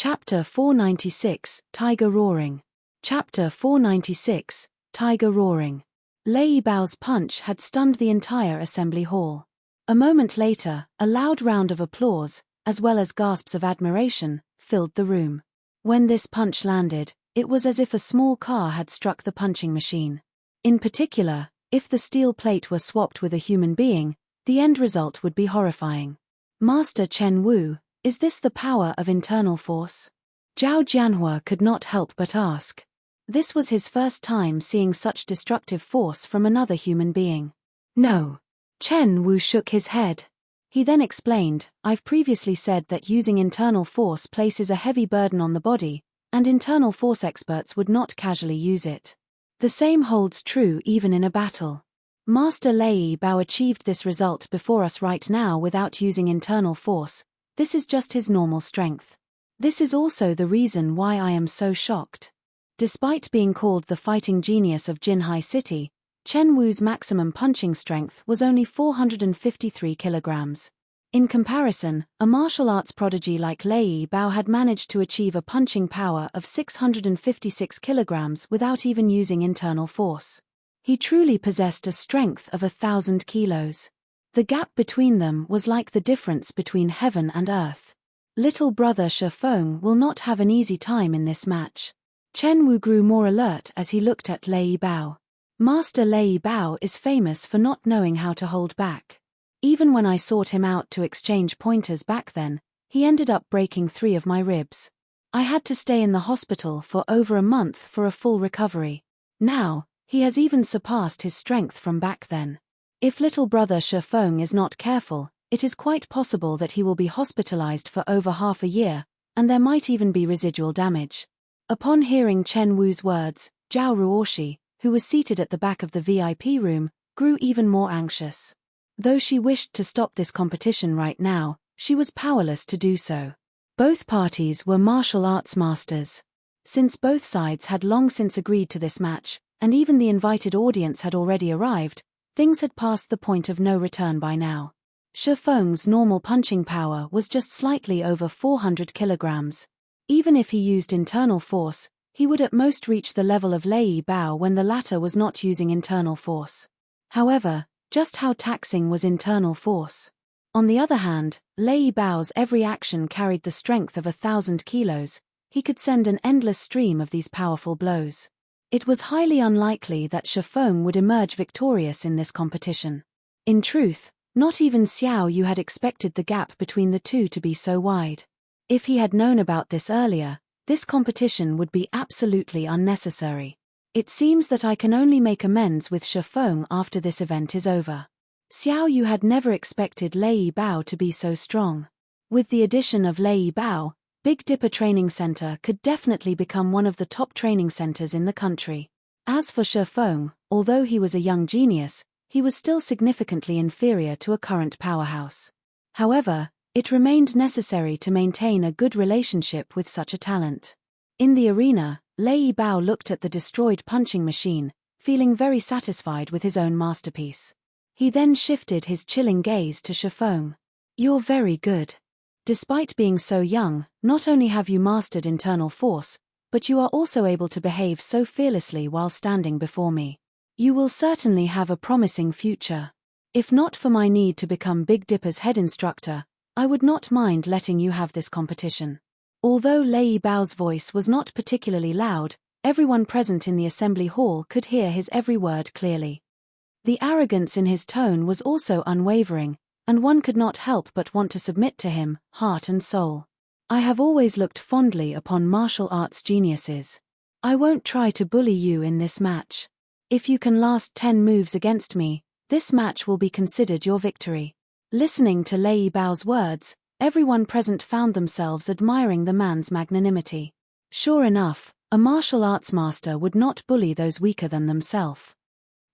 Chapter 496, Tiger Roaring. Chapter 496, Tiger Roaring. Lei Bao's punch had stunned the entire assembly hall. A moment later, a loud round of applause, as well as gasps of admiration, filled the room. When this punch landed, it was as if a small car had struck the punching machine. In particular, if the steel plate were swapped with a human being, the end result would be horrifying. Master Chen Wu, is this the power of internal force? Zhao Jianhua could not help but ask. This was his first time seeing such destructive force from another human being. No. Chen Wu shook his head. He then explained, I've previously said that using internal force places a heavy burden on the body, and internal force experts would not casually use it. The same holds true even in a battle. Master Lei Bao achieved this result before us right now without using internal force. This is just his normal strength. This is also the reason why I am so shocked. Despite being called the fighting genius of Jinhai City, Chen Wu's maximum punching strength was only 453 kilograms. In comparison, a martial arts prodigy like Lei Bao had managed to achieve a punching power of 656 kilograms without even using internal force. He truly possessed a strength of 1,000 kilos. The gap between them was like the difference between heaven and earth. Little brother Shifeng will not have an easy time in this match. Chen Wu grew more alert as he looked at Lei Bao. Master Lei Bao is famous for not knowing how to hold back. Even when I sought him out to exchange pointers back then, he ended up breaking 3 of my ribs. I had to stay in the hospital for over a month for a full recovery. Now, he has even surpassed his strength from back then. If little brother Shifeng is not careful, it is quite possible that he will be hospitalized for over half a year, and there might even be residual damage. Upon hearing Chen Wu's words, Zhao Ruoshi, who was seated at the back of the VIP room, grew even more anxious. Though she wished to stop this competition right now, she was powerless to do so. Both parties were martial arts masters. Since both sides had long since agreed to this match, and even the invited audience had already arrived, things had passed the point of no return by now. Shifeng's normal punching power was just slightly over 400 kilograms. Even if he used internal force, he would at most reach the level of Lei Bao when the latter was not using internal force. However, just how taxing was internal force? On the other hand, Lei Bao's every action carried the strength of 1,000 kilos. He could send an endless stream of these powerful blows. It was highly unlikely that Shifeng would emerge victorious in this competition. In truth, not even Xiao Yu had expected the gap between the two to be so wide. If he had known about this earlier, this competition would be absolutely unnecessary. It seems that I can only make amends with Shifeng after this event is over. Xiao Yu had never expected Lei Bao to be so strong. With the addition of Lei Bao, Big Dipper Training Center could definitely become one of the top training centers in the country. As for Shifeng, although he was a young genius, he was still significantly inferior to a current powerhouse. However, it remained necessary to maintain a good relationship with such a talent. In the arena, Lei Bao looked at the destroyed punching machine, feeling very satisfied with his own masterpiece. He then shifted his chilling gaze to Shifeng. You're very good. Despite being so young, not only have you mastered internal force, but you are also able to behave so fearlessly while standing before me. You will certainly have a promising future. If not for my need to become Big Dipper's head instructor, I would not mind letting you have this competition. Although Lei Bao's voice was not particularly loud, everyone present in the assembly hall could hear his every word clearly. The arrogance in his tone was also unwavering, and one could not help but want to submit to him, heart and soul. I have always looked fondly upon martial arts geniuses. I won't try to bully you in this match. If you can last 10 moves against me, this match will be considered your victory. Listening to Lei Bao's words, everyone present found themselves admiring the man's magnanimity. Sure enough, a martial arts master would not bully those weaker than themselves.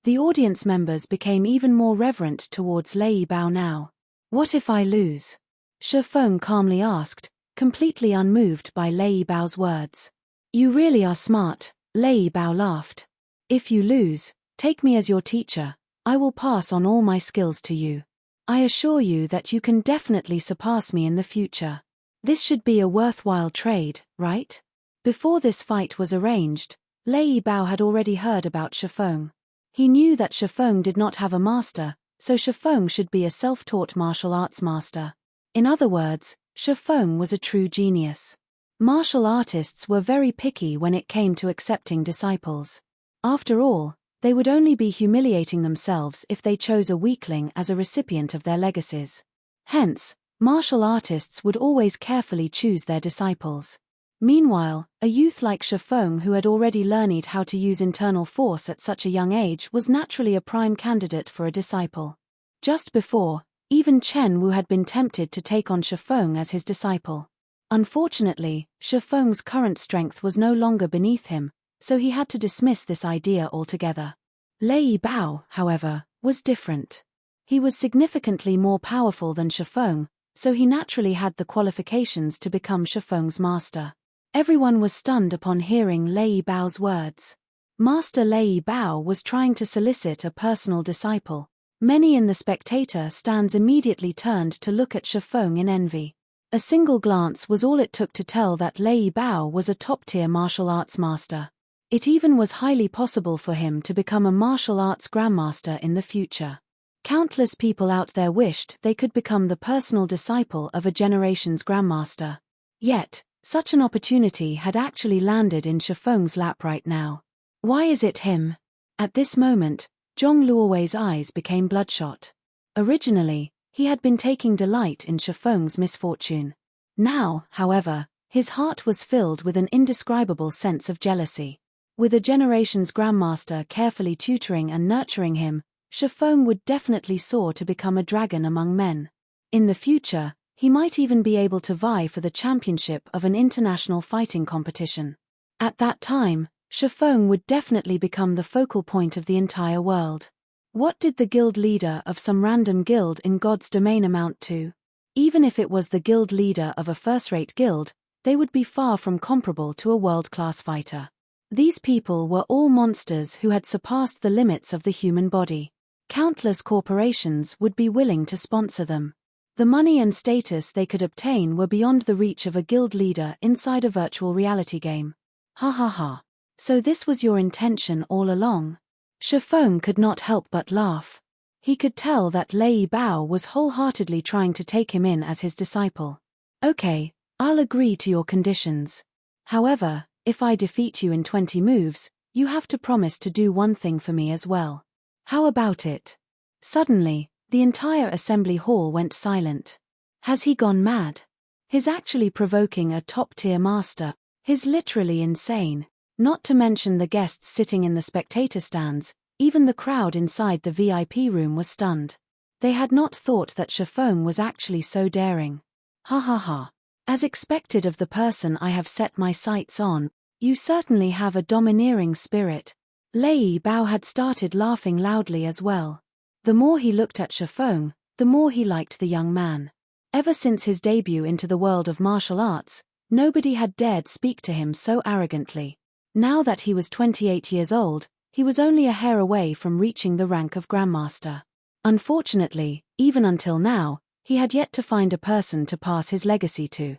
The audience members became even more reverent towards Lei Bao now. What if I lose? Shifeng calmly asked, completely unmoved by Lei Bao's words. You really are smart, Lei Bao laughed. If you lose, take me as your teacher. I will pass on all my skills to you. I assure you that you can definitely surpass me in the future. This should be a worthwhile trade, right? Before this fight was arranged, Lei Bao had already heard about Shifeng. He knew that Shifeng did not have a master, so Shifeng should be a self-taught martial arts master. In other words, Shifeng was a true genius. Martial artists were very picky when it came to accepting disciples. After all, they would only be humiliating themselves if they chose a weakling as a recipient of their legacies. Hence, martial artists would always carefully choose their disciples. Meanwhile, a youth like Shifeng who had already learned how to use internal force at such a young age was naturally a prime candidate for a disciple. Just before, even Chen Wu had been tempted to take on Shifeng as his disciple. Unfortunately, Shifeng's current strength was no longer beneath him, so he had to dismiss this idea altogether. Lei Bao, however, was different. He was significantly more powerful than Shifeng, so he naturally had the qualifications to become Shifeng's master. Everyone was stunned upon hearing Lei Bao's words. Master Lei Bao was trying to solicit a personal disciple. Many in the spectator stands immediately turned to look at Shifeng in envy. A single glance was all it took to tell that Lei Bao was a top-tier martial arts master. It even was highly possible for him to become a martial arts grandmaster in the future. Countless people out there wished they could become the personal disciple of a generation's grandmaster. Yet, such an opportunity had actually landed in Shifeng's lap right now. Why is it him? At this moment, Zhong Luowei's eyes became bloodshot. Originally, he had been taking delight in Shifeng's misfortune. Now, however, his heart was filled with an indescribable sense of jealousy. With a generation's grandmaster carefully tutoring and nurturing him, Shifeng would definitely soar to become a dragon among men. In the future, he might even be able to vie for the championship of an international fighting competition. At that time, Shifeng would definitely become the focal point of the entire world. What did the guild leader of some random guild in God's domain amount to? Even if it was the guild leader of a first-rate guild, they would be far from comparable to a world-class fighter. These people were all monsters who had surpassed the limits of the human body. Countless corporations would be willing to sponsor them. The money and status they could obtain were beyond the reach of a guild leader inside a virtual reality game. Ha ha ha. So this was your intention all along? Shifeng could not help but laugh. He could tell that Lei Bao was wholeheartedly trying to take him in as his disciple. Okay, I'll agree to your conditions. However, if I defeat you in 20 moves, you have to promise to do one thing for me as well. How about it? Suddenly, the entire assembly hall went silent. Has he gone mad? He's actually provoking a top-tier master. He's literally insane. Not to mention the guests sitting in the spectator stands, even the crowd inside the VIP room was stunned. They had not thought that Shifeng was actually so daring. Ha ha ha. As expected of the person I have set my sights on, you certainly have a domineering spirit. Lei Bao had started laughing loudly as well. The more he looked at Shifeng, the more he liked the young man. Ever since his debut into the world of martial arts, nobody had dared speak to him so arrogantly. Now that he was 28 years old, he was only a hair away from reaching the rank of Grandmaster. Unfortunately, even until now, he had yet to find a person to pass his legacy to.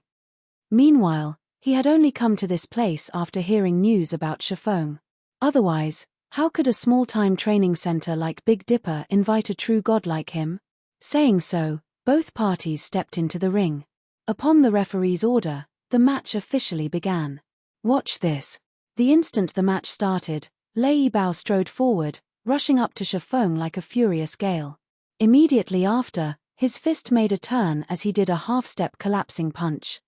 Meanwhile, he had only come to this place after hearing news about Shifeng. Otherwise, how could a small-time training center like Big Dipper invite a true god like him? Saying so, both parties stepped into the ring. Upon the referee's order, the match officially began. Watch this. The instant the match started, Lei Bao strode forward, rushing up to Shifeng like a furious gale. Immediately after, his fist made a turn as he did a half-step collapsing punch.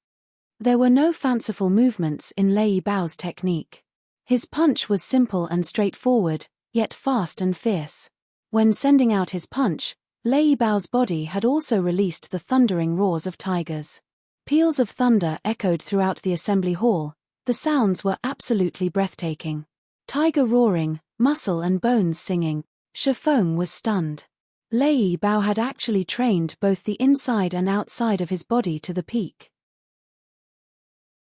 There were no fanciful movements in Lei Bao's technique. His punch was simple and straightforward, yet fast and fierce. When sending out his punch, Lei Bao's body had also released the thundering roars of tigers. Peals of thunder echoed throughout the assembly hall. The sounds were absolutely breathtaking. Tiger roaring, muscle and bones singing. Shifeng was stunned. Lei Bao had actually trained both the inside and outside of his body to the peak.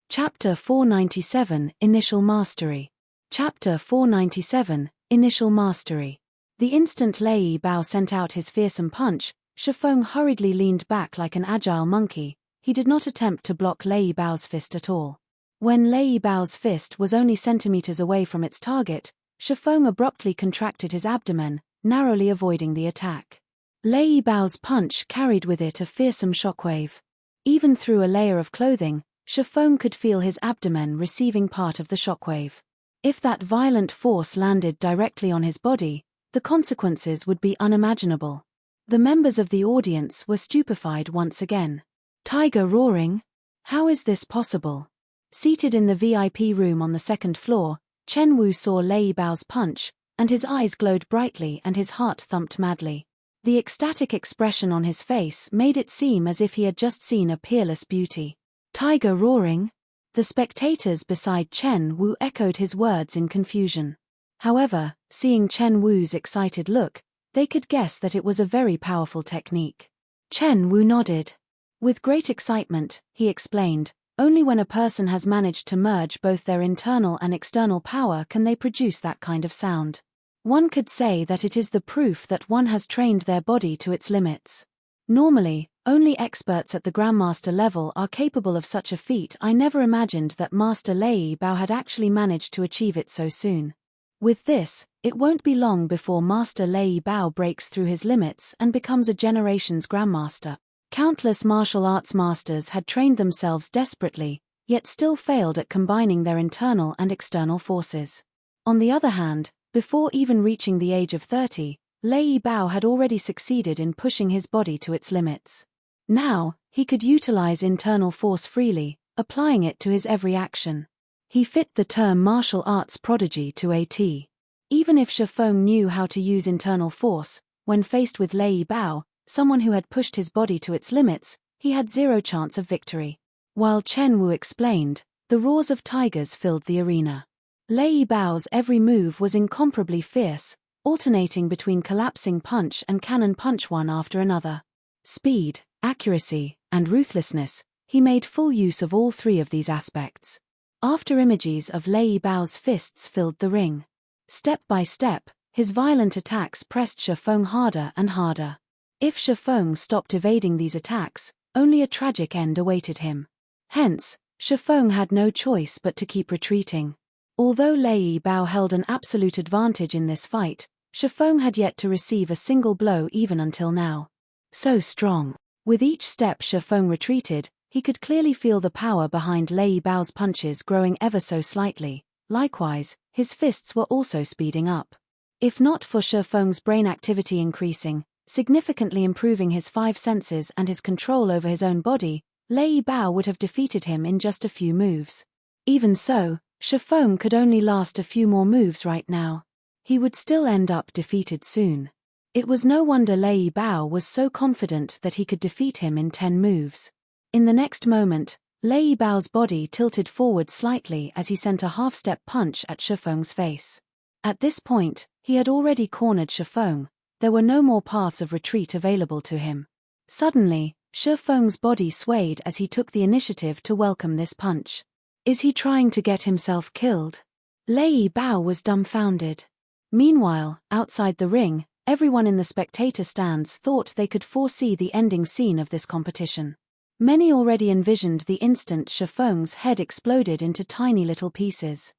Chapter 497 Initial Mastery. Chapter 497 Initial Mastery. The instant Lei Bao sent out his fearsome punch, Shifeng hurriedly leaned back like an agile monkey, he did not attempt to block Lei Bao's fist at all. When Lei Bao's fist was only centimeters away from its target, Shifeng abruptly contracted his abdomen, narrowly avoiding the attack. Lei Bao's punch carried with it a fearsome shockwave. Even through a layer of clothing, Shifeng could feel his abdomen receiving part of the shockwave. If that violent force landed directly on his body, the consequences would be unimaginable. The members of the audience were stupefied once again. Tiger roaring? How is this possible? Seated in the VIP room on the second floor, Chen Wu saw Lei Bao's punch, and his eyes glowed brightly and his heart thumped madly. The ecstatic expression on his face made it seem as if he had just seen a peerless beauty. Tiger roaring? The spectators beside Chen Wu echoed his words in confusion. However, seeing Chen Wu's excited look, they could guess that it was a very powerful technique. Chen Wu nodded. With great excitement, he explained, only when a person has managed to merge both their internal and external power can they produce that kind of sound. One could say that it is the proof that one has trained their body to its limits. Normally, only experts at the Grandmaster level are capable of such a feat. I never imagined that Master Lei Bao had actually managed to achieve it so soon. With this, it won't be long before Master Lei Bao breaks through his limits and becomes a generation's Grandmaster. Countless martial arts masters had trained themselves desperately, yet still failed at combining their internal and external forces. On the other hand, before even reaching the age of 30, Lei Bao had already succeeded in pushing his body to its limits. Now, he could utilize internal force freely, applying it to his every action. He fit the term martial arts prodigy to a T. Even if Shifeng knew how to use internal force, when faced with Lei Bao, someone who had pushed his body to its limits, he had zero chance of victory. While Chen Wu explained, the roars of tigers filled the arena. Lei Bao's every move was incomparably fierce, alternating between collapsing punch and cannon punch one after another. Speed, accuracy, and ruthlessness, he made full use of all three of these aspects. After images of Lei Bao's fists filled the ring. Step by step, his violent attacks pressed Shifeng harder and harder. If Shifeng stopped evading these attacks, only a tragic end awaited him. Hence, Shifeng had no choice but to keep retreating. Although Lei Bao held an absolute advantage in this fight, Shifeng had yet to receive a single blow even until now. So strong. With each step Shifeng retreated, he could clearly feel the power behind Lei Bao's punches growing ever so slightly. Likewise, his fists were also speeding up. If not for Shifeng's brain activity increasing, significantly improving his five senses and his control over his own body, Lei Bao would have defeated him in just a few moves. Even so, Shifeng could only last a few more moves right now. He would still end up defeated soon. It was no wonder Lei Bao was so confident that he could defeat him in 10 moves. In the next moment, Lei Bao's body tilted forward slightly as he sent a half-step punch at Shifeng's face. At this point, he had already cornered Shifeng. There were no more paths of retreat available to him. Suddenly, Shifeng's body swayed as he took the initiative to welcome this punch. Is he trying to get himself killed? Lei Bao was dumbfounded. Meanwhile, outside the ring, everyone in the spectator stands thought they could foresee the ending scene of this competition. Many already envisioned the instant Shifeng's head exploded into tiny little pieces.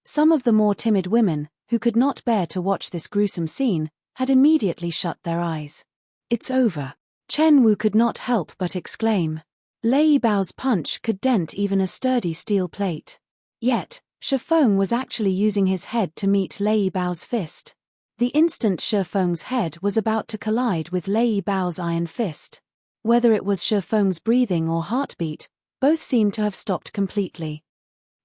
Some of the more timid women, who could not bear to watch this gruesome scene, had immediately shut their eyes. It's over. Chen Wu could not help but exclaim. Lei Bao's punch could dent even a sturdy steel plate. Yet, Shifeng was actually using his head to meet Lei Bao's fist. The instant Shifeng's head was about to collide with Lei Bao's iron fist. Whether it was Shifeng's breathing or heartbeat, both seemed to have stopped completely.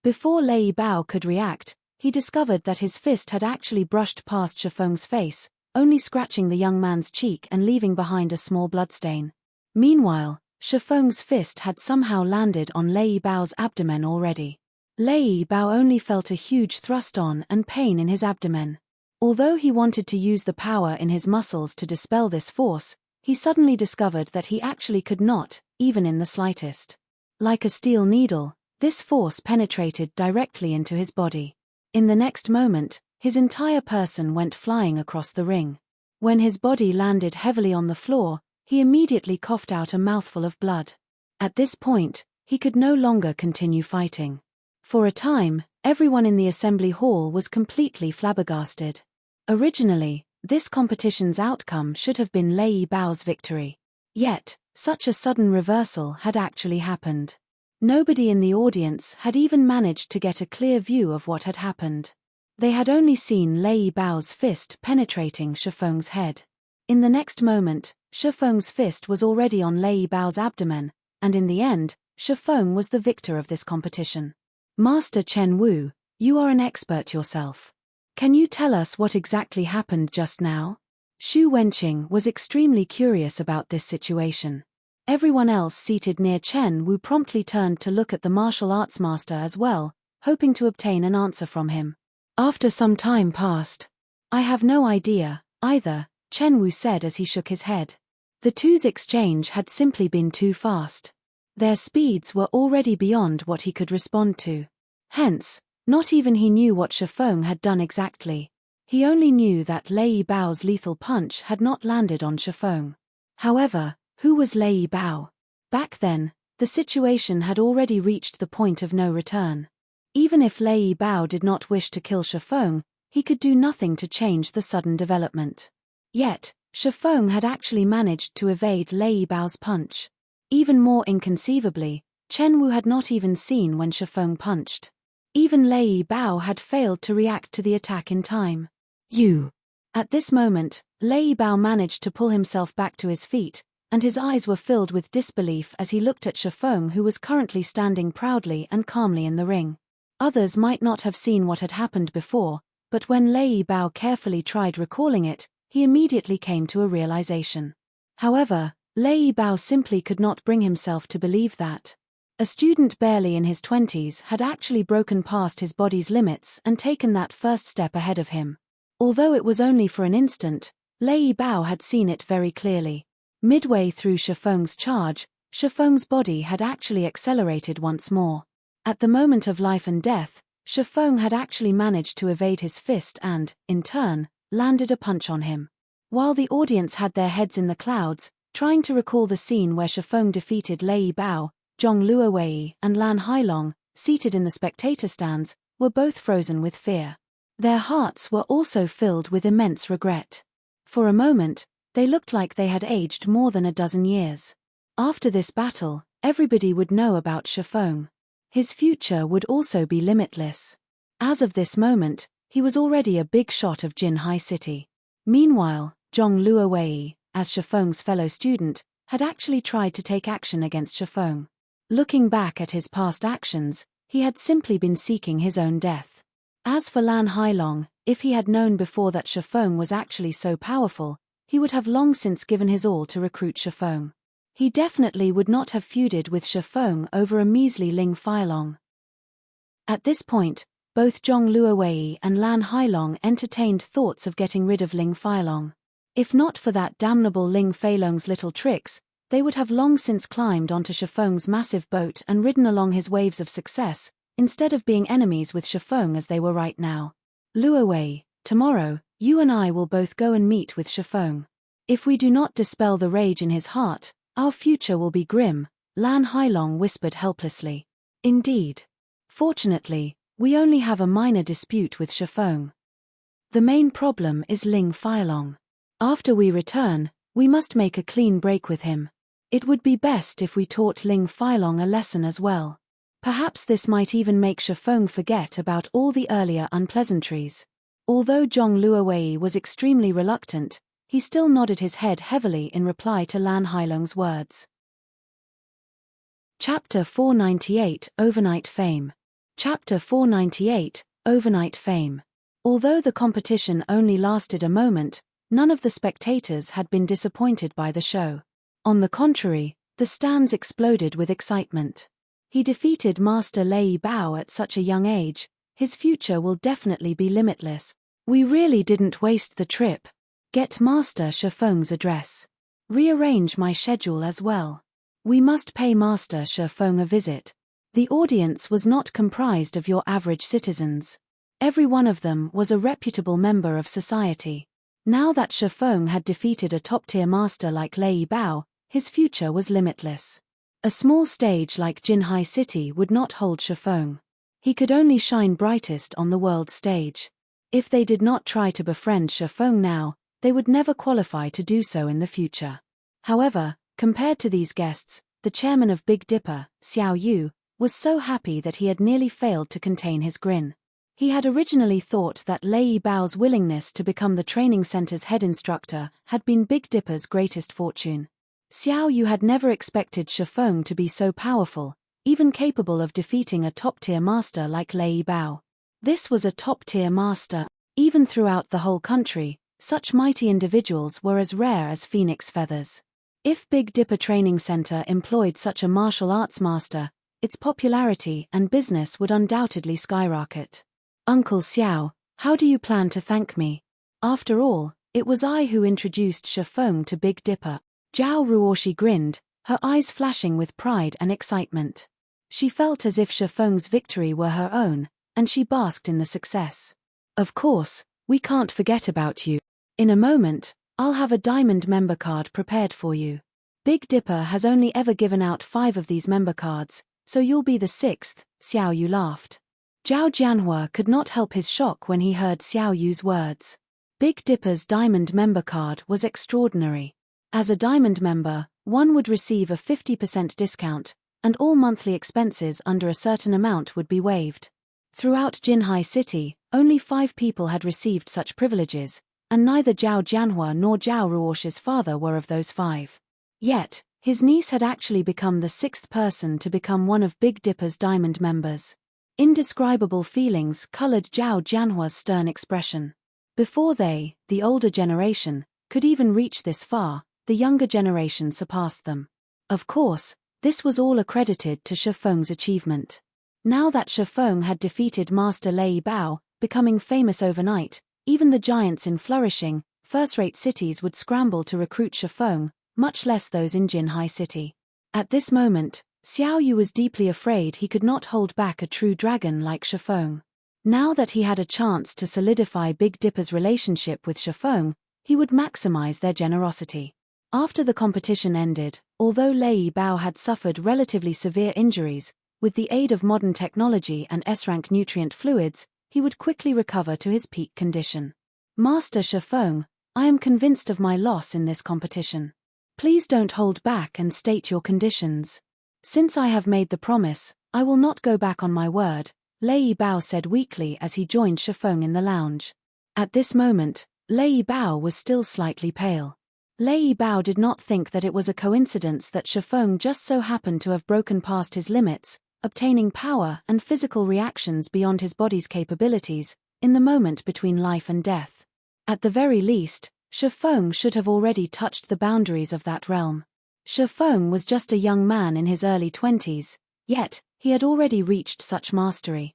Before Lei Bao could react, he discovered that his fist had actually brushed past Shifeng's face, only scratching the young man's cheek and leaving behind a small bloodstain. Meanwhile, Shifeng's fist had somehow landed on Lei Bao's abdomen already. Lei Bao only felt a huge thrust on and pain in his abdomen. Although he wanted to use the power in his muscles to dispel this force, he suddenly discovered that he actually could not, even in the slightest. Like a steel needle, this force penetrated directly into his body. In the next moment, his entire person went flying across the ring. When his body landed heavily on the floor, he immediately coughed out a mouthful of blood. At this point, he could no longer continue fighting. For a time, everyone in the assembly hall was completely flabbergasted. Originally, this competition's outcome should have been Lei Bao's victory. Yet, such a sudden reversal had actually happened. Nobody in the audience had even managed to get a clear view of what had happened. They had only seen Lei Bao's fist penetrating Shifeng's head. In the next moment, Shifeng's fist was already on Lei Bao's abdomen, and in the end, Shifeng was the victor of this competition. Master Chen Wu, you are an expert yourself. Can you tell us what exactly happened just now? Xu Wenqing was extremely curious about this situation. Everyone else seated near Chen Wu promptly turned to look at the martial arts master as well, hoping to obtain an answer from him. After some time passed. I have no idea, either, Chen Wu said as he shook his head. The two's exchange had simply been too fast. Their speeds were already beyond what he could respond to. Hence, not even he knew what Shifeng had done exactly. He only knew that Lei Bao's lethal punch had not landed on Shifeng. However, who was Lei Bao? Back then, the situation had already reached the point of no return. Even if Lei Bao did not wish to kill Shifeng, he could do nothing to change the sudden development. Yet, Shifeng had actually managed to evade Lei Bao's punch. Even more inconceivably, Chen Wu had not even seen when Shifeng punched. Even Lei Bao had failed to react to the attack in time. You! At this moment, Lei Bao managed to pull himself back to his feet, and his eyes were filled with disbelief as he looked at Shifeng, who was currently standing proudly and calmly in the ring. Others might not have seen what had happened before, but when Lei Bao carefully tried recalling it, he immediately came to a realization. However, Lei Bao simply could not bring himself to believe that. A student barely in his 20s had actually broken past his body's limits and taken that first step ahead of him. Although it was only for an instant, Lei Bao had seen it very clearly. Midway through Shifeng's charge, Shifeng's body had actually accelerated once more. At the moment of life and death, Shifeng had actually managed to evade his fist and, in turn, landed a punch on him. While the audience had their heads in the clouds, trying to recall the scene where Shifeng defeated Lei Bao, Zhong Luowei and Lan Hailong, seated in the spectator stands, were both frozen with fear. Their hearts were also filled with immense regret. For a moment, they looked like they had aged more than a dozen years. After this battle, everybody would know about Shifeng. His future would also be limitless. As of this moment, he was already a big shot of Jinhai City. Meanwhile, Zhong Luowei, as Shifeng's fellow student, had actually tried to take action against Shifeng. Looking back at his past actions, he had simply been seeking his own death. As for Lan Hailong, if he had known before that Shifeng was actually so powerful, he would have long since given his all to recruit Shifeng. He definitely would not have feuded with Shifeng over a measly Ling Feilong. At this point, both Zhong Luowei and Lan Hailong entertained thoughts of getting rid of Ling Feilong. If not for that damnable Ling Feilong's little tricks, they would have long since climbed onto Shifeng's massive boat and ridden along his waves of success, instead of being enemies with Shifeng as they were right now. Luowei, tomorrow, you and I will both go and meet with Shifeng. If we do not dispel the rage in his heart, our future will be grim, Lan Hailong whispered helplessly. Indeed. Fortunately, we only have a minor dispute with Shifeng. The main problem is Ling Feilong. After we return, we must make a clean break with him. It would be best if we taught Ling Feilong a lesson as well. Perhaps this might even make Shifeng forget about all the earlier unpleasantries. Although Zhong Luowei was extremely reluctant, he still nodded his head heavily in reply to Lan Hailong's words. Chapter 498 Overnight Fame. Chapter 498 Overnight Fame. Although the competition only lasted a moment, none of the spectators had been disappointed by the show. On the contrary, the stands exploded with excitement. He defeated Master Lei Bao at such a young age, his future will definitely be limitless. We really didn't waste the trip. Get Master Shifeng's address. Rearrange my schedule as well. We must pay Master Shifeng a visit. The audience was not comprised of your average citizens. Every one of them was a reputable member of society. Now that Shifeng had defeated a top-tier master like Lei Bao, his future was limitless. A small stage like Jinhai City would not hold Shifeng. He could only shine brightest on the world stage. If they did not try to befriend Shifeng now, they would never qualify to do so in the future. However, compared to these guests, the chairman of Big Dipper, Xiao Yu, was so happy that he had nearly failed to contain his grin. He had originally thought that Lei Bao's willingness to become the training center's head instructor had been Big Dipper's greatest fortune. Xiao Yu had never expected Shifeng to be so powerful, even capable of defeating a top-tier master like Lei Bao. This was a top-tier master. Even throughout the whole country, such mighty individuals were as rare as phoenix feathers. If Big Dipper Training Center employed such a martial arts master, its popularity and business would undoubtedly skyrocket. Uncle Xiao, how do you plan to thank me? After all, it was I who introduced Shifeng to Big Dipper. Zhao Ruoshi grinned, her eyes flashing with pride and excitement. She felt as if Shifeng's victory were her own, and she basked in the success. Of course, we can't forget about you. In a moment, I'll have a diamond member card prepared for you. Big Dipper has only ever given out 5 of these member cards, so you'll be the 6th, Xiao Yu laughed. Zhao Jianhua could not help his shock when he heard Xiao Yu's words. Big Dipper's diamond member card was extraordinary. As a diamond member, one would receive a 50% discount, and all monthly expenses under a certain amount would be waived. Throughout Jinhai City, only 5 people had received such privileges, and neither Zhao Jianhua nor Zhao Ruoshi's father were of those 5. Yet, his niece had actually become the 6th person to become one of Big Dipper's diamond members. Indescribable feelings colored Zhao Jianhua's stern expression. Before they, the older generation, could even reach this far, the younger generation surpassed them. Of course, this was all accredited to Shifeng's achievement. Now that Shifeng had defeated Master Lei Bao, becoming famous overnight, even the giants in flourishing, first-rate cities would scramble to recruit Shifeng, much less those in Jinhai City. At this moment, Xiao Yu was deeply afraid he could not hold back a true dragon like Shifeng. Now that he had a chance to solidify Big Dipper's relationship with Shifeng, he would maximize their generosity. After the competition ended, although Lei Bao had suffered relatively severe injuries, with the aid of modern technology and S-rank nutrient fluids, he would quickly recover to his peak condition. Master Shifeng, I am convinced of my loss in this competition. Please don't hold back and state your conditions. Since I have made the promise, I will not go back on my word, Lei Bao said weakly as he joined Shifeng in the lounge. At this moment, Lei Bao was still slightly pale. Lei Bao did not think that it was a coincidence that Shifeng just so happened to have broken past his limits, obtaining power and physical reactions beyond his body's capabilities, in the moment between life and death. At the very least, Shifeng should have already touched the boundaries of that realm. Shifeng was just a young man in his early 20s, yet, he had already reached such mastery.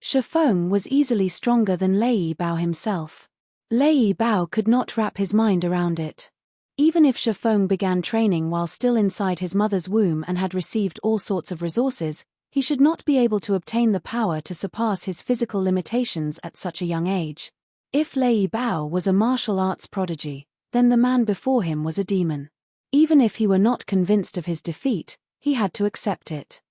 Shifeng was easily stronger than Lei Bao himself. Lei Bao could not wrap his mind around it. Even if Shifeng began training while still inside his mother's womb and had received all sorts of resources, he should not be able to obtain the power to surpass his physical limitations at such a young age. If Lei Bao was a martial arts prodigy, then the man before him was a demon. Even if he were not convinced of his defeat, he had to accept it.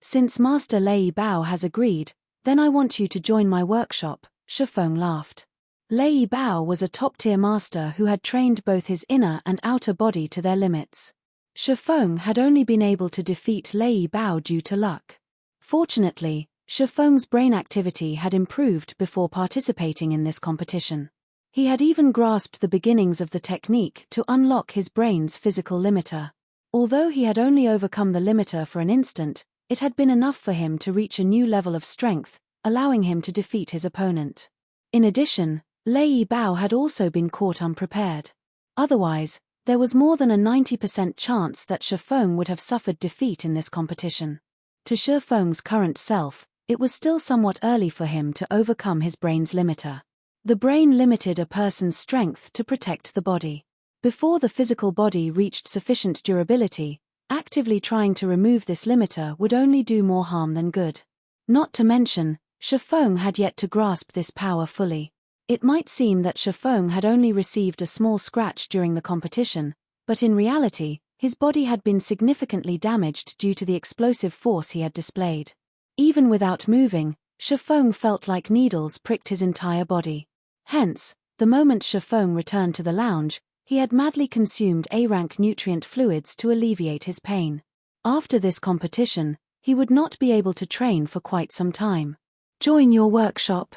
Since Master Lei Bao has agreed, then I want you to join my workshop, Shifeng laughed. Lei Bao was a top-tier master who had trained both his inner and outer body to their limits. Shifeng had only been able to defeat Lei Bao due to luck. Fortunately, Shifeng's brain activity had improved before participating in this competition. He had even grasped the beginnings of the technique to unlock his brain's physical limiter. Although he had only overcome the limiter for an instant, it had been enough for him to reach a new level of strength, allowing him to defeat his opponent. In addition, Lei Bao had also been caught unprepared. Otherwise, there was more than a 90% chance that Shifeng would have suffered defeat in this competition. To Shifeng's current self, it was still somewhat early for him to overcome his brain's limiter. The brain limited a person's strength to protect the body. Before the physical body reached sufficient durability, actively trying to remove this limiter would only do more harm than good. Not to mention, Shifeng had yet to grasp this power fully. It might seem that Shifeng had only received a small scratch during the competition, but in reality, His body had been significantly damaged due to the explosive force he had displayed. Even without moving, Shifeng felt like needles pricked his entire body. Hence, the moment Shifeng returned to the lounge, he had madly consumed A-rank nutrient fluids to alleviate his pain. After this competition, he would not be able to train for quite some time. Join your workshop.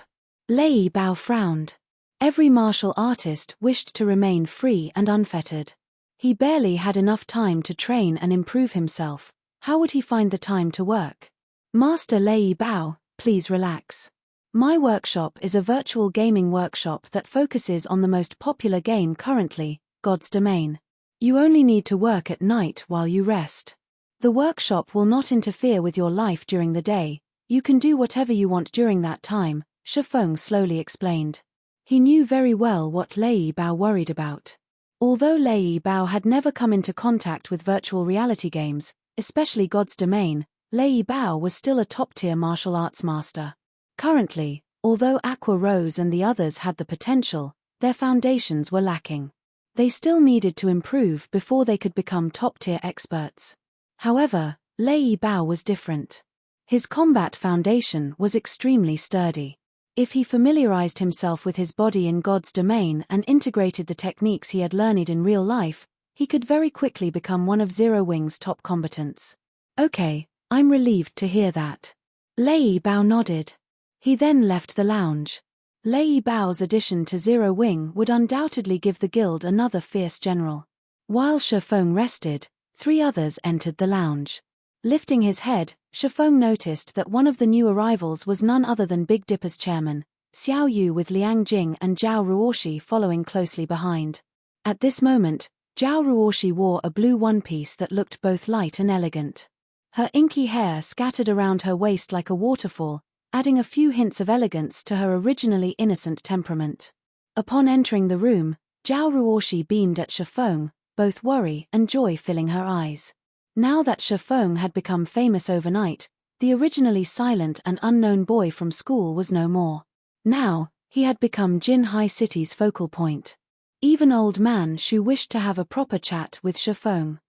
Lei Bao frowned. Every martial artist wished to remain free and unfettered. He barely had enough time to train and improve himself. How would he find the time to work? Master Lei Bao, please relax. My workshop is a virtual gaming workshop that focuses on the most popular game currently, God's Domain. You only need to work at night while you rest. The workshop will not interfere with your life during the day. You can do whatever you want during that time, Shifeng slowly explained. He knew very well what Lei Bao worried about. Although Lei Bao had never come into contact with virtual reality games, especially God's Domain, Lei Bao was still a top-tier martial arts master. Currently, although Aqua Rose and the others had the potential, their foundations were lacking. They still needed to improve before they could become top-tier experts. However, Lei Bao was different. His combat foundation was extremely sturdy. If he familiarized himself with his body in God's Domain and integrated the techniques he had learned in real life, he could very quickly become one of Zero Wing's top combatants. Okay, I'm relieved to hear that. Lei Bao nodded. He then left the lounge. Lei Bao's addition to Zero Wing would undoubtedly give the guild another fierce general. While Shifeng rested, 3 others entered the lounge. Lifting his head, Shifeng noticed that one of the new arrivals was none other than Big Dipper's chairman, Xiao Yu, with Liang Jing and Zhao Ruoshi following closely behind. At this moment, Zhao Ruoshi wore a blue one-piece that looked both light and elegant. Her inky hair scattered around her waist like a waterfall, adding a few hints of elegance to her originally innocent temperament. Upon entering the room, Zhao Ruoshi beamed at Shifeng, both worry and joy filling her eyes. Now that Shifeng had become famous overnight, the originally silent and unknown boy from school was no more. Now, he had become Jin High City's focal point. Even old man Shu wished to have a proper chat with Shifeng.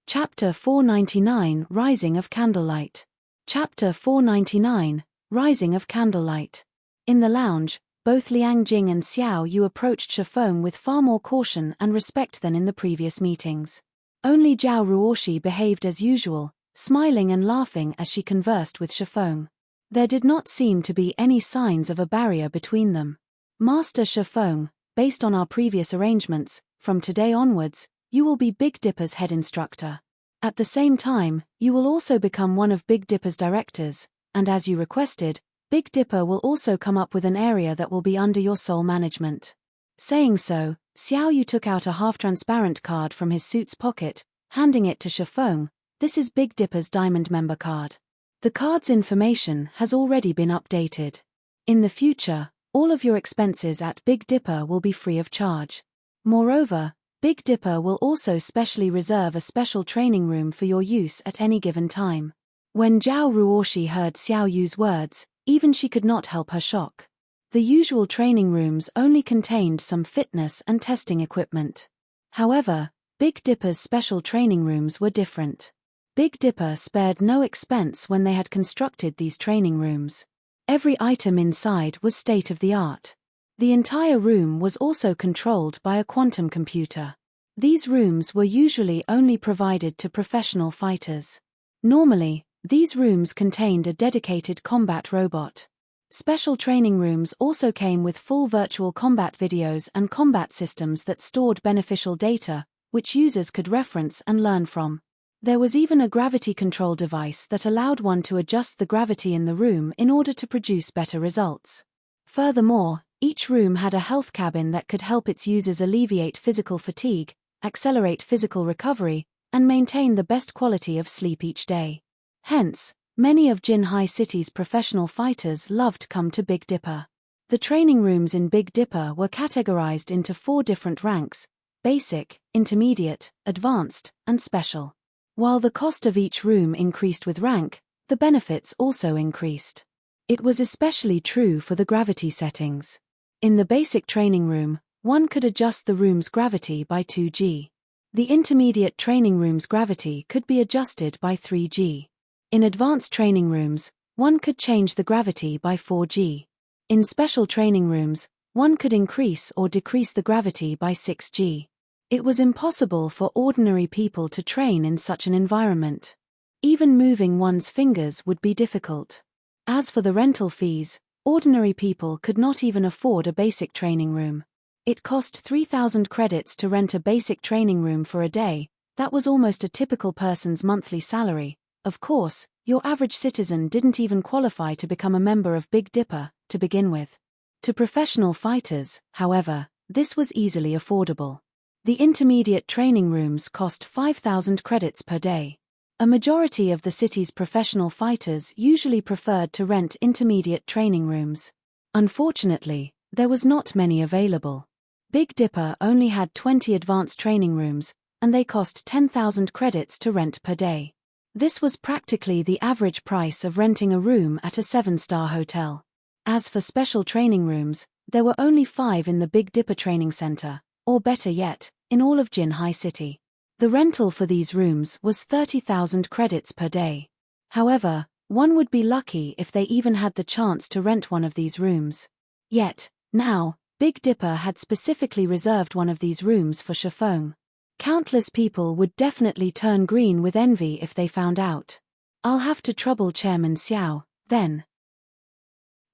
Chapter 499 Rising of Candlelight. Chapter 499 Rising of Candlelight. In the lounge, both Liang Jing and Xiao Yu approached Shifeng with far more caution and respect than in the previous meetings. Only Zhao Ruoshi behaved as usual, smiling and laughing as she conversed with Shifeng. There did not seem to be any signs of a barrier between them. Master Shifeng, based on our previous arrangements, from today onwards, you will be Big Dipper's head instructor. At the same time, you will also become one of Big Dipper's directors, and as you requested, Big Dipper will also come up with an area that will be under your sole management. Saying so, Xiao Yu took out a half-transparent card from his suit's pocket, handing it to Shifeng. This is Big Dipper's Diamond Member card. The card's information has already been updated. In the future, all of your expenses at Big Dipper will be free of charge. Moreover, Big Dipper will also specially reserve a special training room for your use at any given time. When Zhao Ruoshi heard Xiao Yu's words, even she could not help her shock. The usual training rooms only contained some fitness and testing equipment. However, Big Dipper's special training rooms were different. Big Dipper spared no expense when they had constructed these training rooms. Every item inside was state-of-the-art. The entire room was also controlled by a quantum computer. These rooms were usually only provided to professional fighters. Normally, these rooms contained a dedicated combat robot. Special training rooms also came with full virtual combat videos and combat systems that stored beneficial data, which users could reference and learn from. There was even a gravity control device that allowed one to adjust the gravity in the room in order to produce better results. Furthermore, each room had a health cabin that could help its users alleviate physical fatigue, accelerate physical recovery, and maintain the best quality of sleep each day. Hence, many of Jin High City's professional fighters loved to come to Big Dipper. The training rooms in Big Dipper were categorized into 4 different ranks: basic, intermediate, advanced, and special. While the cost of each room increased with rank, the benefits also increased. It was especially true for the gravity settings. In the basic training room, one could adjust the room's gravity by 2G. The intermediate training room's gravity could be adjusted by 3G. In advanced training rooms, one could change the gravity by 4G. In special training rooms, one could increase or decrease the gravity by 6G. It was impossible for ordinary people to train in such an environment. Even moving one's fingers would be difficult. As for the rental fees, ordinary people could not even afford a basic training room. It cost 3,000 credits to rent a basic training room for a day. That was almost a typical person's monthly salary. Of course, your average citizen didn't even qualify to become a member of Big Dipper, to begin with. To professional fighters, however, this was easily affordable. The intermediate training rooms cost 5,000 credits per day. A majority of the city's professional fighters usually preferred to rent intermediate training rooms. Unfortunately, there was not many available. Big Dipper only had 20 advanced training rooms, and they cost 10,000 credits to rent per day. This was practically the average price of renting a room at a 7-star hotel. As for special training rooms, there were only 5 in the Big Dipper Training Center, or better yet, in all of Jinhai City. The rental for these rooms was 30,000 credits per day. However, one would be lucky if they even had the chance to rent one of these rooms. Yet, now, Big Dipper had specifically reserved one of these rooms for Shifeng. Countless people would definitely turn green with envy if they found out. I'll have to trouble Chairman Xiao, then.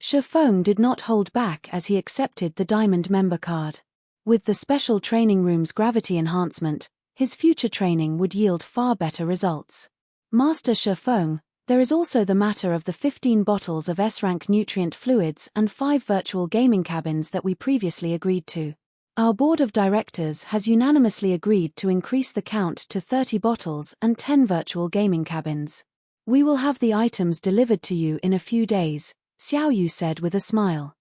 Shifeng did not hold back as he accepted the diamond member card. With the special training room's gravity enhancement, his future training would yield far better results. Master Shifeng, there is also the matter of the 15 bottles of S-rank nutrient fluids and 5 virtual gaming cabins that we previously agreed to. Our board of directors has unanimously agreed to increase the count to 30 bottles and 10 virtual gaming cabins. We will have the items delivered to you in a few days, Xiao Yu said with a smile.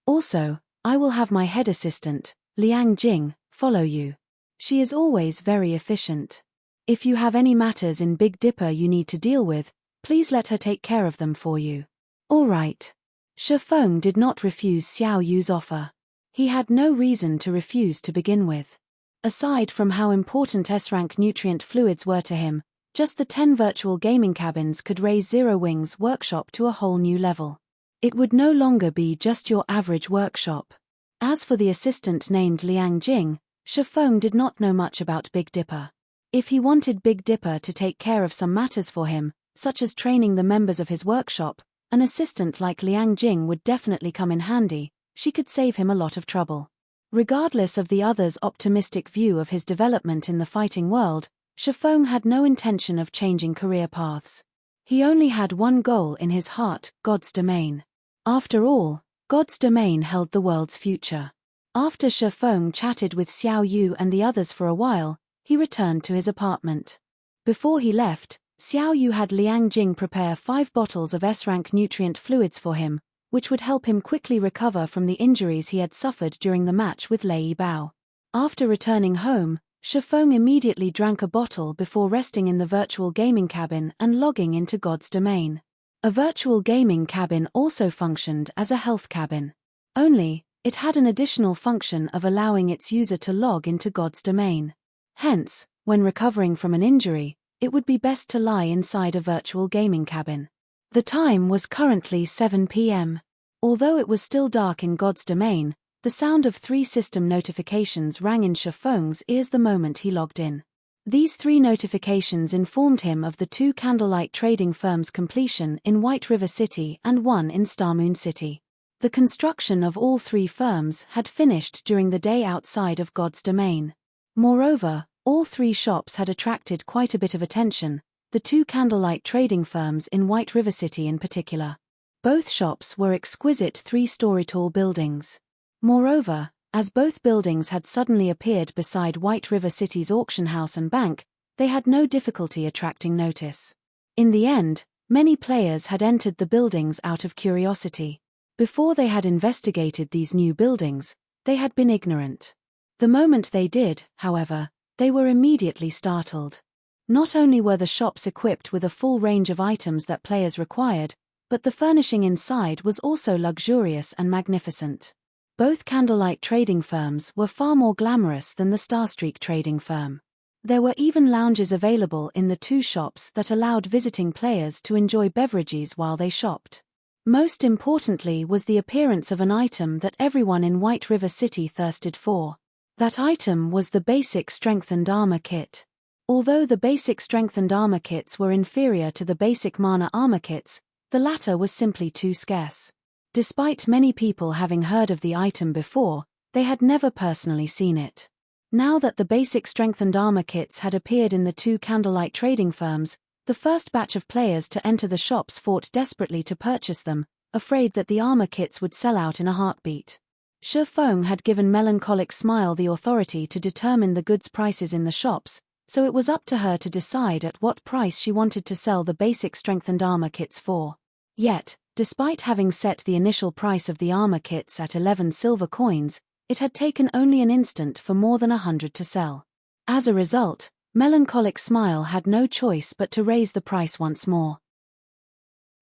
Also, I will have my head assistant, Liang Jing, follow you. She is always very efficient. If you have any matters in Big Dipper you need to deal with, please let her take care of them for you. All right. Shifeng did not refuse Xiao Yu's offer. He had no reason to refuse to begin with. Aside from how important S-rank nutrient fluids were to him, just the 10 virtual gaming cabins could raise Zero Wing's workshop to a whole new level. It would no longer be just your average workshop. As for the assistant named Liang Jing, Shifeng did not know much about Big Dipper. If he wanted Big Dipper to take care of some matters for him, such as training the members of his workshop, an assistant like Liang Jing would definitely come in handy. She could save him a lot of trouble. Regardless of the other's optimistic view of his development in the fighting world, Shifeng had no intention of changing career paths. He only had one goal in his heart, God's domain. After all, God's domain held the world's future. After Shifeng chatted with Xiao Yu and the others for a while, he returned to his apartment. Before he left, Xiao Yu had Liang Jing prepare 5 bottles of S-rank nutrient fluids for him, which would help him quickly recover from the injuries he had suffered during the match with Lei Bao. After returning home, Shifeng immediately drank a bottle before resting in the virtual gaming cabin and logging into God's domain. A virtual gaming cabin also functioned as a health cabin. Only, it had an additional function of allowing its user to log into God's domain. Hence, when recovering from an injury, it would be best to lie inside a virtual gaming cabin. The time was currently 7 p.m. Although it was still dark in God's domain, the sound of 3 system notifications rang in Shifeng's ears the moment he logged in. These 3 notifications informed him of the 2 candlelight trading firms' completion in White River City and 1 in Starmoon City. The construction of all 3 firms had finished during the day outside of God's domain. Moreover, all 3 shops had attracted quite a bit of attention, the 2 candlelight trading firms in White River City in particular. Both shops were exquisite 3-story tall buildings. Moreover, as both buildings had suddenly appeared beside White River City's auction house and bank, they had no difficulty attracting notice. In the end, many players had entered the buildings out of curiosity. Before they had investigated these new buildings, they had been ignorant. The moment they did, however, they were immediately startled. Not only were the shops equipped with a full range of items that players required, but the furnishing inside was also luxurious and magnificent. Both candlelight trading firms were far more glamorous than the Starstreak trading firm. There were even lounges available in the two shops that allowed visiting players to enjoy beverages while they shopped. Most importantly was the appearance of an item that everyone in White River City thirsted for. That item was the basic strengthened armor kit. Although the basic strengthened armor kits were inferior to the basic mana armor kits, the latter was simply too scarce. Despite many people having heard of the item before, they had never personally seen it. Now that the basic strengthened armor kits had appeared in the two candlelight trading firms, the first batch of players to enter the shops fought desperately to purchase them, afraid that the armor kits would sell out in a heartbeat. Shi Feng had given Melancholic Smile the authority to determine the goods prices in the shops, so it was up to her to decide at what price she wanted to sell the basic strengthened armor kits for. Yet, despite having set the initial price of the armor kits at 11 silver coins, it had taken only an instant for more than 100 to sell. As a result, Melancholic Smile had no choice but to raise the price once more.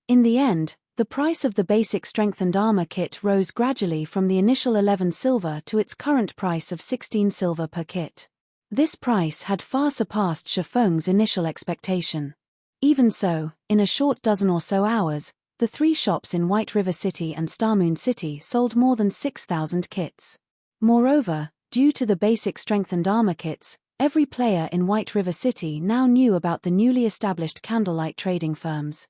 In the end, the price of the basic strengthened armor kit rose gradually from the initial 11 silver to its current price of 16 silver per kit. This price had far surpassed Shi Feng's initial expectation. Even so, in a short dozen or so hours, the three shops in White River City and Starmoon City sold more than 6,000 kits. Moreover, due to the basic strengthened armor kits, every player in White River City now knew about the newly established candlelight trading firms.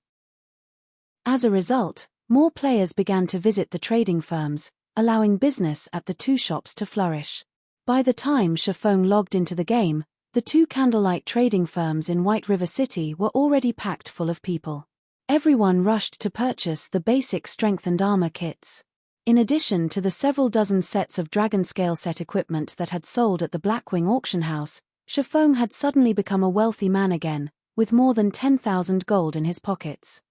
As a result, more players began to visit the trading firms, allowing business at the two shops to flourish. By the time Shi Feng logged into the game, the two candlelight trading firms in White River City were already packed full of people. Everyone rushed to purchase the basic strengthened armor kits. In addition to the several dozen sets of dragon scale set equipment that had sold at the Blackwing auction house, Shi Feng had suddenly become a wealthy man again, with more than 10,000 gold in his pockets.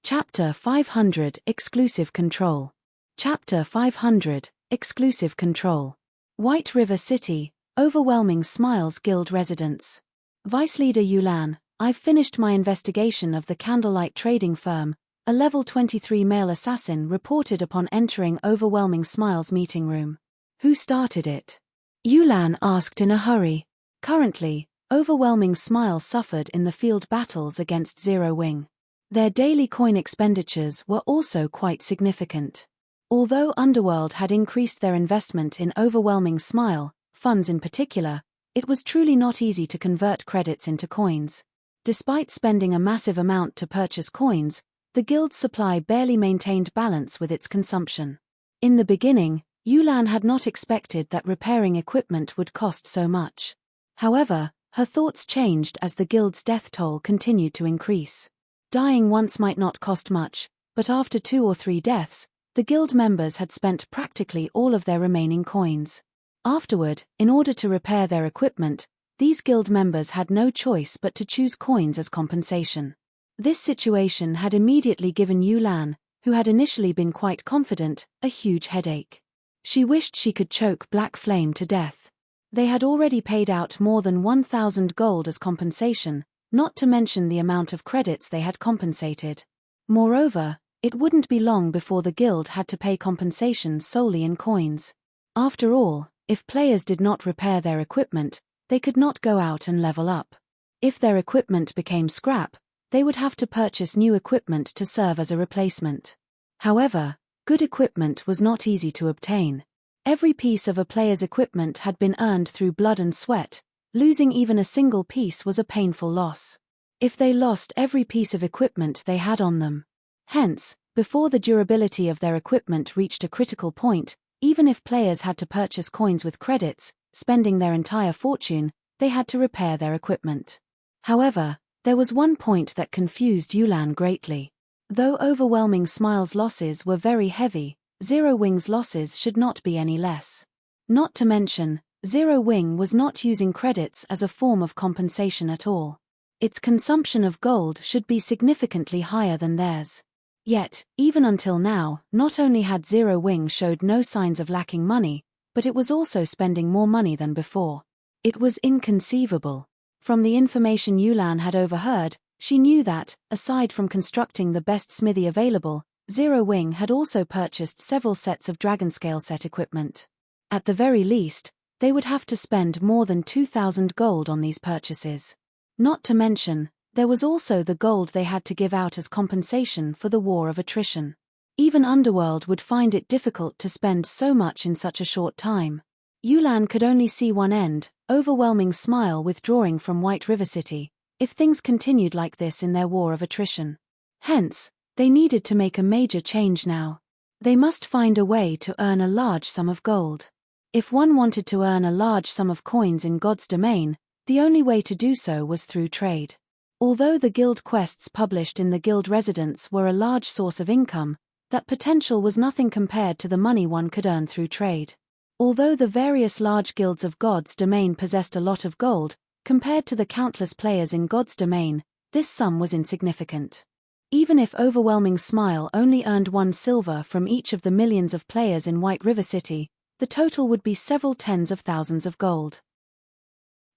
Chapter 500 Exclusive Control. Chapter 500 Exclusive Control. White River City, Overwhelming Smiles Guild Residence. Vice Leader Yulan, I've finished my investigation of the candlelight trading firm, a level 23 male assassin reported upon entering Overwhelming Smiles' meeting room. Who started it? Yulan asked in a hurry. Currently, Overwhelming Smiles suffered in the field battles against Zero Wing. Their daily coin expenditures were also quite significant. Although Underworld had increased their investment in Overwhelming Smile, funds in particular, it was truly not easy to convert credits into coins. Despite spending a massive amount to purchase coins, the guild's supply barely maintained balance with its consumption. In the beginning, Yulan had not expected that repairing equipment would cost so much. However, her thoughts changed as the guild's death toll continued to increase. Dying once might not cost much, but after 2 or 3 deaths, the guild members had spent practically all of their remaining coins. Afterward, in order to repair their equipment, these guild members had no choice but to choose coins as compensation. This situation had immediately given Yulan, who had initially been quite confident, a huge headache. She wished she could choke Black Flame to death. They had already paid out more than 1,000 gold as compensation, not to mention the amount of credits they had compensated. Moreover, it wouldn't be long before the guild had to pay compensation solely in coins. After all, if players did not repair their equipment, they could not go out and level up. If their equipment became scrap, they would have to purchase new equipment to serve as a replacement. However, good equipment was not easy to obtain. Every piece of a player's equipment had been earned through blood and sweat. Losing even a single piece was a painful loss. If they lost every piece of equipment they had on them. Hence, before the durability of their equipment reached a critical point, even if players had to purchase coins with credits, spending their entire fortune, they had to repair their equipment. However, there was one point that confused Yulan greatly. Though Overwhelming Smile's losses were very heavy, Zero Wing's losses should not be any less. Not to mention, Zero Wing was not using credits as a form of compensation at all. Its consumption of gold should be significantly higher than theirs. Yet, even until now, not only had Zero Wing showed no signs of lacking money, but it was also spending more money than before. It was inconceivable. From the information Yulan had overheard, she knew that, aside from constructing the best smithy available, Zero Wing had also purchased several sets of Dragonscale set equipment. At the very least, they would have to spend more than 2,000 gold on these purchases. Not to mention, there was also the gold they had to give out as compensation for the war of attrition. Even Underworld would find it difficult to spend so much in such a short time. Yulan could only see one end, overwhelming smile withdrawing from White River City, if things continued like this in their war of attrition. Hence, they needed to make a major change now. They must find a way to earn a large sum of gold. If one wanted to earn a large sum of coins in God's domain, the only way to do so was through trade. Although the guild quests published in the guild residence were a large source of income, that potential was nothing compared to the money one could earn through trade. Although the various large guilds of God's domain possessed a lot of gold, compared to the countless players in God's domain, this sum was insignificant. Even if Overwhelming Smile only earned 1 silver from each of the millions of players in White River City, the total would be several tens of thousands of gold.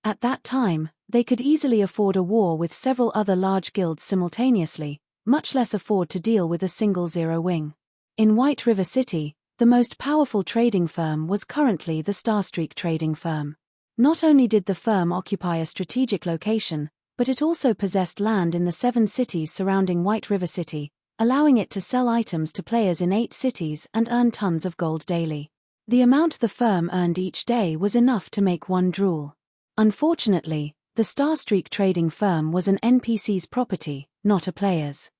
At that time, they could easily afford a war with several other large guilds simultaneously, much less afford to deal with a single Zero Wing. In White River City, the most powerful trading firm was currently the Starstreak trading firm. Not only did the firm occupy a strategic location, but it also possessed land in the 7 cities surrounding White River City, allowing it to sell items to players in 8 cities and earn tons of gold daily. The amount the firm earned each day was enough to make one drool. Unfortunately, the Starstreak trading firm was an NPC's property, not a player's.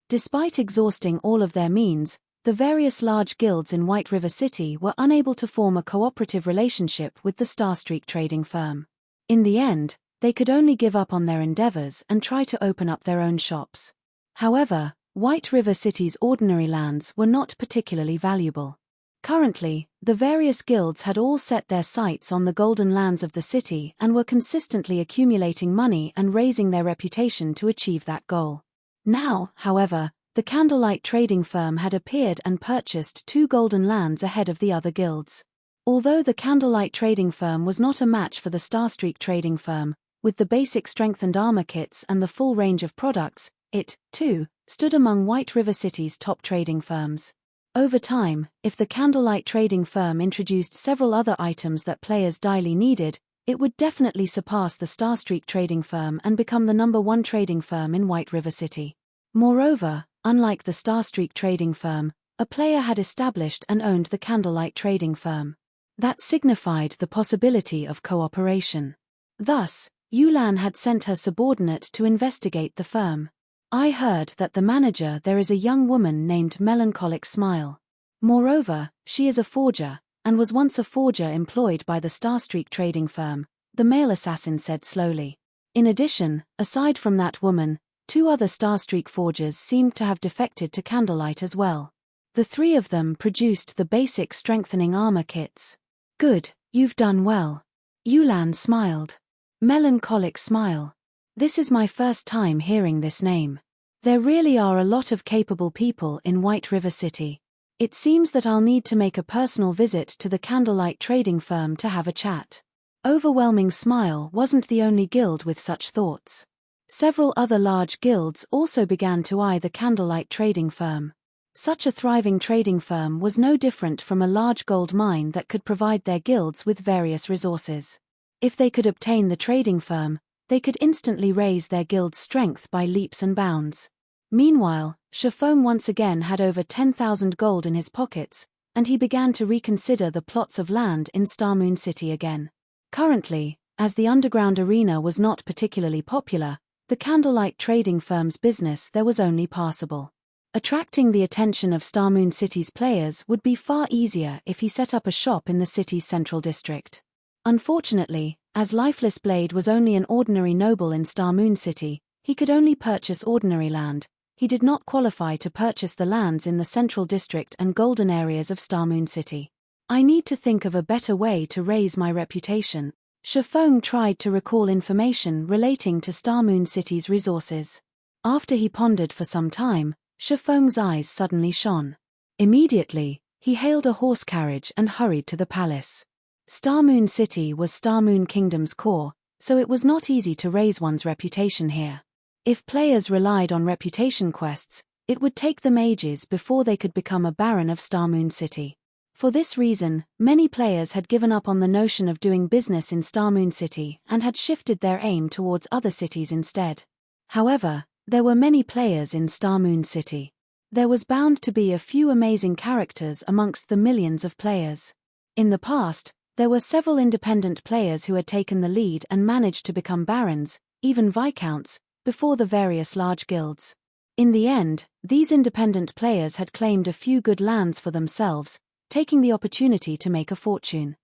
Despite exhausting all of their means, the various large guilds in White River City were unable to form a cooperative relationship with the Starstreak trading firm. In the end, they could only give up on their endeavors and try to open up their own shops. However, White River City's ordinary lands were not particularly valuable. Currently, the various guilds had all set their sights on the golden lands of the city and were consistently accumulating money and raising their reputation to achieve that goal. Now, however, the Candlelight trading firm had appeared and purchased 2 golden lands ahead of the other guilds. Although the Candlelight trading firm was not a match for the Starstreak trading firm, with the basic strengthened armor kits and the full range of products, it, too, stood among White River City's top trading firms. Over time, if the Candlelight trading firm introduced several other items that players daily needed, it would definitely surpass the Starstreak trading firm and become the #1 trading firm in White River City. Moreover, unlike the Starstreak trading firm, a player had established and owned the Candlelight trading firm. That signified the possibility of cooperation. Thus, Yulan had sent her subordinate to investigate the firm. I heard that the manager there is a young woman named Melancholic Smile. Moreover, she is a forger, and was once a forger employed by the Starstreak trading firm, the male assassin said slowly. In addition, aside from that woman, 2 other Starstreak forgers seemed to have defected to Candlelight as well. The 3 of them produced the basic strengthening armor kits. Good, you've done well. Yulan smiled. Melancholic Smile. This is my first time hearing this name. There really are a lot of capable people in White River City. It seems that I'll need to make a personal visit to the Candlelight trading firm to have a chat. Overwhelming Smile wasn't the only guild with such thoughts. Several other large guilds also began to eye the Candlelight trading firm. Such a thriving trading firm was no different from a large gold mine that could provide their guilds with various resources. If they could obtain the trading firm, they could instantly raise their guild's strength by leaps and bounds. Meanwhile, Shafong once again had over 10,000 gold in his pockets, and he began to reconsider the plots of land in Starmoon City again. Currently, as the underground arena was not particularly popular, the Candlelight trading firm's business there was only passable. Attracting the attention of Starmoon City's players would be far easier if he set up a shop in the city's central district. Unfortunately, as Lifeless Blade was only an ordinary noble in Starmoon City, he could only purchase ordinary land. He did not qualify to purchase the lands in the central district and golden areas of Starmoon City. I need to think of a better way to raise my reputation. Shafong tried to recall information relating to Starmoon City's resources. After he pondered for some time, Shafong's eyes suddenly shone. Immediately, he hailed a horse carriage and hurried to the palace. Starmoon City was Starmoon Kingdom's core, so it was not easy to raise one's reputation here. If players relied on reputation quests, It would take them ages before they could become a baron of Starmoon City. For this reason, many players had given up on the notion of doing business in Starmoon City and had shifted their aim towards other cities instead. However, there were many players in Starmoon City. There was bound to be a few amazing characters amongst the millions of players. In the past, there were several independent players who had taken the lead and managed to become barons, even viscounts, before the various large guilds. In the end, these independent players had claimed a few good lands for themselves, taking the opportunity to make a fortune.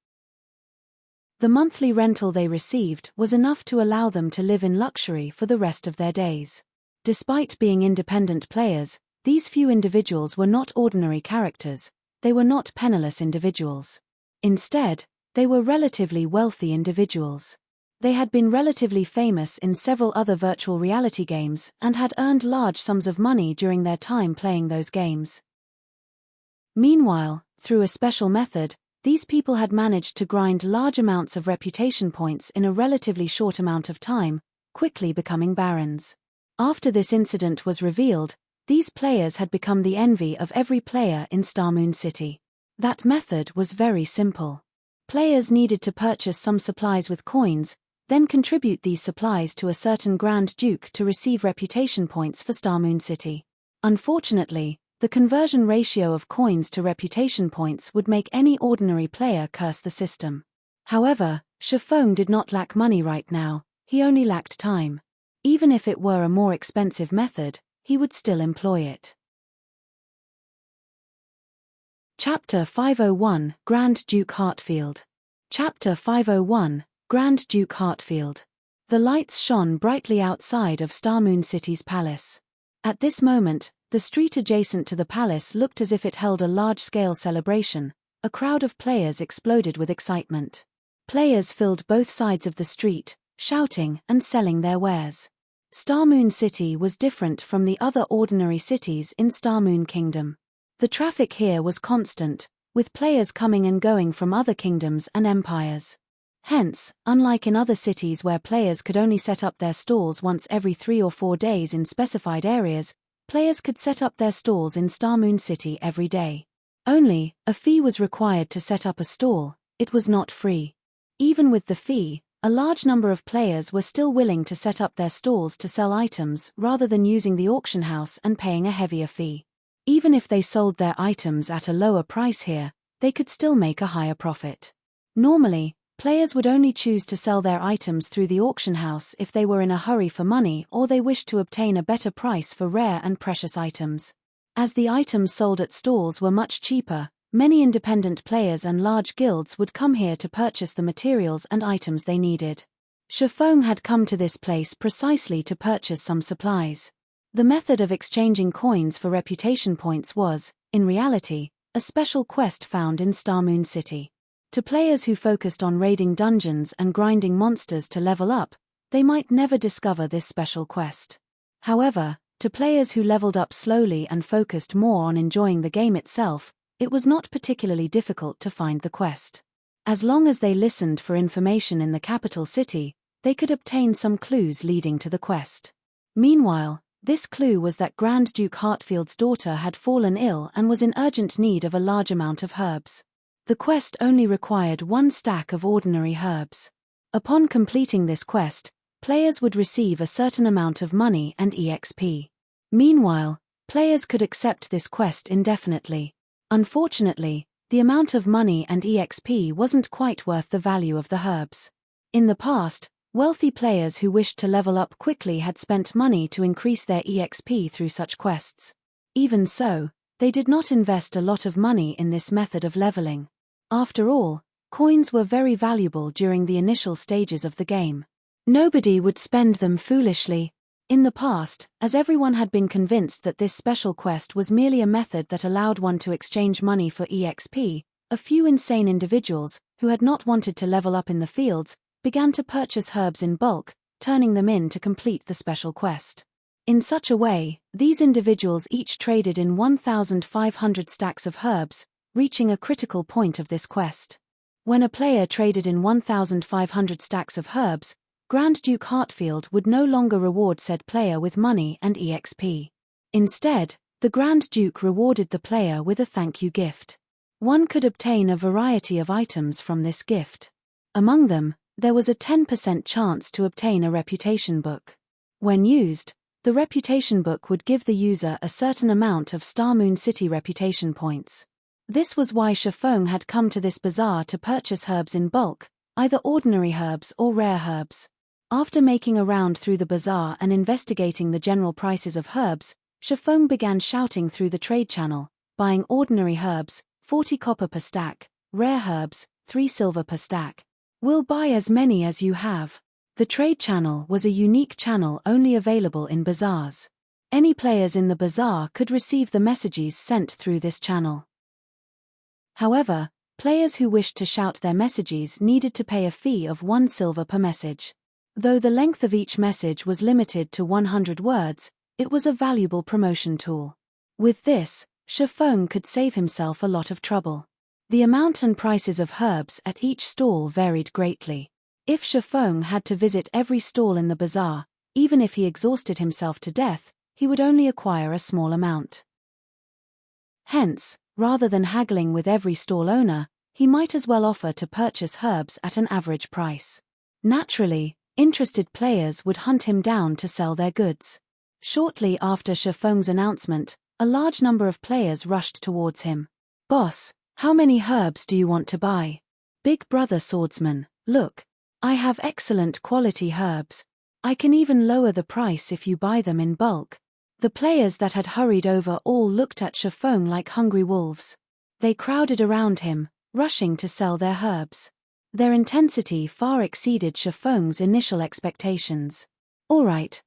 The monthly rental they received was enough to allow them to live in luxury for the rest of their days. Despite being independent players, these few individuals were not ordinary characters, they were not penniless individuals. Instead, they were relatively wealthy individuals. They had been relatively famous in several other virtual reality games and had earned large sums of money during their time playing those games. Meanwhile, through a special method, these people had managed to grind large amounts of reputation points in a relatively short amount of time, quickly becoming barons. After this incident was revealed, these players had become the envy of every player in Starmoon City. That method was very simple. Players needed to purchase some supplies with coins, then contribute these supplies to a certain Grand Duke to receive reputation points for Starmoon City. Unfortunately, the conversion ratio of coins to reputation points would make any ordinary player curse the system. However, Shifeng did not lack money right now, he only lacked time. Even if it were a more expensive method, he would still employ it. Chapter 501, Grand Duke Heartfield. Chapter 501, Grand Duke Heartfield. The lights shone brightly outside of Starmoon City's palace. At this moment, the street adjacent to the palace looked as if it held a large-scale celebration. A crowd of players exploded with excitement. Players filled both sides of the street, shouting and selling their wares. Starmoon City was different from the other ordinary cities in Starmoon Kingdom. The traffic here was constant, with players coming and going from other kingdoms and empires. Hence, unlike in other cities where players could only set up their stalls once every 3 or 4 days in specified areas, players could set up their stalls in Starmoon City every day. Only, a fee was required to set up a stall, it was not free. Even with the fee, a large number of players were still willing to set up their stalls to sell items rather than using the auction house and paying a heavier fee. Even if they sold their items at a lower price here, they could still make a higher profit. Normally, players would only choose to sell their items through the auction house if they were in a hurry for money or they wished to obtain a better price for rare and precious items. As the items sold at stalls were much cheaper, many independent players and large guilds would come here to purchase the materials and items they needed. Shifeng had come to this place precisely to purchase some supplies. The method of exchanging coins for reputation points was, in reality, a special quest found in Starmoon City. To players who focused on raiding dungeons and grinding monsters to level up, they might never discover this special quest. However, to players who leveled up slowly and focused more on enjoying the game itself, it was not particularly difficult to find the quest. As long as they listened for information in the capital city, they could obtain some clues leading to the quest. Meanwhile, this clue was that Grand Duke Heartfield's daughter had fallen ill and was in urgent need of a large amount of herbs. The quest only required 1 stack of ordinary herbs. Upon completing this quest, players would receive a certain amount of money and EXP. Meanwhile, players could accept this quest indefinitely. Unfortunately, the amount of money and EXP wasn't quite worth the value of the herbs. In the past, wealthy players who wished to level up quickly had spent money to increase their EXP through such quests. Even so, they did not invest a lot of money in this method of leveling. After all, coins were very valuable during the initial stages of the game. Nobody would spend them foolishly. In the past, as everyone had been convinced that this special quest was merely a method that allowed one to exchange money for EXP, a few insane individuals, who had not wanted to level up in the fields, began to purchase herbs in bulk, turning them in to complete the special quest. In such a way, these individuals each traded in 1,500 stacks of herbs, reaching a critical point of this quest. When a player traded in 1,500 stacks of herbs, Grand Duke Heartfield would no longer reward said player with money and EXP. Instead, The Grand Duke rewarded the player with a thank you gift. One could obtain a variety of items from this gift. Among them, there was a 10% chance to obtain a reputation book. When used, the reputation book would give the user a certain amount of Star Moon City reputation points. This was why Shifeng had come to this bazaar to purchase herbs in bulk, either ordinary herbs or rare herbs. After making a round through the bazaar and investigating the general prices of herbs, Shifeng began shouting through the trade channel, buying ordinary herbs, 40 copper per stack, rare herbs, 3 silver per stack. We'll buy as many as you have. The trade channel was a unique channel only available in bazaars. Any players in the bazaar could receive the messages sent through this channel. However, players who wished to shout their messages needed to pay a fee of 1 silver per message. Though the length of each message was limited to 100 words, it was a valuable promotion tool. With this, Shifeng could save himself a lot of trouble. The amount and prices of herbs at each stall varied greatly. If Shifeng had to visit every stall in the bazaar, even if he exhausted himself to death, he would only acquire a small amount. Hence, rather than haggling with every stall owner, he might as well offer to purchase herbs at an average price. Naturally, interested players would hunt him down to sell their goods. Shortly after Shifeng's announcement, a large number of players rushed towards him. "Boss, how many herbs do you want to buy?" "Big brother swordsman, look. I have excellent quality herbs. I can even lower the price if you buy them in bulk." The players that had hurried over all looked at Shifeng like hungry wolves. They crowded around him, rushing to sell their herbs. Their intensity far exceeded Shifeng's initial expectations. All right,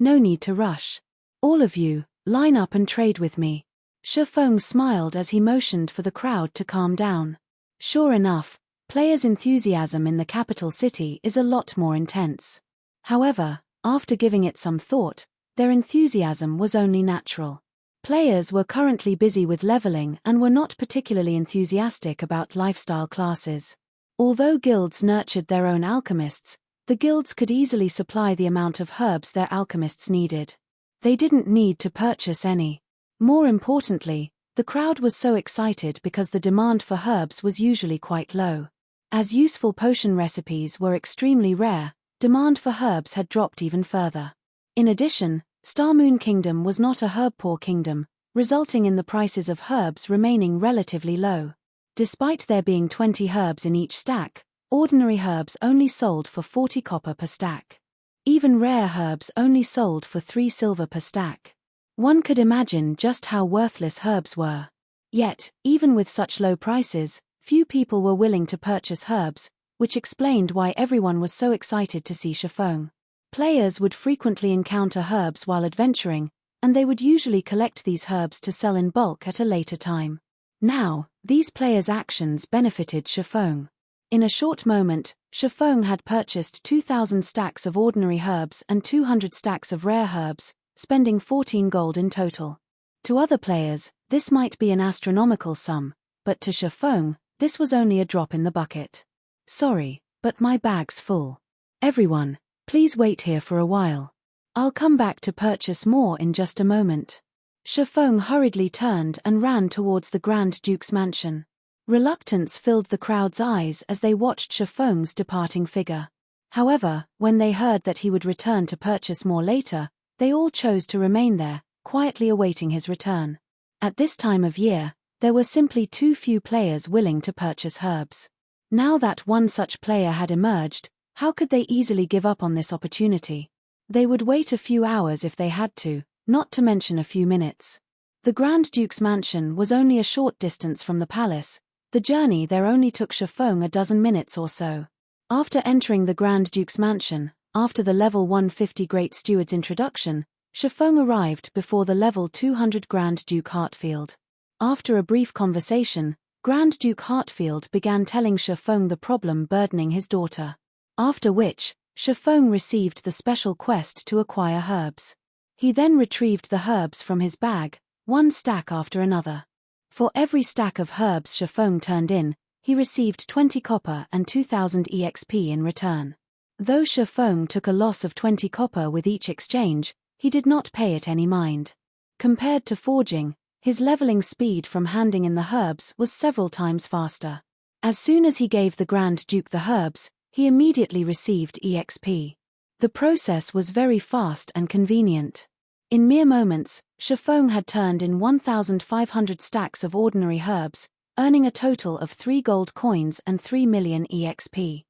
no need to rush. All of you, line up and trade with me." Shifeng smiled as he motioned for the crowd to calm down. Sure enough, players' enthusiasm in the capital city is a lot more intense. However, after giving it some thought, their enthusiasm was only natural. Players were currently busy with leveling and were not particularly enthusiastic about lifestyle classes. Although guilds nurtured their own alchemists, the guilds could easily supply the amount of herbs their alchemists needed. They didn't need to purchase any. More importantly, the crowd was so excited because the demand for herbs was usually quite low. As useful potion recipes were extremely rare, demand for herbs had dropped even further. In addition, Star Moon Kingdom was not a herb-poor kingdom, resulting in the prices of herbs remaining relatively low. Despite there being 20 herbs in each stack, ordinary herbs only sold for 40 copper per stack. Even rare herbs only sold for 3 silver per stack. One could imagine just how worthless herbs were. Yet, even with such low prices, few people were willing to purchase herbs, which explained why everyone was so excited to see Shifeng. Players would frequently encounter herbs while adventuring, and they would usually collect these herbs to sell in bulk at a later time. Now, these players' actions benefited Shifeng. In a short moment, Shifeng had purchased 2,000 stacks of ordinary herbs and 200 stacks of rare herbs, spending 14 gold in total. To other players, this might be an astronomical sum, but to Shifeng, this was only a drop in the bucket. "Sorry, but my bag's full. Everyone, please wait here for a while. I'll come back to purchase more in just a moment." Shifeng hurriedly turned and ran towards the Grand Duke's mansion. Reluctance filled the crowd's eyes as they watched Shifeng's departing figure. However, when they heard that he would return to purchase more later, they all chose to remain there, quietly awaiting his return. At this time of year, there were simply too few players willing to purchase herbs. Now that one such player had emerged, how could they easily give up on this opportunity? They would wait a few hours if they had to, not to mention a few minutes. The Grand Duke's mansion was only a short distance from the palace. The journey there only took Shifeng a dozen minutes or so. After entering the Grand Duke's mansion, after the level 150 Great Steward's introduction, Shifeng arrived before the level 200 Grand Duke Hartfield. After a brief conversation, Grand Duke Hartfield began telling Shifeng the problem burdening his daughter. After which, Shifeng received the special quest to acquire herbs. He then retrieved the herbs from his bag, one stack after another. For every stack of herbs Shifeng turned in, he received 20 copper and 2,000 EXP in return. Though Shifeng took a loss of 20 copper with each exchange, he did not pay it any mind. Compared to forging, his leveling speed from handing in the herbs was several times faster. As soon as he gave the Grand Duke the herbs, he immediately received EXP. The process was very fast and convenient. In mere moments, Shifeng had turned in 1,500 stacks of ordinary herbs, earning a total of 3 gold coins and 3 million EXP.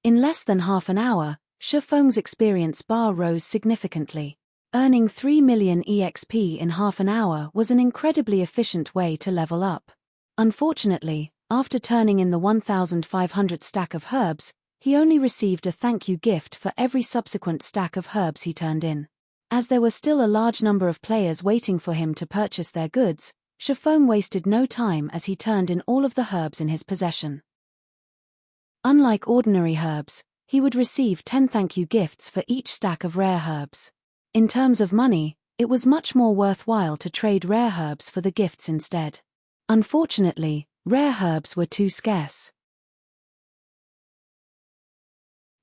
In less than half an hour, Shifeng's experience bar rose significantly. Earning 3 million EXP in half an hour was an incredibly efficient way to level up. Unfortunately, after turning in the 1,500 stack of herbs, he only received a thank you gift for every subsequent stack of herbs he turned in. As there were still a large number of players waiting for him to purchase their goods, Shifeng wasted no time as he turned in all of the herbs in his possession. Unlike ordinary herbs, he would receive 10 thank you gifts for each stack of rare herbs. In terms of money, it was much more worthwhile to trade rare herbs for the gifts instead. Unfortunately, rare herbs were too scarce.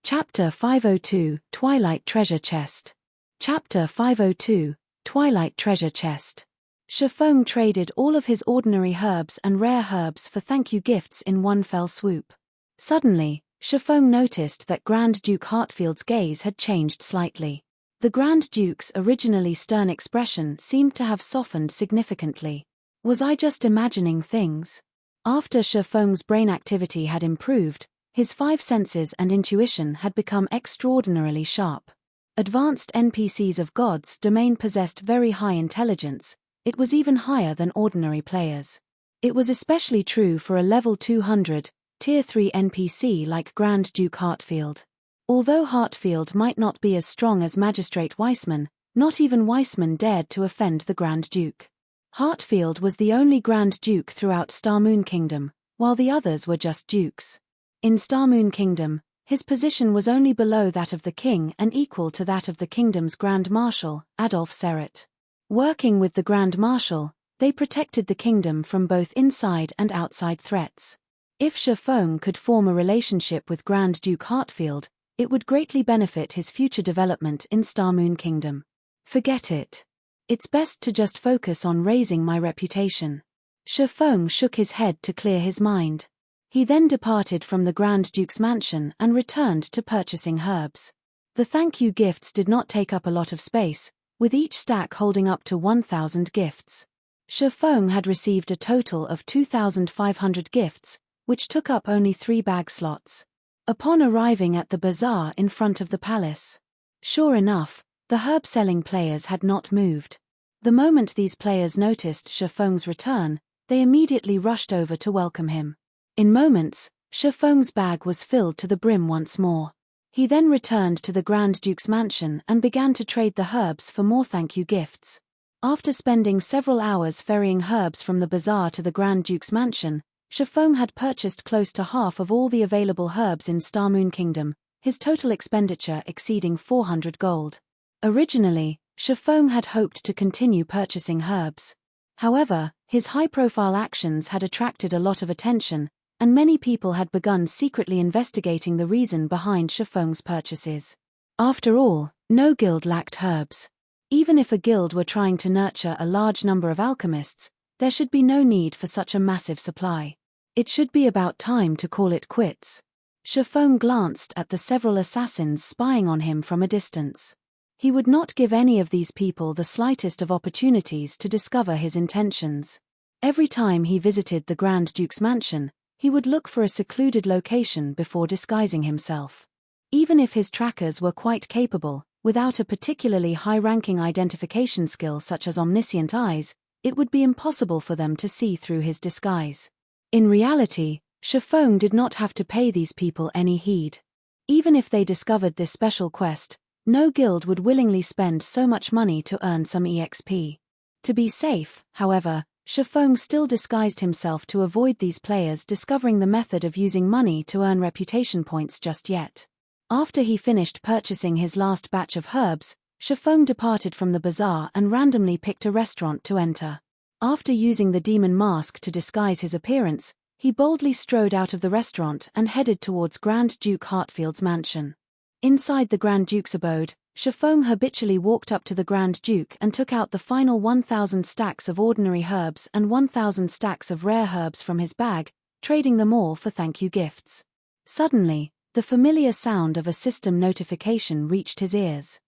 Chapter 502, Twilight Treasure Chest. Chapter 502, Twilight Treasure Chest. Shifeng traded all of his ordinary herbs and rare herbs for thank you gifts in one fell swoop. Suddenly, Shifeng noticed that Grand Duke Heartfield's gaze had changed slightly. The Grand Duke's originally stern expression seemed to have softened significantly. Was I just imagining things? After Shifeng's brain activity had improved, his 5 senses and intuition had become extraordinarily sharp. Advanced NPCs of God's domain possessed very high intelligence. It was even higher than ordinary players. It was especially true for a level 200, Tier 3 NPC like Grand Duke Heartfield. Although Heartfield might not be as strong as Magistrate Weissman, not even Weissman dared to offend the Grand Duke. Heartfield was the only Grand Duke throughout Starmoon Kingdom, while the others were just dukes. In Starmoon Kingdom, his position was only below that of the king and equal to that of the kingdom's Grand Marshal, Adolf Serret. Working with the Grand Marshal, they protected the kingdom from both inside and outside threats. If Shifeng could form a relationship with Grand Duke Heartfield, it would greatly benefit his future development in Starmoon Kingdom. Forget it. It's best to just focus on raising my reputation. Shifeng shook his head to clear his mind. He then departed from the Grand Duke's mansion and returned to purchasing herbs. The thank you gifts did not take up a lot of space, with each stack holding up to 1,000 gifts. Shifeng had received a total of 2,500 gifts, which took up only 3 bag slots. Upon arriving at the bazaar in front of the palace, sure enough, the herb-selling players had not moved. The moment these players noticed Shifeng's return, they immediately rushed over to welcome him. In moments, Shifeng's bag was filled to the brim once more. He then returned to the Grand Duke's mansion and began to trade the herbs for more thank you gifts. After spending several hours ferrying herbs from the bazaar to the Grand Duke's mansion, Shifeng had purchased close to half of all the available herbs in Starmoon Kingdom, his total expenditure exceeding 400 gold. Originally, Shifeng had hoped to continue purchasing herbs. However, his high-profile actions had attracted a lot of attention, and many people had begun secretly investigating the reason behind Shifeng's purchases. After all, no guild lacked herbs. Even if a guild were trying to nurture a large number of alchemists, there should be no need for such a massive supply. It should be about time to call it quits. Shifeng glanced at the several assassins spying on him from a distance. He would not give any of these people the slightest of opportunities to discover his intentions. Every time he visited the Grand Duke's mansion, he would look for a secluded location before disguising himself. Even if his trackers were quite capable, without a particularly high-ranking identification skill such as omniscient eyes, it would be impossible for them to see through his disguise. In reality, Shifeng did not have to pay these people any heed. Even if they discovered this special quest, no guild would willingly spend so much money to earn some EXP. To be safe, however, Shifeng still disguised himself to avoid these players discovering the method of using money to earn reputation points just yet. After he finished purchasing his last batch of herbs, Shifeng departed from the bazaar and randomly picked a restaurant to enter. After using the demon mask to disguise his appearance, he boldly strode out of the restaurant and headed towards Grand Duke Heartfield's mansion. Inside the Grand Duke's abode, Shifeng habitually walked up to the Grand Duke and took out the final 1,000 stacks of ordinary herbs and 1,000 stacks of rare herbs from his bag, trading them all for thank you gifts. Suddenly, the familiar sound of a system notification reached his ears.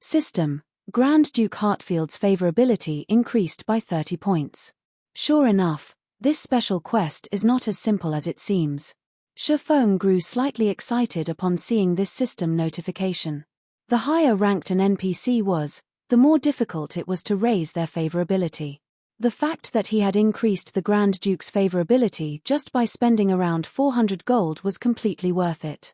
System: Grand Duke Hartfield's favorability increased by 30 points. Sure enough, this special quest is not as simple as it seems. Shifeng grew slightly excited upon seeing this system notification. The higher ranked an NPC was, the more difficult it was to raise their favorability. The fact that he had increased the Grand Duke's favorability just by spending around 400 gold was completely worth it.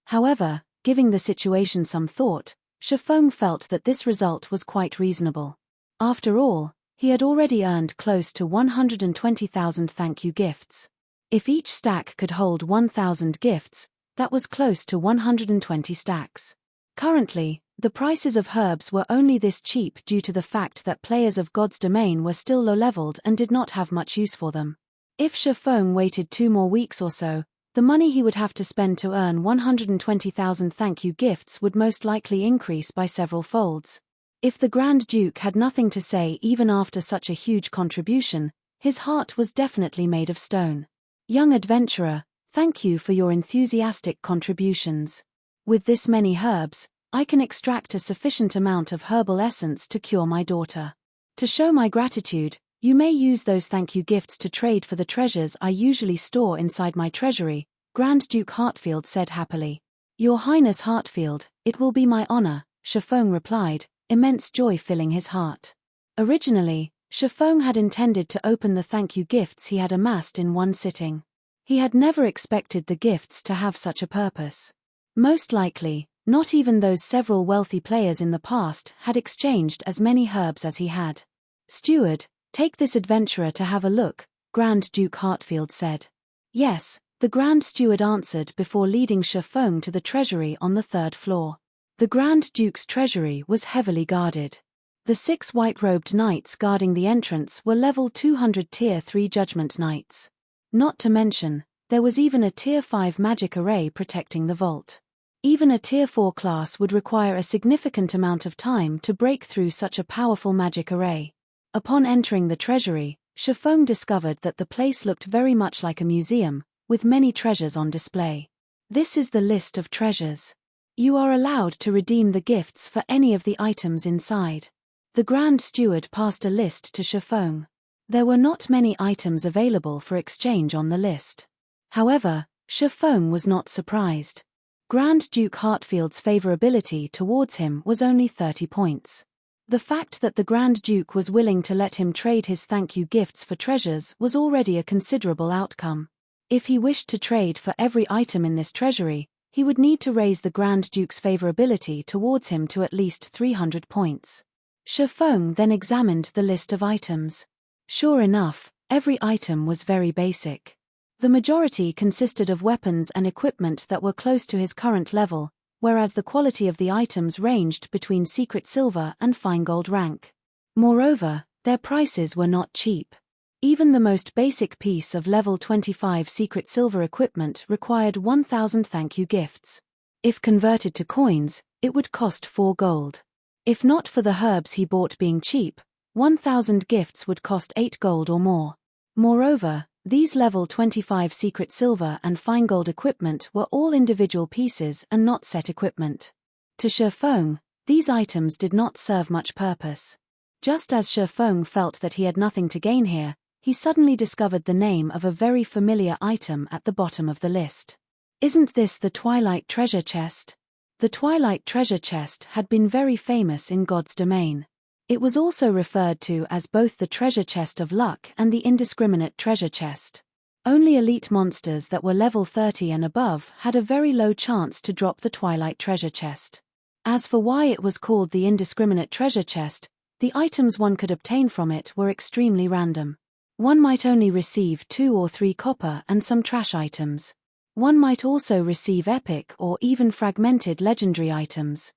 However, giving the situation some thought, Shifeng felt that this result was quite reasonable. After all, he had already earned close to 120,000 thank you gifts. If each stack could hold 1,000 gifts, that was close to 120 stacks. Currently, the prices of herbs were only this cheap due to the fact that players of God's Domain were still low-leveled and did not have much use for them. If Shifeng waited 2 more weeks or so, the money he would have to spend to earn 120,000 thank you gifts would most likely increase by several folds. If the Grand Duke had nothing to say even after such a huge contribution, his heart was definitely made of stone. Young adventurer, thank you for your enthusiastic contributions. With this many herbs, I can extract a sufficient amount of herbal essence to cure my daughter. To show my gratitude, you may use those thank you gifts to trade for the treasures I usually store inside my treasury, Grand Duke Hartfield said happily. Your Highness Hartfield, it will be my honor, Shifeng replied, immense joy filling his heart. Originally, Shifeng had intended to open the thank you gifts he had amassed in one sitting. He had never expected the gifts to have such a purpose. Most likely, not even those several wealthy players in the past had exchanged as many herbs as he had. Steward, take this adventurer to have a look, Grand Duke Hartfield said. Yes, the Grand Steward answered before leading Shifeng to the treasury on the 3rd floor. The Grand Duke's treasury was heavily guarded. The 6 white-robed knights guarding the entrance were level 200 Tier 3 Judgment Knights. Not to mention, there was even a Tier 5 magic array protecting the vault. Even a Tier 4 class would require a significant amount of time to break through such a powerful magic array. Upon entering the treasury, Shifeng discovered that the place looked very much like a museum, with many treasures on display. This is the list of treasures. You are allowed to redeem the gifts for any of the items inside. The Grand Steward passed a list to Shifeng. There were not many items available for exchange on the list. However, Shifeng was not surprised. Grand Duke Hartfield's favorability towards him was only 30 points. The fact that the Grand Duke was willing to let him trade his thank you gifts for treasures was already a considerable outcome. If he wished to trade for every item in this treasury, he would need to raise the Grand Duke's favorability towards him to at least 300 points. Shifeng then examined the list of items. Sure enough, every item was very basic. The majority consisted of weapons and equipment that were close to his current level, whereas the quality of the items ranged between secret silver and fine gold rank. Moreover, their prices were not cheap. Even the most basic piece of level 25 secret silver equipment required 1,000 thank you gifts. If converted to coins, it would cost 4 gold. If not for the herbs he bought being cheap, 1,000 gifts would cost 8 gold or more. Moreover, these level 25 secret silver and fine gold equipment were all individual pieces and not set equipment. To Shifeng, these items did not serve much purpose. Just as Shifeng felt that he had nothing to gain here, he suddenly discovered the name of a very familiar item at the bottom of the list. Isn't this the Twilight Treasure Chest? The Twilight Treasure Chest had been very famous in God's Domain. It was also referred to as both the Treasure Chest of Luck and the Indiscriminate Treasure Chest. Only elite monsters that were level 30 and above had a very low chance to drop the Twilight Treasure Chest. As for why it was called the Indiscriminate Treasure Chest, the items one could obtain from it were extremely random. One might only receive 2 or 3 copper and some trash items. One might also receive epic or even fragmented legendary items.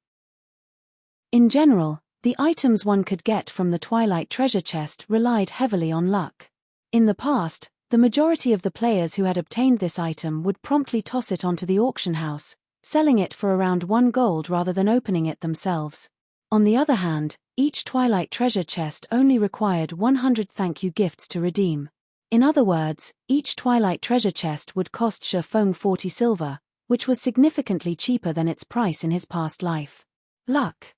In general, the items one could get from the Twilight Treasure Chest relied heavily on luck. In the past, the majority of the players who had obtained this item would promptly toss it onto the auction house, selling it for around 1 gold rather than opening it themselves. On the other hand, each Twilight treasure chest only required 100 thank you gifts to redeem. In other words, each Twilight treasure chest would cost Shi Feng 40 silver, which was significantly cheaper than its price in his past life. Luck.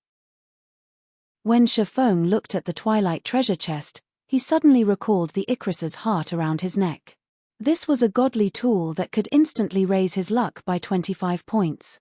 When Shi Feng looked at the Twilight treasure chest, he suddenly recalled the Icarus's heart around his neck. This was a godly tool that could instantly raise his luck by 25 points.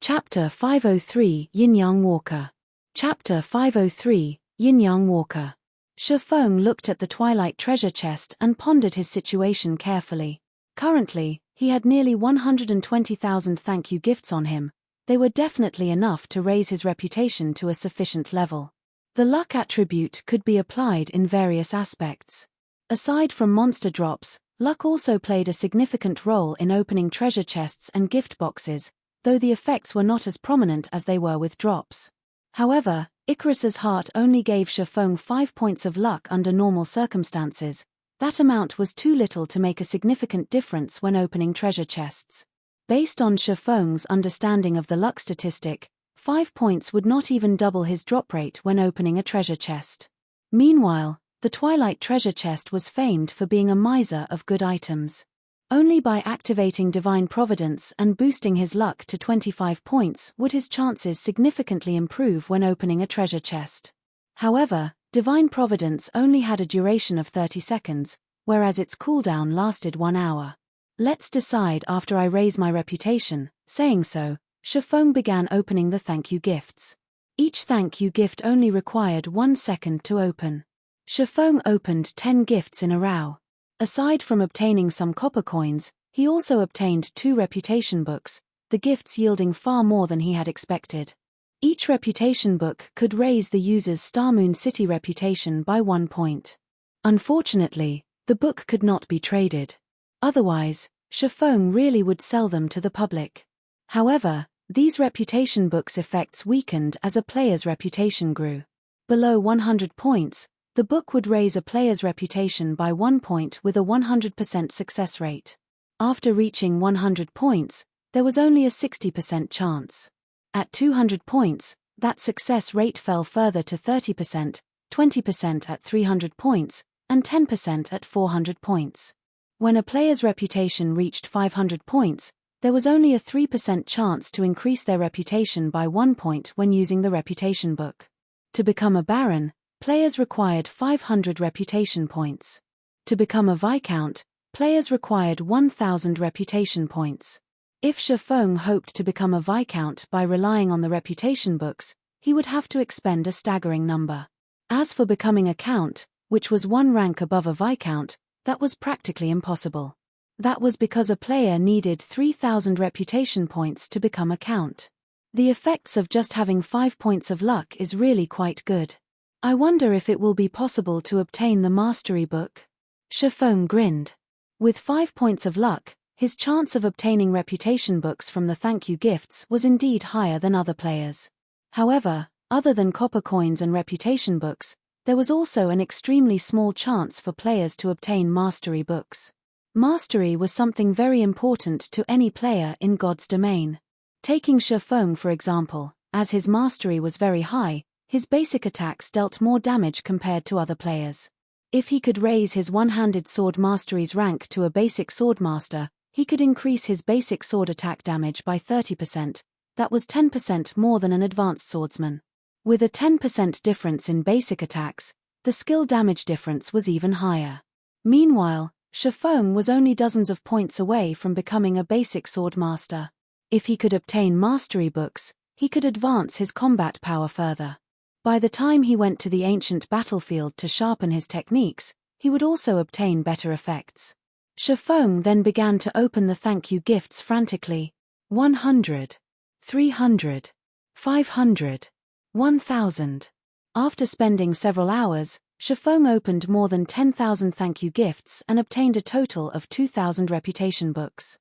Chapter 503 Yin-Yang Walker. Chapter 503 Yin-Yang Walker. Shi Feng looked at the Twilight treasure chest and pondered his situation carefully. Currently, he had nearly 120,000 thank you gifts on him. They were definitely enough to raise his reputation to a sufficient level. The luck attribute could be applied in various aspects. Aside from monster drops, luck also played a significant role in opening treasure chests and gift boxes, though the effects were not as prominent as they were with drops. However, Icarus's heart only gave Shi Feng 5 points of luck under normal circumstances. That amount was too little to make a significant difference when opening treasure chests. Based on Shi Feng's understanding of the luck statistic, 5 points would not even double his drop rate when opening a treasure chest. Meanwhile, the Twilight treasure chest was famed for being a miser of good items. Only by activating Divine Providence and boosting his luck to 25 points would his chances significantly improve when opening a treasure chest. However, Divine Providence only had a duration of 30 seconds, whereas its cooldown lasted 1 hour. Let's decide after I raise my reputation. Saying so, Shi Feng began opening the thank you gifts. Each thank you gift only required 1 second to open. Shi Feng opened 10 gifts in a row. Aside from obtaining some copper coins, he also obtained 2 reputation books, the gifts yielding far more than he had expected. Each reputation book could raise the user's Star Moon City reputation by 1 point. Unfortunately, the book could not be traded. Otherwise, Shi Feng really would sell them to the public. However, these reputation books' effects weakened as a player's reputation grew. Below 100 points, the book would raise a player's reputation by 1 point with a 100% success rate. After reaching 100 points, there was only a 60% chance. At 200 points, that success rate fell further to 30%, 20% at 300 points, and 10% at 400 points. When a player's reputation reached 500 points, there was only a 3% chance to increase their reputation by 1 point when using the reputation book. To become a Baron, players required 500 reputation points. To become a Viscount, players required 1,000 reputation points. If Shi Feng hoped to become a Viscount by relying on the reputation books, he would have to expend a staggering number. As for becoming a Count, which was 1 rank above a Viscount, that was practically impossible. That was because a player needed 3,000 reputation points to become a Count. The effects of just having 5 points of luck is really quite good. I wonder if it will be possible to obtain the Mastery Book. Shi Feng grinned. With 5 points of luck, his chance of obtaining reputation books from the thank you gifts was indeed higher than other players. However, other than copper coins and reputation books, there was also an extremely small chance for players to obtain mastery books. Mastery was something very important to any player in God's domain. Taking Shi Feng for example, as his mastery was very high, his basic attacks dealt more damage compared to other players. If he could raise his one-handed sword mastery's rank to a basic sword master, he could increase his basic sword attack damage by 30%, that was 10% more than an advanced swordsman. With a 10% difference in basic attacks, the skill damage difference was even higher. Meanwhile, Shi Feng was only dozens of points away from becoming a basic sword master. If he could obtain mastery books, he could advance his combat power further. By the time he went to the ancient battlefield to sharpen his techniques, he would also obtain better effects. Shi Feng then began to open the thank you gifts frantically. 100, 300, 500, 1,000. After spending several hours, Shi Feng opened more than 10,000 thank you gifts and obtained a total of 2,000 reputation books.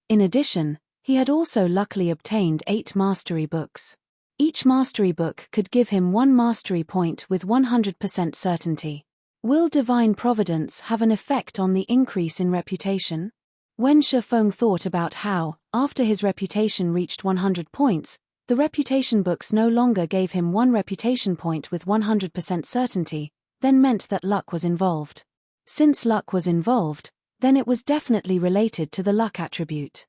In addition, he had also luckily obtained 8 mastery books. Each mastery book could give him 1 mastery point with 100% certainty. Will Divine Providence have an effect on the increase in reputation? When Shifeng thought about how, after his reputation reached 100 points, the reputation books no longer gave him one reputation point with 100% certainty, then meant that luck was involved. Since luck was involved, then it was definitely related to the luck attribute.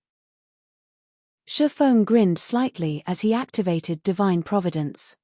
Shifeng grinned slightly as he activated Divine Providence.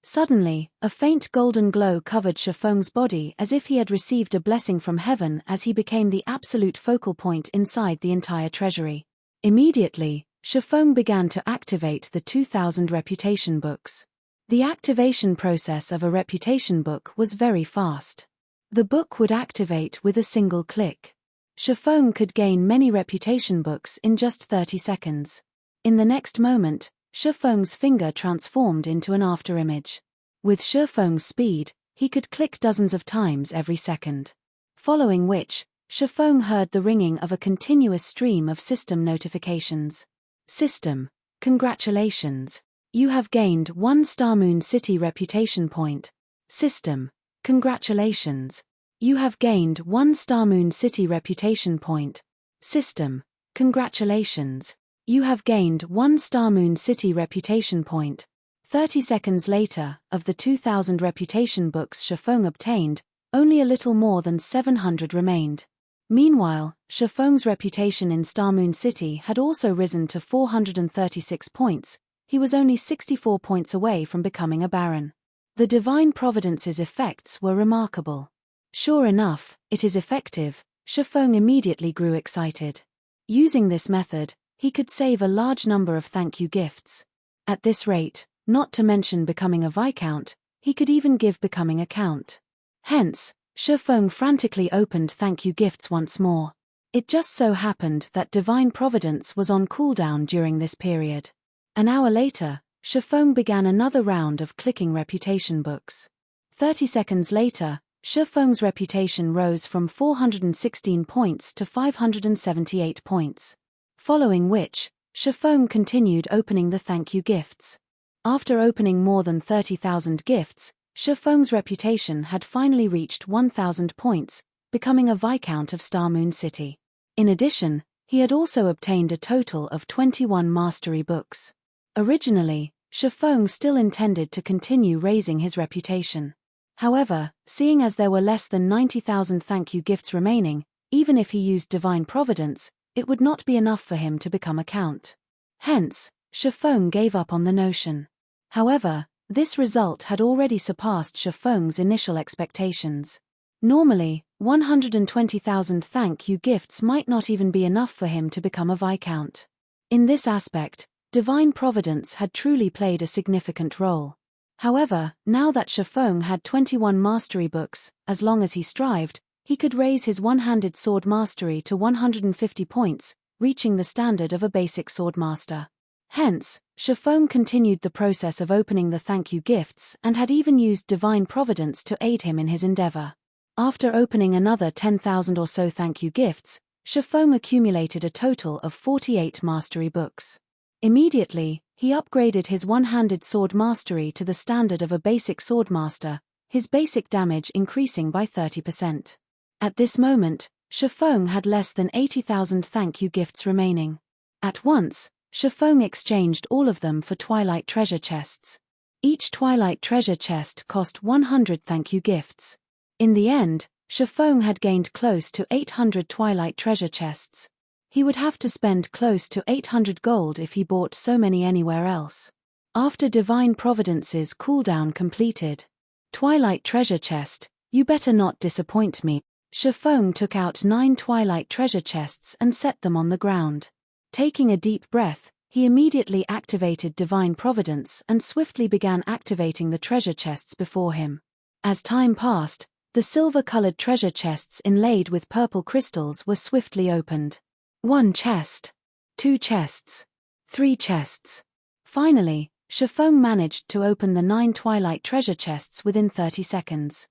Suddenly, a faint golden glow covered Shifeng's body as if he had received a blessing from heaven as he became the absolute focal point inside the entire treasury. Immediately, Shifeng began to activate the 2000 reputation books. The activation process of a reputation book was very fast. The book would activate with a single click. Shifeng could gain many reputation books in just 30 seconds. In the next moment, Shifeng's finger transformed into an afterimage. With Shifeng's speed, he could click dozens of times every second. Following which, Shifeng heard the ringing of a continuous stream of system notifications. System, congratulations. You have gained 1 Star Moon City reputation point. System, congratulations. You have gained 1 Star Moon City reputation point. System, congratulations. You have gained 1 Star Moon City reputation point. 30 seconds later, of the 2000 reputation books Shifeng obtained, only a little more than 700 remained. Meanwhile, Shifeng's reputation in Star Moon City had also risen to 436 points. He was only 64 points away from becoming a baron. The Divine Providence's effects were remarkable. Sure enough, it is effective. Shifeng immediately grew excited. Using this method, he could save a large number of thank you gifts. At this rate, not to mention becoming a viscount, he could even give becoming a count. Hence, Shifeng frantically opened thank you gifts once more. It just so happened that Divine Providence was on cooldown during this period. An hour later, Shifeng began another round of clicking reputation books. 30 seconds later, Shifeng's reputation rose from 416 points to 578 points. Following which, Shifeng continued opening the thank you gifts. After opening more than 30,000 gifts, Shifeng's reputation had finally reached 1,000 points, becoming a viscount of Star Moon City. In addition, he had also obtained a total of 21 mastery books. Originally, Shifeng still intended to continue raising his reputation. However, seeing as there were less than 90,000 thank you gifts remaining, even if he used Divine Providence, it would not be enough for him to become a count. Hence, Shifeng gave up on the notion. However, this result had already surpassed Shifeng's initial expectations. Normally, 120,000 thank you gifts might not even be enough for him to become a viscount. In this aspect, Divine Providence had truly played a significant role. However, now that Shifeng had 21 mastery books, as long as he strived, he could raise his one-handed sword mastery to 150 points, reaching the standard of a basic swordmaster. Hence, Shifeng continued the process of opening the thank you gifts and had even used Divine Providence to aid him in his endeavor. After opening another 10,000 or so thank you gifts, Shifeng accumulated a total of 48 mastery books. Immediately, he upgraded his one-handed sword mastery to the standard of a basic swordmaster, his basic damage increasing by 30%. At this moment, Shifeng had less than 80,000 thank you gifts remaining. At once, Shifeng exchanged all of them for Twilight treasure chests. Each Twilight treasure chest cost 100 thank you gifts. In the end, Shifeng had gained close to 800 Twilight treasure chests. He would have to spend close to 800 gold if he bought so many anywhere else. After Divine Providence's cooldown completed, Twilight treasure chest, you better not disappoint me. Shifeng took out 9 Twilight treasure chests and set them on the ground. Taking a deep breath, he immediately activated Divine Providence and swiftly began activating the treasure chests before him. As time passed, the silver-colored treasure chests inlaid with purple crystals were swiftly opened. 1 chest. 2 chests. 3 chests. Finally, Shifeng managed to open the 9 Twilight treasure chests within 30 seconds.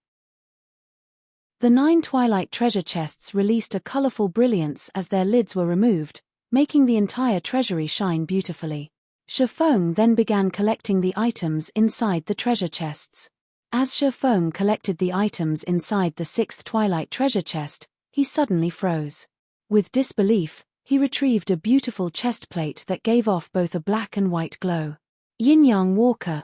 The 9 Twilight treasure chests released a colorful brilliance as their lids were removed, making the entire treasury shine beautifully. Shifeng then began collecting the items inside the treasure chests. As Shifeng collected the items inside the 6th Twilight treasure chest, he suddenly froze. With disbelief, He retrieved a beautiful chest plate that gave off both a black and white glow. Yin-Yang Walker.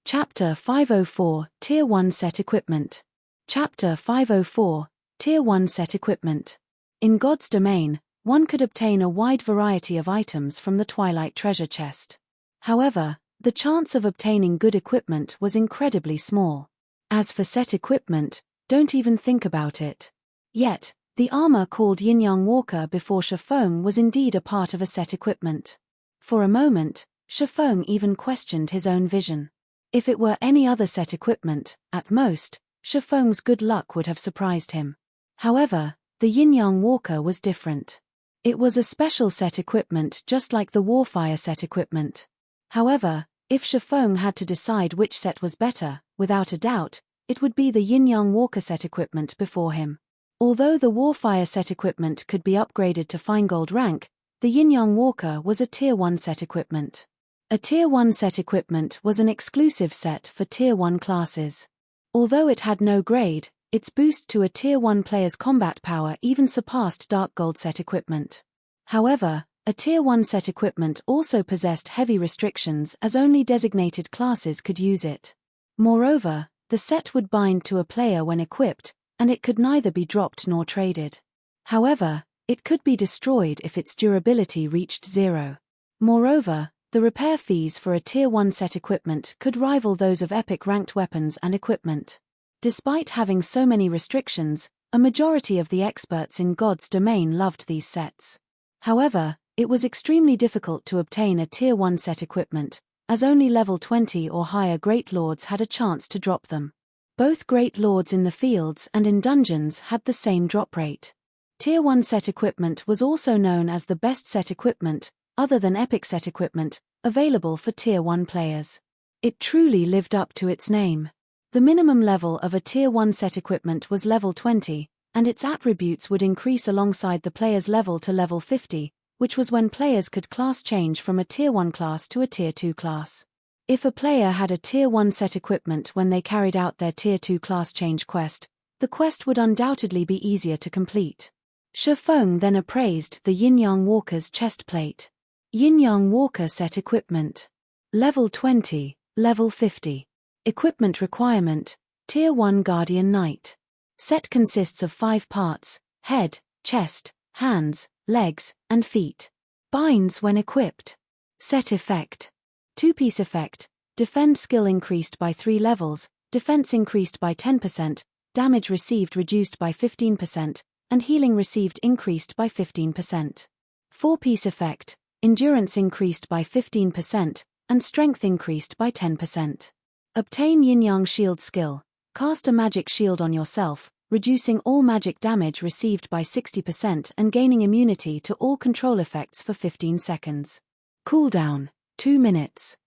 Chapter 504, Tier 1 Set Equipment. Chapter 504, Tier 1 Set Equipment. In God's domain, one could obtain a wide variety of items from the Twilight Treasure Chest. However, the chance of obtaining good equipment was incredibly small. As for set equipment, don't even think about it. Yet, the armor called Yin-Yang Walker before Shifeng was indeed a part of a set equipment. For a moment, Shifeng even questioned his own vision. If it were any other set equipment, at most, Shifeng's good luck would have surprised him. However, the Yin-Yang Walker was different. It was a special set equipment just like the Warfire set equipment. However, if Shifeng had to decide which set was better, without a doubt, it would be the Yin-Yang Walker set equipment before him. Although the Warfire set equipment could be upgraded to fine gold rank, the Yin-Yang Walker was a Tier 1 set equipment. A Tier 1 set equipment was an exclusive set for Tier 1 classes. Although it had no grade, its boost to a Tier 1 player's combat power even surpassed Dark Gold set equipment. However, a Tier 1 set equipment also possessed heavy restrictions as only designated classes could use it. Moreover, the set would bind to a player when equipped, and it could neither be dropped nor traded. However, it could be destroyed if its durability reached 0. Moreover, the repair fees for a Tier 1 set equipment could rival those of epic ranked weapons and equipment. Despite having so many restrictions, a majority of the experts in God's domain loved these sets. However, it was extremely difficult to obtain a Tier 1 set equipment, as only level 20 or higher Great Lords had a chance to drop them. Both Great Lords in the fields and in dungeons had the same drop rate. Tier 1 set equipment was also known as the best set equipment, other than epic set equipment, available for Tier 1 players. It truly lived up to its name. The minimum level of a Tier 1 set equipment was level 20, and its attributes would increase alongside the player's level to level 50, which was when players could class change from a Tier 1 class to a Tier 2 class. If a player had a Tier 1 set equipment when they carried out their Tier 2 class change quest, the quest would undoubtedly be easier to complete. Shifeng then appraised the Yin-Yang Walker's chest plate. Yin-Yang Walker set equipment. Level 20, level 50. Equipment requirement, Tier 1 Guardian Knight. Set consists of 5 parts: head, chest, hands, legs, and feet. Binds when equipped. Set effect. 2-piece effect: defend skill increased by 3 levels, defense increased by 10%, damage received reduced by 15%, and healing received increased by 15%. 4-piece effect: endurance increased by 15%, and strength increased by 10%. Obtain Yin-Yang Shield skill. Cast a magic shield on yourself, reducing all magic damage received by 60% and gaining immunity to all control effects for 15 seconds. Cooldown, 2 minutes.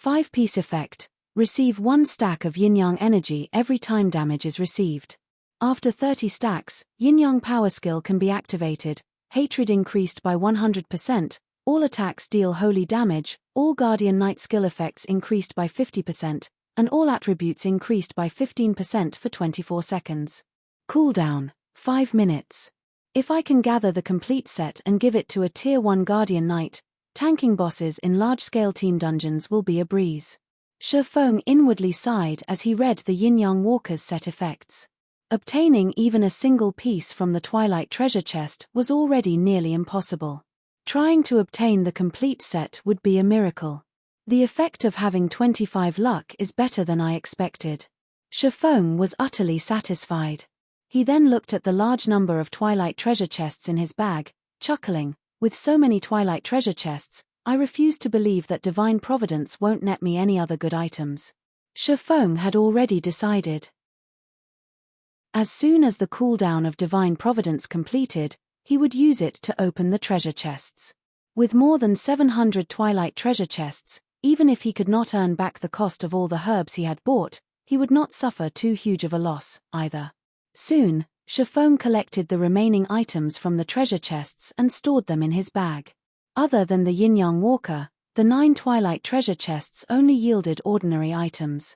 5-piece effect: receive 1 stack of Yin-Yang energy every time damage is received. After 30 stacks, Yin-Yang power skill can be activated, hatred increased by 100%, all attacks deal holy damage, all Guardian Knight skill effects increased by 50%, and all attributes increased by 15% for 24 seconds. Cooldown, 5 minutes. If I can gather the complete set and give it to a Tier 1 Guardian Knight, tanking bosses in large-scale team dungeons will be a breeze. Shifeng inwardly sighed as he read the Yin-Yang Walker's set effects. Obtaining even a single piece from the Twilight Treasure Chest was already nearly impossible. Trying to obtain the complete set would be a miracle. The effect of having 25 luck is better than I expected. Shifeng was utterly satisfied. He then looked at the large number of Twilight Treasure Chests in his bag, chuckling, with so many Twilight Treasure Chests, I refuse to believe that Divine Providence won't net me any other good items. Shifeng had already decided. As soon as the cooldown of Divine Providence completed, he would use it to open the treasure chests. With more than 700 Twilight Treasure Chests, even if he could not earn back the cost of all the herbs he had bought, he would not suffer too huge of a loss, either. Soon, Shifeng collected the remaining items from the treasure chests and stored them in his bag. Other than the Yin-Yang Walker, the 9 Twilight Treasure Chests only yielded ordinary items.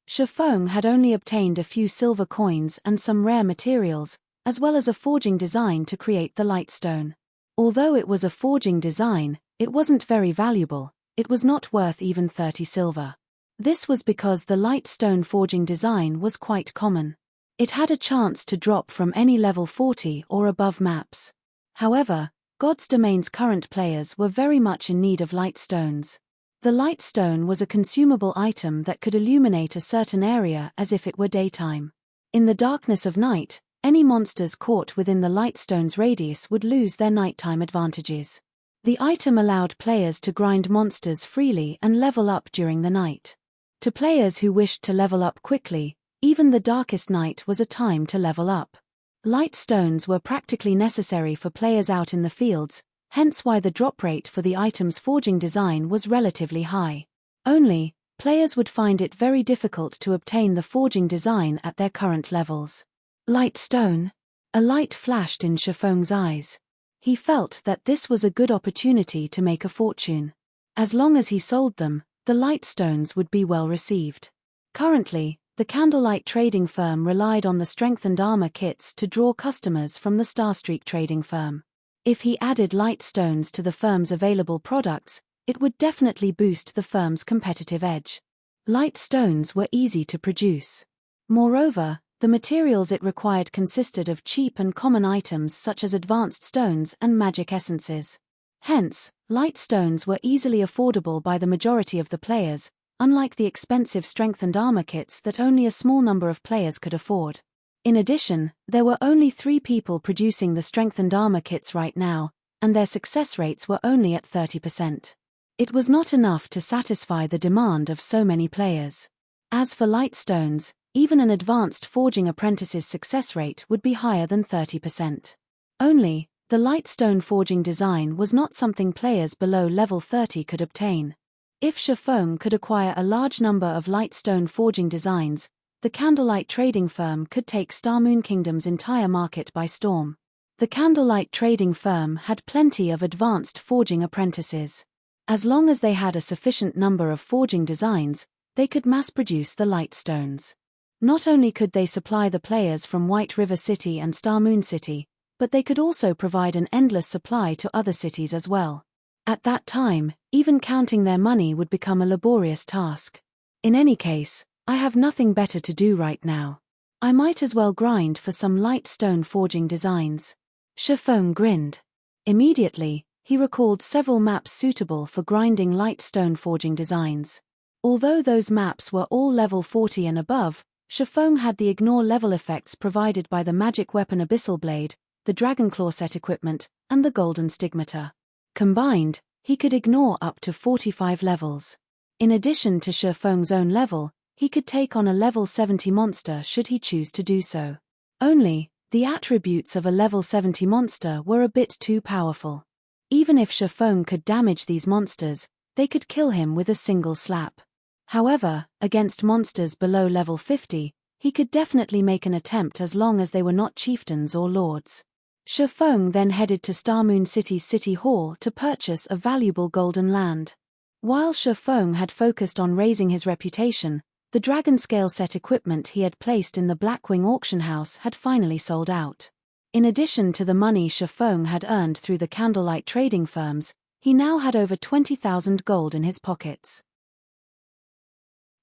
Shifeng had only obtained a few silver coins and some rare materials, as well as a forging design to create the lightstone. Although it was a forging design, it wasn't very valuable. It was not worth even 30 silver. This was because the lightstone forging design was quite common. It had a chance to drop from any level 40 or above maps. However, God's Domain's current players were very much in need of lightstones. The lightstone was a consumable item that could illuminate a certain area as if it were daytime. In the darkness of night, any monsters caught within the lightstone's radius would lose their nighttime advantages. The item allowed players to grind monsters freely and level up during the night. To players who wished to level up quickly, even the darkest night was a time to level up. Lightstones were practically necessary for players out in the fields, hence why the drop rate for the item's forging design was relatively high. Only, players would find it very difficult to obtain the forging design at their current levels. Lightstone. A light flashed in Shifeng's eyes. He felt that this was a good opportunity to make a fortune. As long as he sold them, the lightstones would be well received. Currently, the candlelight trading firm relied on the strengthened armor kits to draw customers from the Starstreak trading firm. If he added lightstones to the firm's available products, it would definitely boost the firm's competitive edge. Lightstones were easy to produce. Moreover, the materials it required consisted of cheap and common items such as advanced stones and magic essences. Hence, lightstones were easily affordable by the majority of the players, unlike the expensive strengthened armor kits that only a small number of players could afford. In addition, there were only 3 people producing the strengthened armor kits right now, and their success rates were only at 30%. It was not enough to satisfy the demand of so many players. As for lightstones, even an advanced forging apprentice's success rate would be higher than 30%. Only, the lightstone forging design was not something players below level 30 could obtain. If Shifeng could acquire a large number of lightstone forging designs, the candlelight trading firm could take Starmoon Kingdom's entire market by storm. The candlelight trading firm had plenty of advanced forging apprentices. As long as they had a sufficient number of forging designs, they could mass-produce the lightstones. Not only could they supply the players from White River City and Starmoon City, but they could also provide an endless supply to other cities as well. At that time, even counting their money would become a laborious task. In any case, I have nothing better to do right now. I might as well grind for some lightstone forging designs. Shifeng grinned. Immediately, he recalled several maps suitable for grinding lightstone forging designs. Although those maps were all level 40 and above, Shifeng had the ignore level effects provided by the magic weapon Abyssal Blade, the Dragonclaw set equipment, and the Golden Stigmata. Combined, he could ignore up to 45 levels. In addition to Shifeng's own level, he could take on a level 70 monster should he choose to do so. Only, the attributes of a level 70 monster were a bit too powerful. Even if Shifeng could damage these monsters, they could kill him with a single slap. However, against monsters below level 50, he could definitely make an attempt as long as they were not chieftains or lords. Shifeng then headed to Starmoon City's City Hall to purchase a valuable golden land. While Shifeng had focused on raising his reputation, the dragon scale set equipment he had placed in the Blackwing auction house had finally sold out. In addition to the money Shifeng had earned through the candlelight trading firms, he now had over 20,000 gold in his pockets.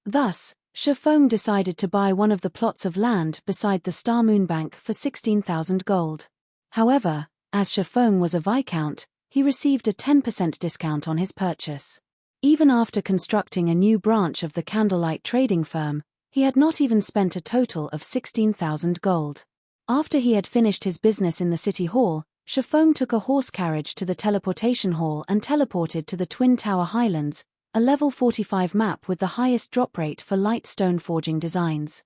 Thus, Shifeng decided to buy one of the plots of land beside the Starmoon Bank for 16,000 gold. However, as Shifeng was a Viscount, he received a 10% discount on his purchase. Even after constructing a new branch of the candlelight trading firm, he had not even spent a total of 16,000 gold. After he had finished his business in the City Hall, Shifeng took a horse carriage to the teleportation hall and teleported to the Twin Tower Highlands, a level 45 map with the highest drop rate for lightstone forging designs.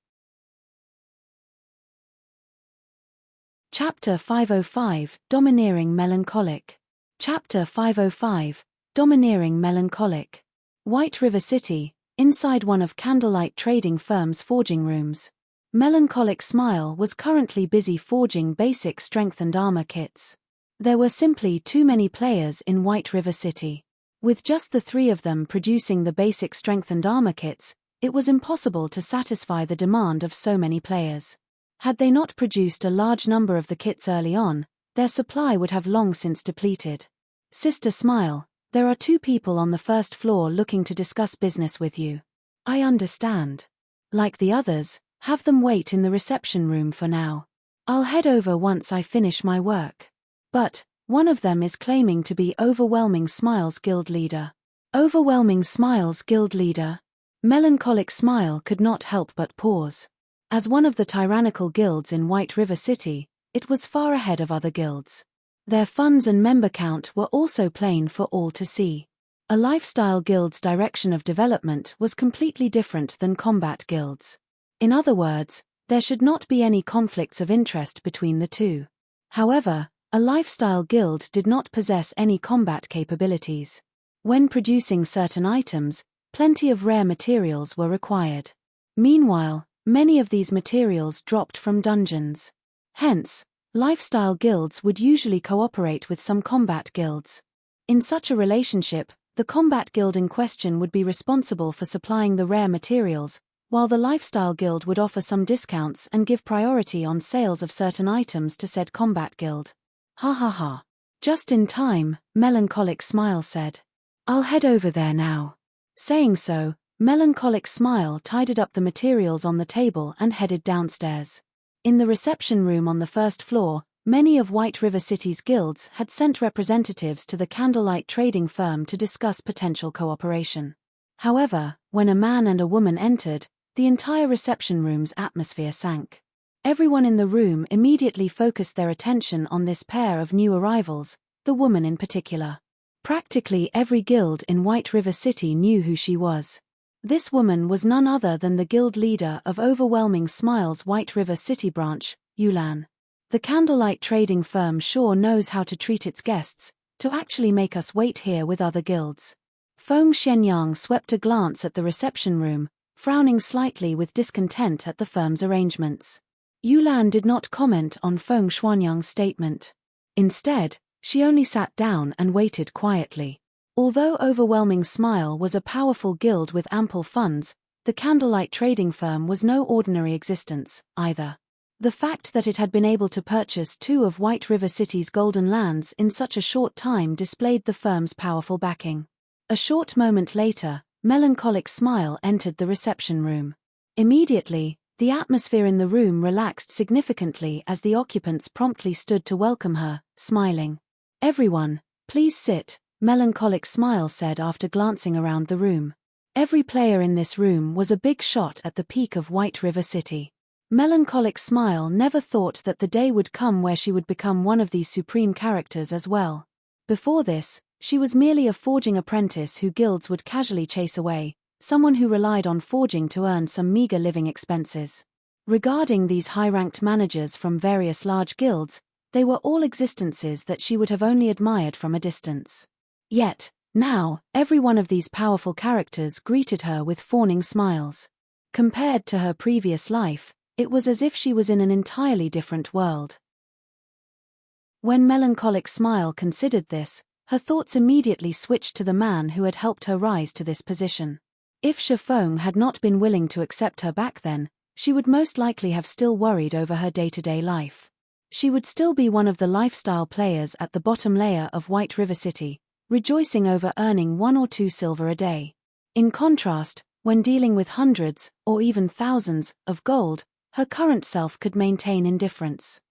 Chapter 505, Domineering Melancholic. Chapter 505, Domineering Melancholic. White River City, inside one of candlelight trading firm's forging rooms. Melancholic Smile was currently busy forging basic strengthened armor kits. There were simply too many players in White River City. With just the 3 of them producing the basic strengthened armor kits, it was impossible to satisfy the demand of so many players. Had they not produced a large number of the kits early on, their supply would have long since depleted. Sister Smile, there are 2 people on the first floor looking to discuss business with you. I understand. Like the others, have them wait in the reception room for now. I'll head over once I finish my work. But, one of them is claiming to be Overwhelming Smile's guild leader. Overwhelming Smile's guild leader? Melancholic Smile could not help but pause. As one of the tyrannical guilds in White River City, it was far ahead of other guilds. Their funds and member count were also plain for all to see. A lifestyle guild's direction of development was completely different than combat guilds. In other words, there should not be any conflicts of interest between the two. However, a lifestyle guild did not possess any combat capabilities. When producing certain items, plenty of rare materials were required. Meanwhile, many of these materials dropped from dungeons. Hence, lifestyle guilds would usually cooperate with some combat guilds. In such a relationship, the combat guild in question would be responsible for supplying the rare materials, while the lifestyle guild would offer some discounts and give priority on sales of certain items to said combat guild. Ha ha ha. Just in time, Melancholic Smile said. I'll head over there now. Saying so, Melancholic Smile tidied up the materials on the table and headed downstairs. In the reception room on the first floor, many of White River City's guilds had sent representatives to the candlelight trading firm to discuss potential cooperation. However, when a man and a woman entered, the entire reception room's atmosphere sank. Everyone in the room immediately focused their attention on this pair of new arrivals, the woman in particular. Practically every guild in White River City knew who she was. This woman was none other than the guild leader of Overwhelming Smile's White River City branch, Yulan. The candlelight trading firm sure knows how to treat its guests, to actually make us wait here with other guilds. Feng Xianyang swept a glance at the reception room, frowning slightly with discontent at the firm's arrangements. Yulan did not comment on Feng Xianyang's statement. Instead, she only sat down and waited quietly. Although Overwhelming Smile was a powerful guild with ample funds, the candlelight trading firm was no ordinary existence, either. The fact that it had been able to purchase 2 of White River City's golden lands in such a short time displayed the firm's powerful backing. A short moment later, Melancholic Smile entered the reception room. Immediately, the atmosphere in the room relaxed significantly as the occupants promptly stood to welcome her, smiling. Everyone, please sit, Melancholic Smile said after glancing around the room. Every player in this room was a big shot at the peak of White River City. Melancholic Smile never thought that the day would come where she would become one of these supreme characters as well. Before this, she was merely a forging apprentice who guilds would casually chase away, someone who relied on forging to earn some meager living expenses. Regarding these high-ranked managers from various large guilds, they were all existences that she would have only admired from a distance. Yet, now, every one of these powerful characters greeted her with fawning smiles. Compared to her previous life, it was as if she was in an entirely different world. When Melancholic Smile considered this, her thoughts immediately switched to the man who had helped her rise to this position. If Shifeng had not been willing to accept her back then, she would most likely have still worried over her day-to-day life. She would still be one of the lifestyle players at the bottom layer of White River City, rejoicing over earning 1 or 2 silver a day. In contrast, when dealing with hundreds, or even thousands, of gold, her current self could maintain indifference.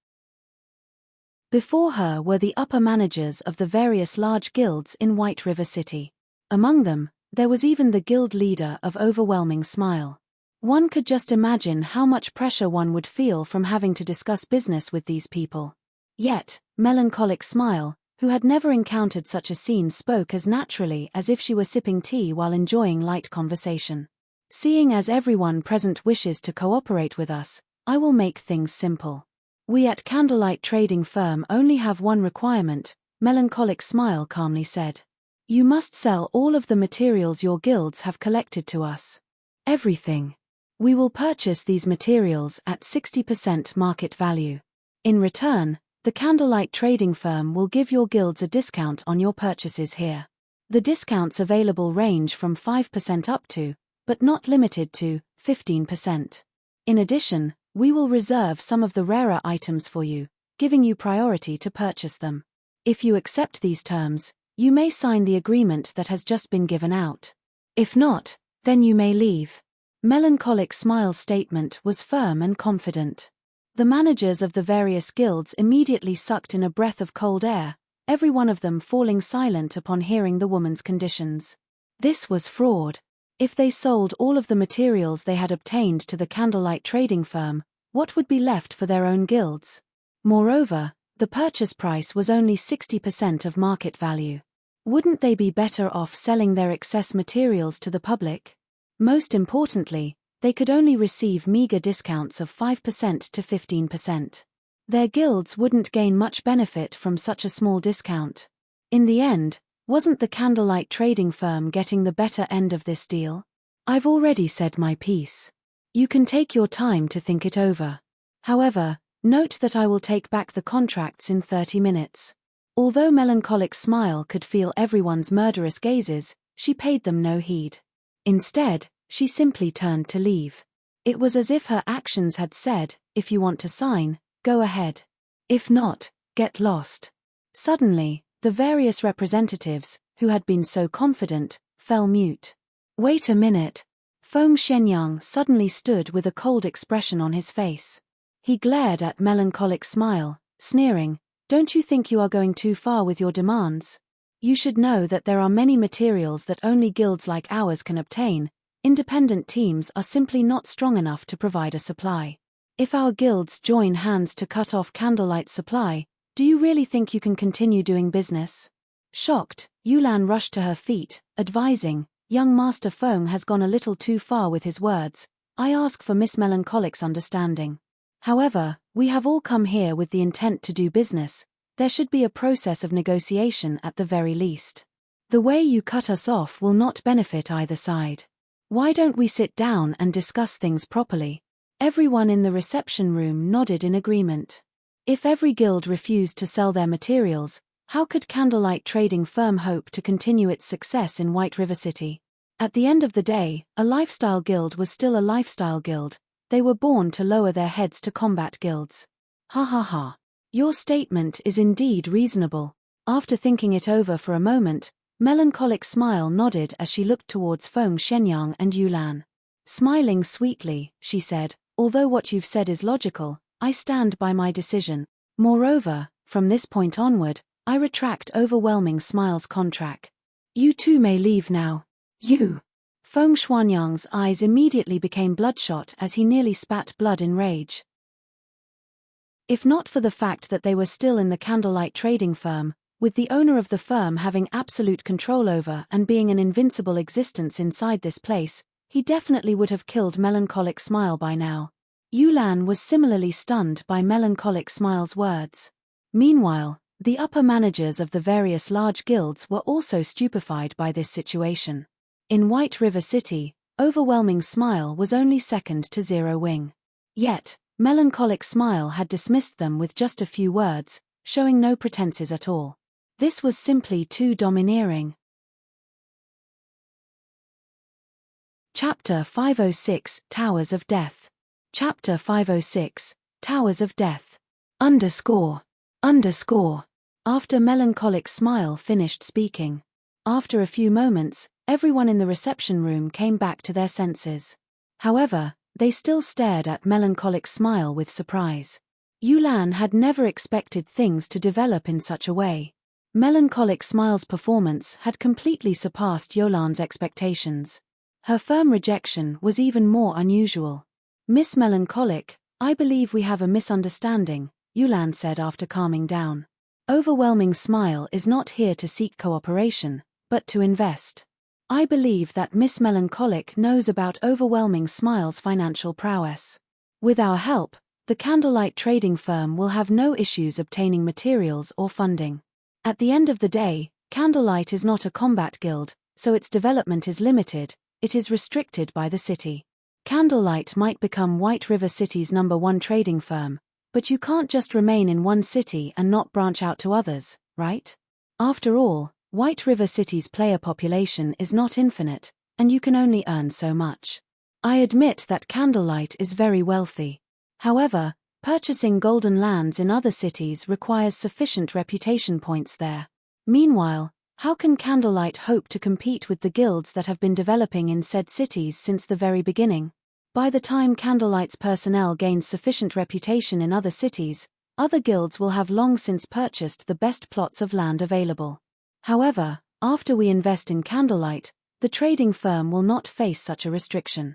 Before her were the upper managers of the various large guilds in White River City. Among them, there was even the guild leader of Overwhelming Smile. One could just imagine how much pressure one would feel from having to discuss business with these people. Yet, Melancholic Smile, who had never encountered such a scene, spoke as naturally as if she were sipping tea while enjoying light conversation. Seeing as everyone present wishes to cooperate with us, I will make things simple. We at Candlelight Trading Firm only have one requirement, Melancholic Smile calmly said. You must sell all of the materials your guilds have collected to us. Everything. We will purchase these materials at 60% market value. In return, the Candlelight Trading Firm will give your guilds a discount on your purchases here. The discounts available range from 5% up to, but not limited to, 15%. In addition, We will reserve some of the rarer items for you, giving you priority to purchase them. If you accept these terms, you may sign the agreement that has just been given out. If not, then you may leave." Melancholic Smile's statement was firm and confident. The managers of the various guilds immediately sucked in a breath of cold air, every one of them falling silent upon hearing the woman's conditions. This was fraud. If they sold all of the materials they had obtained to the candlelight trading firm, what would be left for their own guilds? Moreover, the purchase price was only 60% of market value. Wouldn't they be better off selling their excess materials to the public? Most importantly, they could only receive meager discounts of 5% to 15%. Their guilds wouldn't gain much benefit from such a small discount. In the end, wasn't the candlelight trading firm getting the better end of this deal? I've already said my piece. You can take your time to think it over. However, note that I will take back the contracts in 30 minutes. Although Melancholic Smile could feel everyone's murderous gazes, she paid them no heed. Instead, she simply turned to leave. It was as if her actions had said, "If you want to sign, go ahead. If not, get lost." Suddenly, the various representatives, who had been so confident, fell mute. "Wait a minute." Feng Shenyang suddenly stood with a cold expression on his face. He glared at Melancholic Smile, sneering, "Don't you think you are going too far with your demands? You should know that there are many materials that only guilds like ours can obtain. Independent teams are simply not strong enough to provide a supply. If our guilds join hands to cut off candlelight's supply, do you really think you can continue doing business?" Shocked, Yulan rushed to her feet, advising, "Young Master Feng has gone a little too far with his words. I ask for Miss Melancholic's understanding. However, we have all come here with the intent to do business. There should be a process of negotiation at the very least. The way you cut us off will not benefit either side. Why don't we sit down and discuss things properly?" Everyone in the reception room nodded in agreement. If every guild refused to sell their materials, how could Candlelight Trading Firm hope to continue its success in White River City? At the end of the day, a lifestyle guild was still a lifestyle guild. They were born to lower their heads to combat guilds. Ha ha ha. Your statement is indeed reasonable. After thinking it over for a moment, Melancholic Smile nodded as she looked towards Feng Shenyang and Yulan. Smiling sweetly, she said, "Although what you've said is logical, I stand by my decision. Moreover, from this point onward, I retract Overwhelming Smile's contract. You too may leave now." "You!" Feng Xuanyang's eyes immediately became bloodshot as he nearly spat blood in rage. If not for the fact that they were still in the candlelight trading firm, with the owner of the firm having absolute control over and being an invincible existence inside this place, he definitely would have killed Melancholic Smile by now. Yulan was similarly stunned by Melancholic Smile's words. Meanwhile, the upper managers of the various large guilds were also stupefied by this situation. In White River City, Overwhelming Smile was only second to Zero Wing. Yet, Melancholic Smile had dismissed them with just a few words, showing no pretenses at all. This was simply too domineering. Chapter 506, Towers of Death. Chapter 506, Towers of Death. Underscore. After Melancholic Smile finished speaking. After a few moments, everyone in the reception room came back to their senses. However, they still stared at Melancholic Smile with surprise. Yulan had never expected things to develop in such a way. Melancholic Smile's performance had completely surpassed Yolan's expectations. Her firm rejection was even more unusual. "Miss Melancholic, I believe we have a misunderstanding," Yulan said after calming down. "Overwhelming Smile is not here to seek cooperation, but to invest. I believe that Miss Melancholic knows about Overwhelming Smile's financial prowess. With our help, the candlelight trading firm will have no issues obtaining materials or funding. At the end of the day, Candlelight is not a combat guild, so its development is limited, it is restricted by the city. Candlelight might become White River City's #1 trading firm, but you can't just remain in one city and not branch out to others, right? After all, White River City's player population is not infinite, and you can only earn so much. I admit that Candlelight is very wealthy. However, purchasing golden lands in other cities requires sufficient reputation points there. Meanwhile, how can Candlelight hope to compete with the guilds that have been developing in said cities since the very beginning? By the time Candlelight's personnel gains sufficient reputation in other cities, other guilds will have long since purchased the best plots of land available. However, after we invest in Candlelight, the trading firm will not face such a restriction.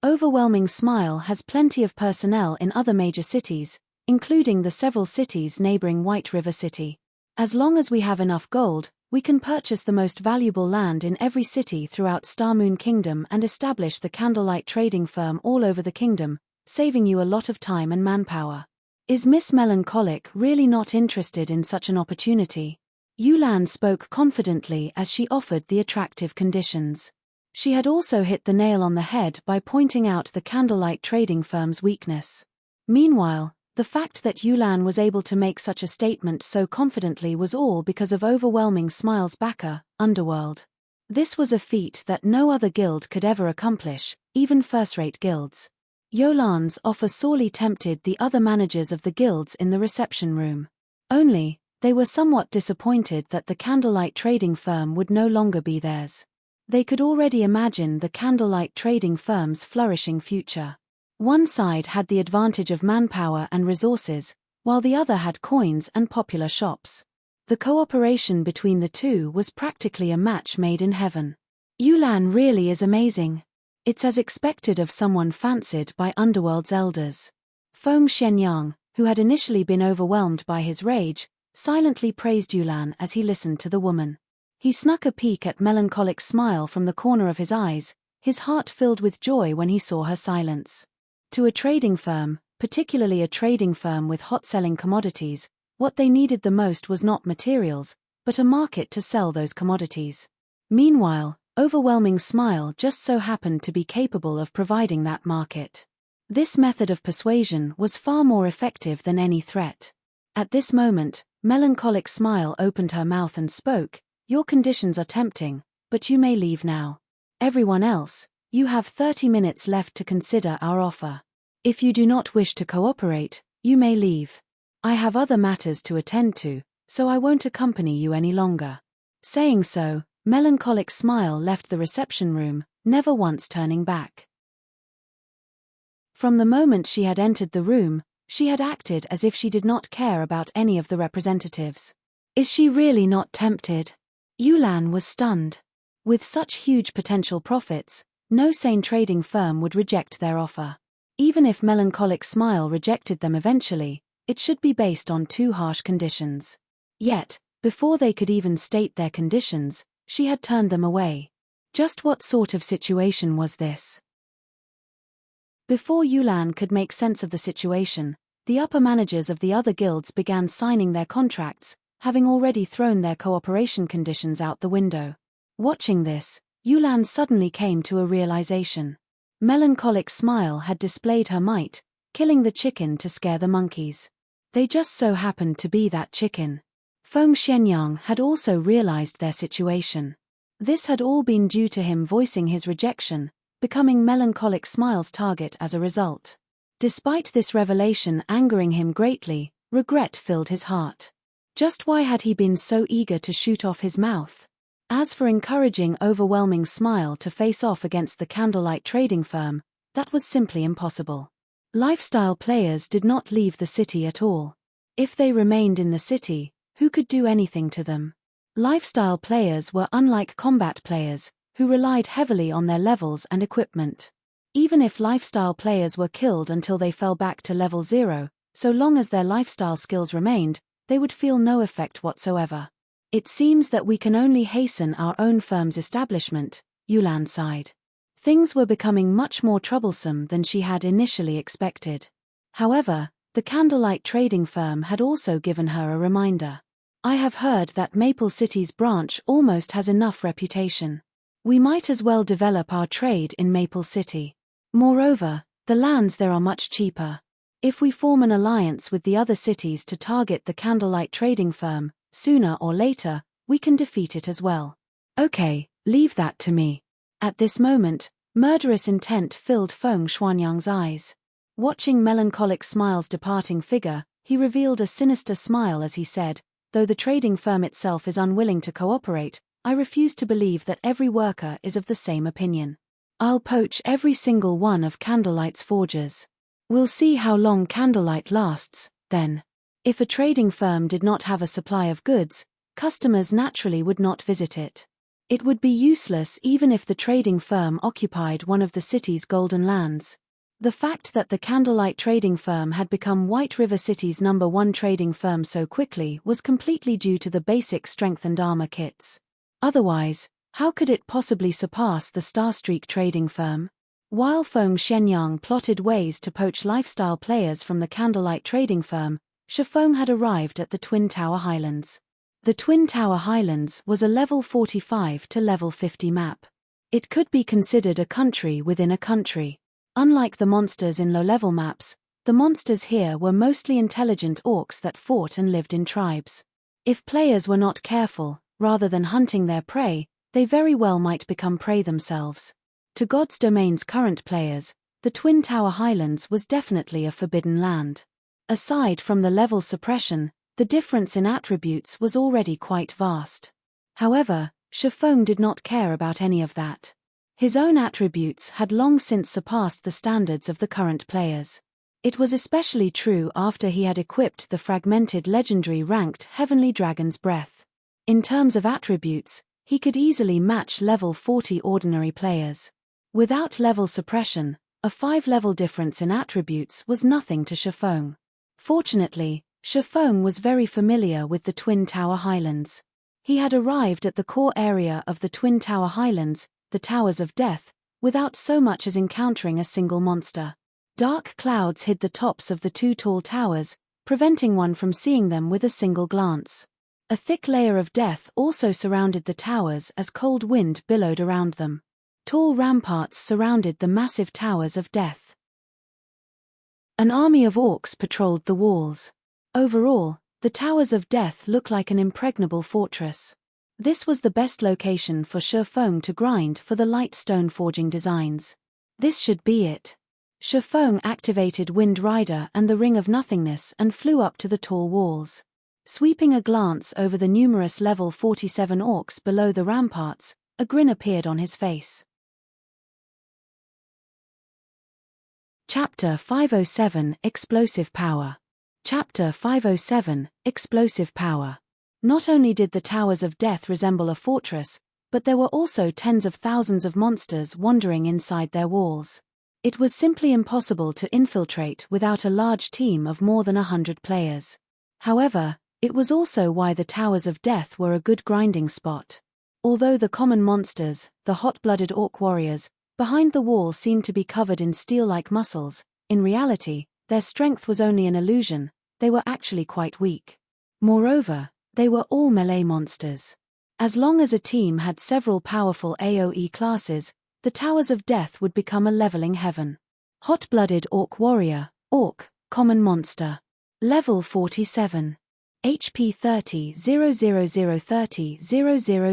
Overwhelming Smile has plenty of personnel in other major cities, including the several cities neighboring White River City. As long as we have enough gold, we can purchase the most valuable land in every city throughout Starmoon Kingdom and establish the Candlelight trading firm all over the kingdom, saving you a lot of time and manpower. Is Miss Melancholic really not interested in such an opportunity? Yulan spoke confidently as she offered the attractive conditions. She had also hit the nail on the head by pointing out the Candlelight trading firm's weakness. Meanwhile, the fact that Yulan was able to make such a statement so confidently was all because of Overwhelming Smile's backer, Underworld. This was a feat that no other guild could ever accomplish, even first-rate guilds. Yolan's offer sorely tempted the other managers of the guilds in the reception room. Only, they were somewhat disappointed that the Candlelight trading firm would no longer be theirs. They could already imagine the Candlelight trading firm's flourishing future. One side had the advantage of manpower and resources, while the other had coins and popular shops. The cooperation between the two was practically a match made in heaven. Yulan really is amazing. It's as expected of someone fancied by Underworld's elders. Feng Shenyang, who had initially been overwhelmed by his rage, silently praised Yulan as he listened to the woman. He snuck a peek at Melancholic Smile from the corner of his eyes, his heart filled with joy when he saw her silence. To a trading firm, particularly a trading firm with hot-selling commodities, what they needed the most was not materials, but a market to sell those commodities. Meanwhile, Overwhelming Smile just so happened to be capable of providing that market. This method of persuasion was far more effective than any threat. At this moment, Melancholic Smile opened her mouth and spoke, "Your conditions are tempting, but you may leave now. Everyone else, you have 30 minutes left to consider our offer. If you do not wish to cooperate, you may leave. I have other matters to attend to, so I won't accompany you any longer." Saying so, Melancholic Smile left the reception room, never once turning back. From the moment she had entered the room, she had acted as if she did not care about any of the representatives. Is she really not tempted? Yulan was stunned. With such huge potential profits, no sane trading firm would reject their offer. Even if Melancholic Smile rejected them eventually, it should be based on two harsh conditions. Yet, before they could even state their conditions, she had turned them away. Just what sort of situation was this? Before Yulan could make sense of the situation, the upper managers of the other guilds began signing their contracts, having already thrown their cooperation conditions out the window. Watching this, Yulan suddenly came to a realization. Melancholic Smile had displayed her might, killing the chicken to scare the monkeys. They just so happened to be that chicken. Feng Shenyang had also realized their situation. This had all been due to him voicing his rejection, becoming Melancholic Smile's target as a result. Despite this revelation angering him greatly, regret filled his heart. Just why had he been so eager to shoot off his mouth? As for encouraging Overwhelming Smile to face off against the Candlelight trading firm, that was simply impossible. Lifestyle players did not leave the city at all. If they remained in the city, who could do anything to them? Lifestyle players were unlike combat players, who relied heavily on their levels and equipment. Even if lifestyle players were killed until they fell back to level 0, so long as their lifestyle skills remained, they would feel no effect whatsoever. It seems that we can only hasten our own firm's establishment, Yulan sighed. Things were becoming much more troublesome than she had initially expected. However, the Candlelight trading firm had also given her a reminder. I have heard that Maple City's branch almost has enough reputation. We might as well develop our trade in Maple City. Moreover, the lands there are much cheaper. If we form an alliance with the other cities to target the Candlelight trading firm, sooner or later, we can defeat it as well. Okay, leave that to me. At this moment, murderous intent filled Feng Xuanyang's eyes. Watching melancholic Smile's departing figure, he revealed a sinister smile as he said, "Though the trading firm itself is unwilling to cooperate, I refuse to believe that every worker is of the same opinion. I'll poach every single one of Candlelight's forgers. We'll see how long Candlelight lasts, then." If a trading firm did not have a supply of goods, customers naturally would not visit it. It would be useless even if the trading firm occupied one of the city's golden lands. The fact that the Candlelight trading firm had become White River City's #1 trading firm so quickly was completely due to the basic strengthened armor kits. Otherwise, how could it possibly surpass the Starstreak trading firm? While Feng Shenyang plotted ways to poach lifestyle players from the Candlelight trading firm, Shifeng had arrived at the Twin Tower Highlands. The Twin Tower Highlands was a level 45 to level 50 map. It could be considered a country within a country. Unlike the monsters in low-level maps, the monsters here were mostly intelligent orcs that fought and lived in tribes. If players were not careful, rather than hunting their prey, they very well might become prey themselves. To God's Domain's current players, the Twin Tower Highlands was definitely a forbidden land. Aside from the level suppression, the difference in attributes was already quite vast. However, Shifeng did not care about any of that. His own attributes had long since surpassed the standards of the current players. It was especially true after he had equipped the fragmented legendary ranked Heavenly Dragon's Breath. In terms of attributes, he could easily match level 40 ordinary players. Without level suppression, a 5-level difference in attributes was nothing to Shifeng. Fortunately, Shifeng was very familiar with the Twin Tower Highlands. He had arrived at the core area of the Twin Tower Highlands, the Towers of Death, without so much as encountering a single monster. Dark clouds hid the tops of the 2 tall towers, preventing one from seeing them with a single glance. A thick layer of death also surrounded the towers as cold wind billowed around them. Tall ramparts surrounded the massive Towers of Death. An army of orcs patrolled the walls. Overall, the Towers of Death looked like an impregnable fortress. This was the best location for Shifeng to grind for the light stone forging designs. This should be it. Shifeng activated Wind Rider and the Ring of Nothingness and flew up to the tall walls. Sweeping a glance over the numerous level 47 orcs below the ramparts, a grin appeared on his face. Chapter 507 Explosive Power. Chapter 507 Explosive Power. Not only did the Towers of Death resemble a fortress, but there were also tens of thousands of monsters wandering inside their walls. It was simply impossible to infiltrate without a large team of more than 100 players. However, it was also why the Towers of Death were a good grinding spot. Although the common monsters, the hot-blooded orc warriors, behind the wall seemed to be covered in steel-like muscles, in reality, their strength was only an illusion, they were actually quite weak. Moreover, they were all melee monsters. As long as a team had several powerful AoE classes, the Towers of Death would become a leveling heaven. Hot-blooded orc warrior, orc, common monster. Level 47. HP 30 00030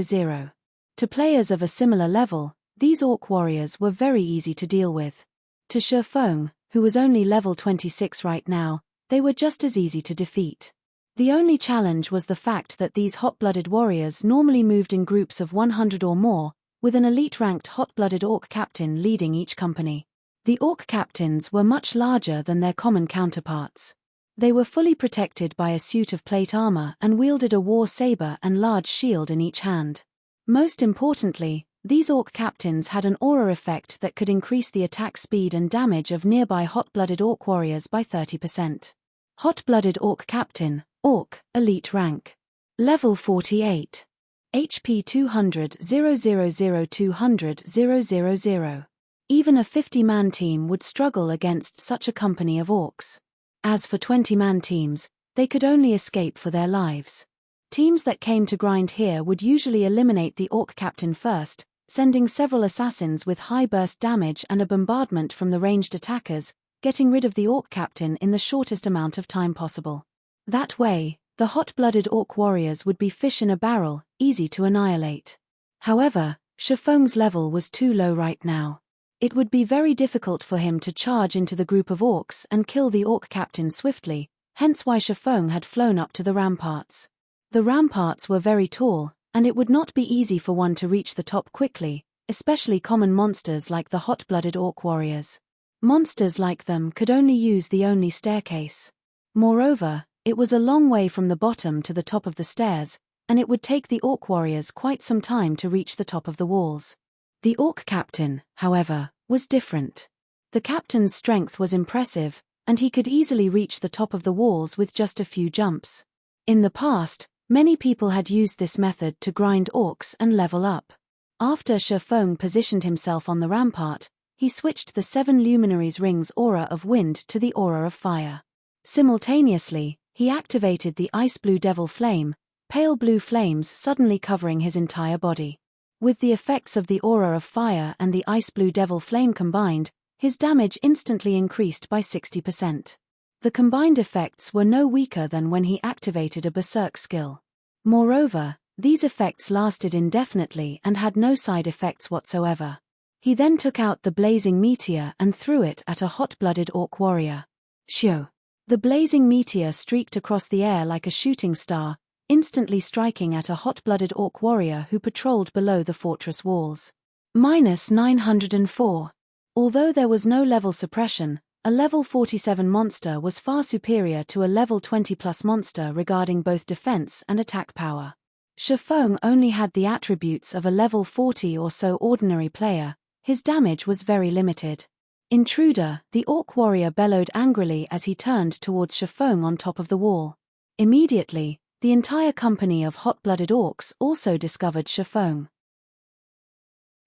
000. To players of a similar level, these orc warriors were very easy to deal with. To Shifeng, who was only level 26 right now, they were just as easy to defeat. The only challenge was the fact that these hot-blooded warriors normally moved in groups of 100 or more, with an elite-ranked hot-blooded orc captain leading each company. The orc captains were much larger than their common counterparts. They were fully protected by a suit of plate armor and wielded a war saber and large shield in each hand. Most importantly, these orc captains had an aura effect that could increase the attack speed and damage of nearby hot-blooded orc warriors by 30%. Hot-blooded orc captain, orc, elite rank. Level 48. HP 200 000 200 000. Even a 50-man team would struggle against such a company of orcs. As for 20-man teams, they could only escape for their lives. Teams that came to grind here would usually eliminate the orc captain first, sending several assassins with high burst damage and a bombardment from the ranged attackers, getting rid of the orc captain in the shortest amount of time possible. That way, the hot-blooded orc warriors would be fish in a barrel, easy to annihilate. However, Shifeng's level was too low right now. It would be very difficult for him to charge into the group of orcs and kill the orc captain swiftly, hence why Shifeng had flown up to the ramparts. The ramparts were very tall, and it would not be easy for one to reach the top quickly, especially common monsters like the hot-blooded orc warriors. Monsters like them could only use the only staircase. Moreover, it was a long way from the bottom to the top of the stairs, and it would take the orc warriors quite some time to reach the top of the walls. The orc captain, however, was different. The captain's strength was impressive, and he could easily reach the top of the walls with just a few jumps. In the past, many people had used this method to grind orcs and level up. After Shifeng positioned himself on the rampart, he switched the 7 luminaries' rings aura of wind to the aura of fire. Simultaneously, he activated the ice blue devil flame, pale blue flames suddenly covering his entire body. With the effects of the aura of fire and the ice blue devil flame combined, his damage instantly increased by 60%. The combined effects were no weaker than when he activated a berserk skill. Moreover, these effects lasted indefinitely and had no side effects whatsoever. He then took out the blazing meteor and threw it at a hot-blooded orc warrior. Shoo! The blazing meteor streaked across the air like a shooting star, instantly striking at a hot-blooded orc warrior who patrolled below the fortress walls. -904. Although there was no level suppression, a level 47 monster was far superior to a level 20+ monster regarding both defense and attack power. Shifeng only had the attributes of a level 40 or so ordinary player. His damage was very limited. Intruder, the orc warrior bellowed angrily as he turned towards Shifeng on top of the wall. Immediately, the entire company of hot-blooded orcs also discovered Shifeng.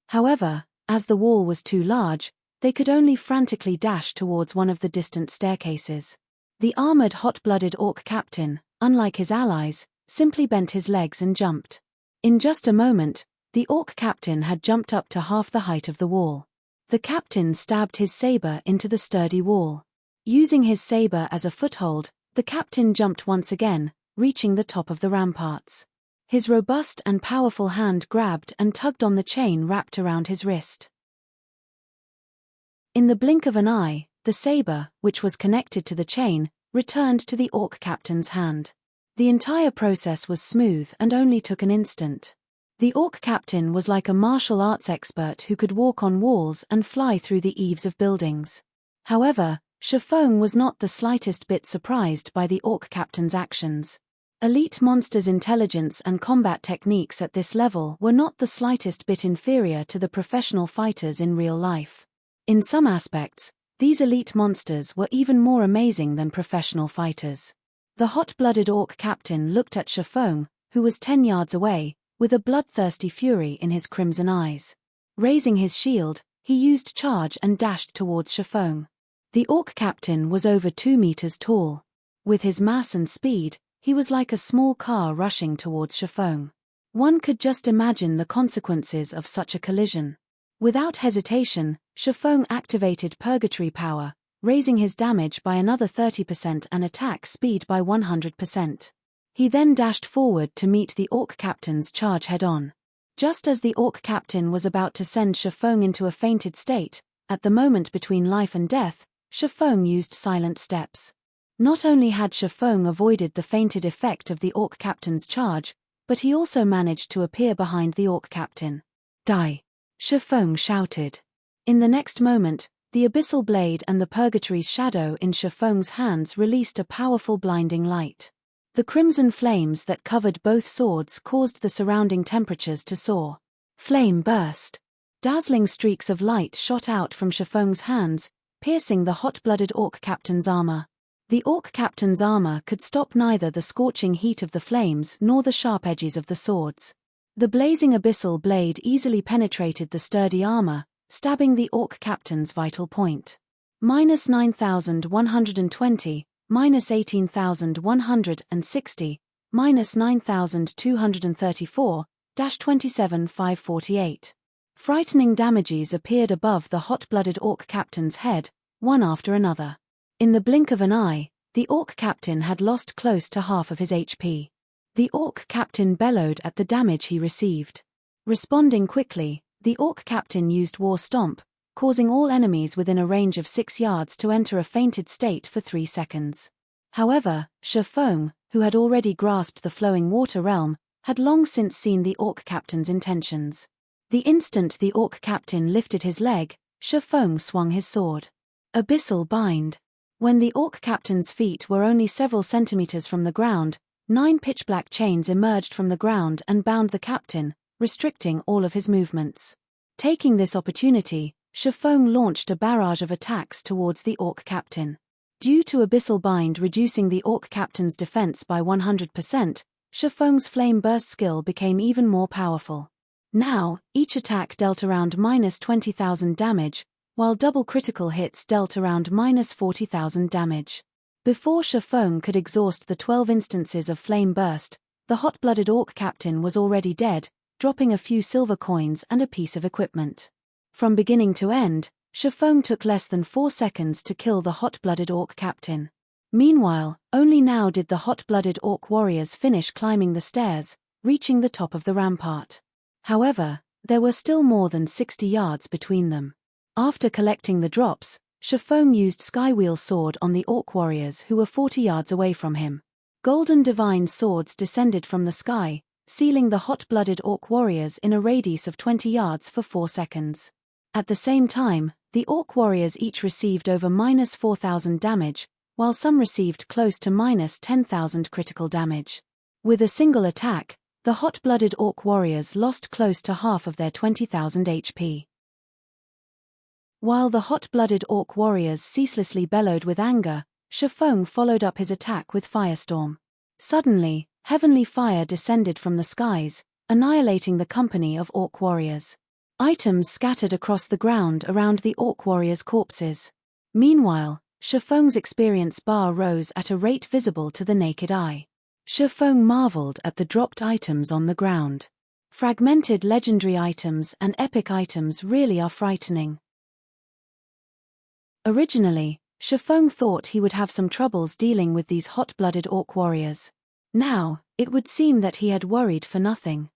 However, as the wall was too large, they could only frantically dash towards one of the distant staircases. The armored hot-blooded orc captain, unlike his allies, simply bent his legs and jumped. In just a moment, the orc captain had jumped up to half the height of the wall. The captain stabbed his saber into the sturdy wall. Using his saber as a foothold, the captain jumped once again, reaching the top of the ramparts. His robust and powerful hand grabbed and tugged on the chain wrapped around his wrist. In the blink of an eye, the saber, which was connected to the chain, returned to the orc captain's hand. The entire process was smooth and only took an instant. The orc captain was like a martial arts expert who could walk on walls and fly through the eaves of buildings. However, Shifeng was not the slightest bit surprised by the orc captain's actions. Elite monsters' intelligence and combat techniques at this level were not the slightest bit inferior to the professional fighters in real life. In some aspects, these elite monsters were even more amazing than professional fighters. The hot-blooded orc captain looked at Shifeng, who was 10 yards away, with a bloodthirsty fury in his crimson eyes. Raising his shield, he used charge and dashed towards Shifeng. The orc captain was over 2 meters tall. With his mass and speed, he was like a small car rushing towards Shifeng. One could just imagine the consequences of such a collision. Without hesitation, Shifeng activated purgatory power, raising his damage by another 30% and attack speed by 100%. He then dashed forward to meet the orc captain's charge head-on. Just as the orc captain was about to send Shifeng into a fainted state, at the moment between life and death, Shifeng used silent steps. Not only had Shifeng avoided the fainted effect of the orc captain's charge, but he also managed to appear behind the orc captain. "Die!" Shifeng shouted. In the next moment, the abyssal blade and the purgatory's shadow in Shifeng's hands released a powerful blinding light. The crimson flames that covered both swords caused the surrounding temperatures to soar. Flame burst. Dazzling streaks of light shot out from Shifeng's hands, piercing the hot-blooded orc captain's armor. The orc captain's armor could stop neither the scorching heat of the flames nor the sharp edges of the swords. The blazing abyssal blade easily penetrated the sturdy armor, stabbing the orc captain's vital point. -9120, -18,160, -9,234, -27,548. Frightening damages appeared above the hot-blooded orc captain's head, one after another. In the blink of an eye, the orc captain had lost close to half of his HP. The orc captain bellowed at the damage he received. Responding quickly, the orc captain used War Stomp, causing all enemies within a range of 6 yards to enter a fainted state for 3 seconds. However, Shifeng, who had already grasped the flowing water realm, had long since seen the orc captain's intentions. The instant the orc captain lifted his leg, Shifeng swung his sword. Abyssal bind. When the orc captain's feet were only several centimeters from the ground, 9 pitch-black chains emerged from the ground and bound the captain, restricting all of his movements. Taking this opportunity, Shifeng launched a barrage of attacks towards the orc captain. Due to Abyssal Bind reducing the orc captain's defense by 100%, Shifeng's Flame Burst skill became even more powerful. Now, each attack dealt around -20,000 damage, while double critical hits dealt around -40,000 damage. Before Shifeng could exhaust the 12 instances of Flame Burst, the hot-blooded orc captain was already dead, dropping a few silver coins and a piece of equipment. From beginning to end, Shifeng took less than 4 seconds to kill the hot-blooded orc captain. Meanwhile, only now did the hot-blooded orc warriors finish climbing the stairs, reaching the top of the rampart. However, there were still more than 60 yards between them. After collecting the drops, Shifeng used Skywheel Sword on the orc warriors who were 40 yards away from him. Golden divine swords descended from the sky, sealing the hot-blooded orc warriors in a radius of 20 yards for 4 seconds. At the same time, the orc warriors each received over -4,000 damage, while some received close to -10,000 critical damage. With a single attack, the hot-blooded orc warriors lost close to half of their 20,000 HP. While the hot-blooded orc warriors ceaselessly bellowed with anger, Shifeng followed up his attack with Firestorm. Suddenly, heavenly fire descended from the skies, annihilating the company of orc warriors. Items scattered across the ground around the orc warriors' corpses. Meanwhile, Shifeng's experience bar rose at a rate visible to the naked eye. Shifeng marveled at the dropped items on the ground. Fragmented legendary items and epic items really are frightening. Originally, Shifeng thought he would have some troubles dealing with these hot-blooded orc warriors. Now, it would seem that he had worried for nothing.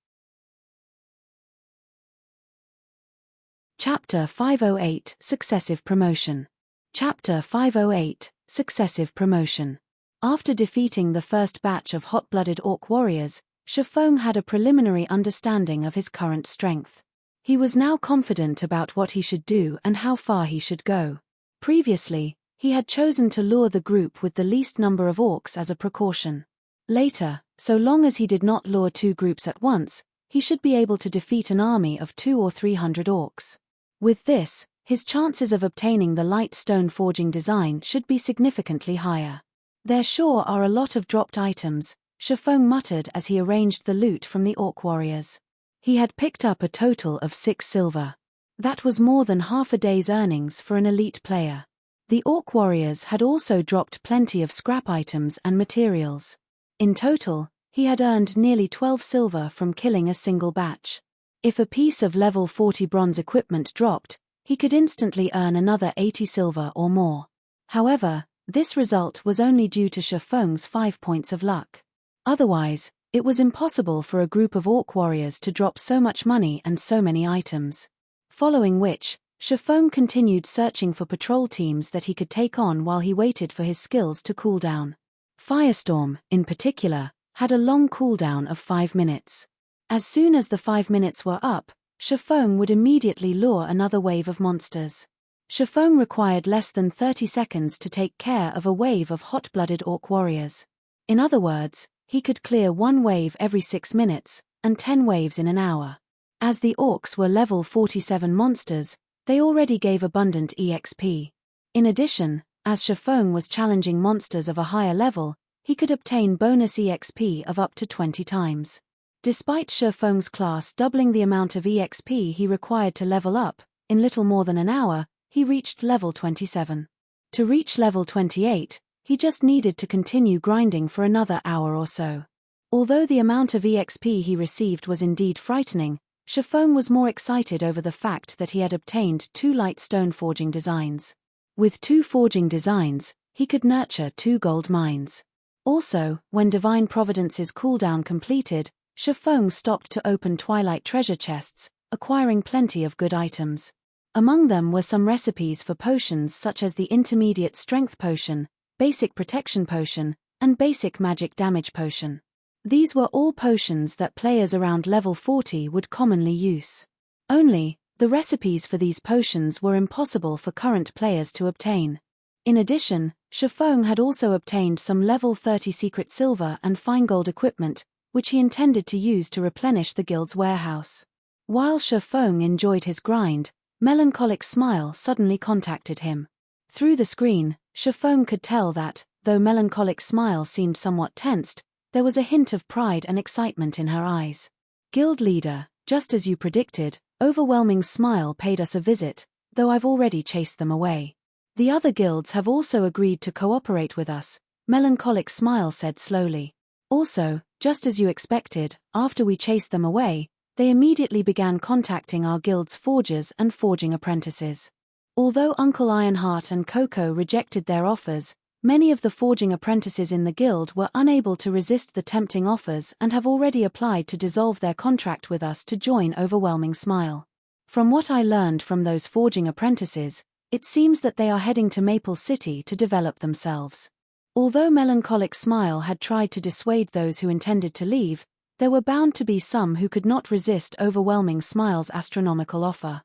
Chapter 508 Successive Promotion. Chapter 508 Successive Promotion. After defeating the first batch of hot-blooded orc warriors, Shifeng had a preliminary understanding of his current strength. He was now confident about what he should do and how far he should go. Previously, he had chosen to lure the group with the least number of orcs as a precaution. Later, so long as he did not lure 2 groups at once, he should be able to defeat an army of 200 or 300 orcs. With this, his chances of obtaining the light stone forging design should be significantly higher. There sure are a lot of dropped items, Shifeng muttered as he arranged the loot from the orc warriors. He had picked up a total of 6 silver. That was more than half a day's earnings for an elite player. The orc warriors had also dropped plenty of scrap items and materials. In total, he had earned nearly 12 silver from killing a single batch. If a piece of level 40 bronze equipment dropped, he could instantly earn another 80 silver or more. However, this result was only due to Shifeng's 5 points of luck. Otherwise, it was impossible for a group of orc warriors to drop so much money and so many items. Following which, Shifeng continued searching for patrol teams that he could take on while he waited for his skills to cool down. Firestorm, in particular, had a long cooldown of 5 minutes. As soon as the 5 minutes were up, Shifeng would immediately lure another wave of monsters. Shifeng required less than 30 seconds to take care of a wave of hot-blooded orc warriors. In other words, he could clear 1 wave every 6 minutes, and 10 waves in an hour. As the orcs were level 47 monsters, they already gave abundant EXP. In addition, as Shifeng was challenging monsters of a higher level, he could obtain bonus EXP of up to 20 times. Despite Shifeng's class doubling the amount of EXP he required to level up, in little more than an hour, he reached level 27. To reach level 28, he just needed to continue grinding for another hour or so. Although the amount of EXP he received was indeed frightening, Shifeng was more excited over the fact that he had obtained 2 light stone forging designs. With 2 forging designs, he could nurture 2 gold mines. Also, when Divine Providence's cooldown completed, Shifeng stopped to open Twilight treasure chests, acquiring plenty of good items. Among them were some recipes for potions such as the intermediate strength potion, basic protection potion, and basic magic damage potion. These were all potions that players around level 40 would commonly use. Only, the recipes for these potions were impossible for current players to obtain. In addition, Shifeng had also obtained some level 30 secret silver and fine gold equipment, which he intended to use to replenish the guild's warehouse. While Shifeng enjoyed his grind, Melancholic Smile suddenly contacted him. Through the screen, Shifeng could tell that, though Melancholic Smile seemed somewhat tensed, there was a hint of pride and excitement in her eyes. Guild leader, just as you predicted, Overwhelming Smile paid us a visit, though I've already chased them away. The other guilds have also agreed to cooperate with us, Melancholic Smile said slowly. Also, just as you expected, after we chased them away, they immediately began contacting our guild's forgers and forging apprentices. Although Uncle Ironheart and Coco rejected their offers, many of the forging apprentices in the guild were unable to resist the tempting offers and have already applied to dissolve their contract with us to join Overwhelming Smile. From what I learned from those forging apprentices, it seems that they are heading to Maple City to develop themselves. Although Melancholic Smile had tried to dissuade those who intended to leave, there were bound to be some who could not resist Overwhelming Smile's astronomical offer.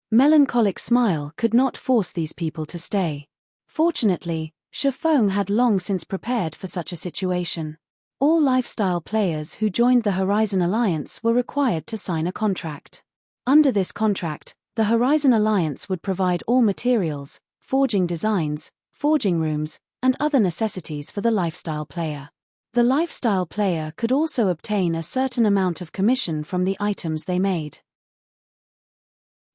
Melancholic Smile could not force these people to stay. Fortunately, Shifeng had long since prepared for such a situation. All lifestyle players who joined the Horizon Alliance were required to sign a contract. Under this contract, the Horizon Alliance would provide all materials, forging designs, forging rooms, and other necessities for the lifestyle player. The lifestyle player could also obtain a certain amount of commission from the items they made.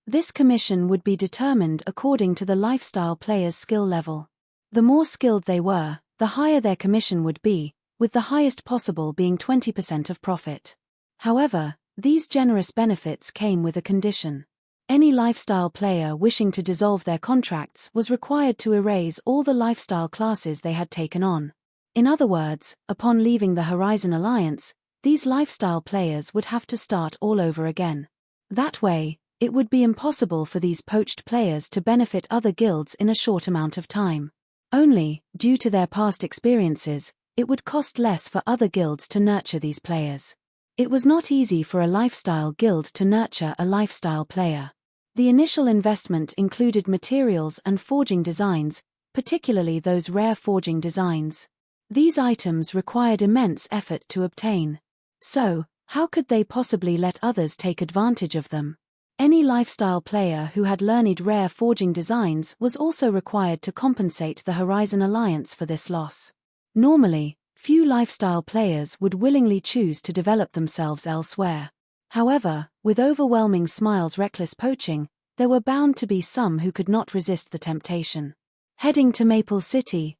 This commission would be determined according to the lifestyle player's skill level. The more skilled they were, the higher their commission would be, with the highest possible being 20% of profit. However, these generous benefits came with a condition. Any lifestyle player wishing to dissolve their contracts was required to erase all the lifestyle classes they had taken on. In other words, upon leaving the Horizon Alliance, these lifestyle players would have to start all over again. That way, it would be impossible for these poached players to benefit other guilds in a short amount of time. Only, due to their past experiences, it would cost less for other guilds to nurture these players. It was not easy for a lifestyle guild to nurture a lifestyle player. The initial investment included materials and forging designs, particularly those rare forging designs. These items required immense effort to obtain. So, how could they possibly let others take advantage of them? Any lifestyle player who had learned rare forging designs was also required to compensate the Horizon Alliance for this loss. Normally, few lifestyle players would willingly choose to develop themselves elsewhere. However, with Overwhelming Smile's reckless poaching, there were bound to be some who could not resist the temptation. Heading to Maple City,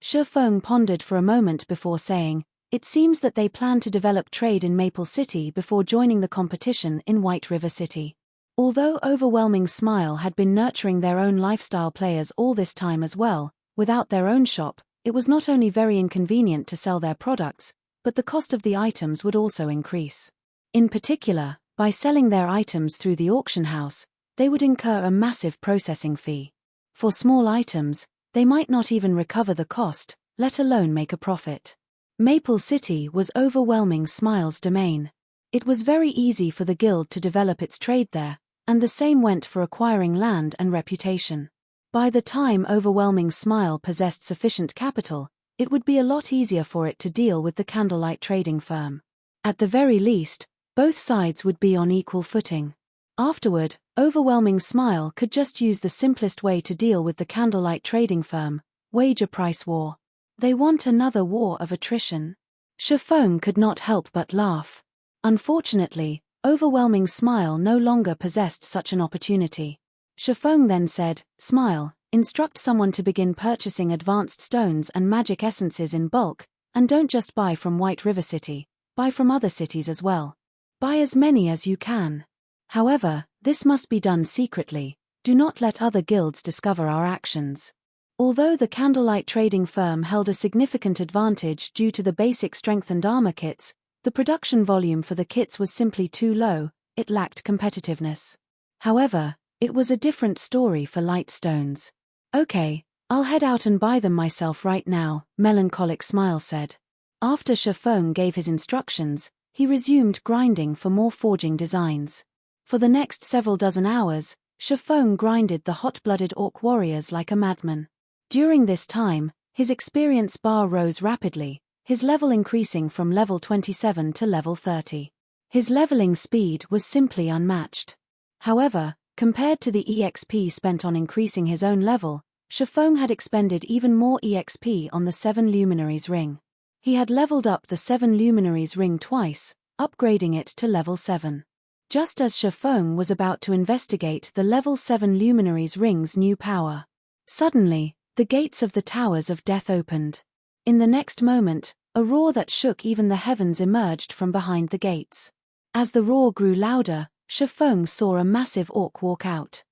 Shifeng pondered for a moment before saying, it seems that they plan to develop trade in Maple City before joining the competition in White River City. Although Overwhelming Smile had been nurturing their own lifestyle players all this time as well, without their own shop, it was not only very inconvenient to sell their products, but the cost of the items would also increase. In particular, by selling their items through the auction house, they would incur a massive processing fee. For small items, they might not even recover the cost, let alone make a profit. Maple City was Overwhelming Smile's domain. It was very easy for the guild to develop its trade there, and the same went for acquiring land and reputation. By the time Overwhelming Smile possessed sufficient capital, it would be a lot easier for it to deal with the Candlelight trading firm. At the very least, both sides would be on equal footing. Afterward, Overwhelming Smile could just use the simplest way to deal with the Candlelight trading firm, wage a price war. They want another war of attrition. Shifeng could not help but laugh. Unfortunately, Overwhelming Smile no longer possessed such an opportunity. Shifeng then said, Smile, instruct someone to begin purchasing advanced stones and magic essences in bulk, and don't just buy from White River City, buy from other cities as well. Buy as many as you can. However, this must be done secretly. Do not let other guilds discover our actions. Although the Candlelight trading firm held a significant advantage due to the basic strength and armor kits, the production volume for the kits was simply too low, it lacked competitiveness. However, it was a different story for light stones. "Okay, I'll head out and buy them myself right now," Melancholic Smile said. After Shifeng gave his instructions, he resumed grinding for more forging designs. For the next several dozen hours, Shifeng grinded the hot-blooded orc warriors like a madman. During this time, his experience bar rose rapidly, his level increasing from level 27 to level 30. His leveling speed was simply unmatched. However, compared to the EXP spent on increasing his own level, Shifeng had expended even more EXP on the 7 Luminaries ring. He had leveled up the 7 Luminaries ring twice, upgrading it to level 7. Just as Shifeng was about to investigate the level 7 Luminaries ring's new power, suddenly, the gates of the Towers of Death opened. In the next moment, a roar that shook even the heavens emerged from behind the gates. As the roar grew louder, Shifeng saw a massive orc walk out.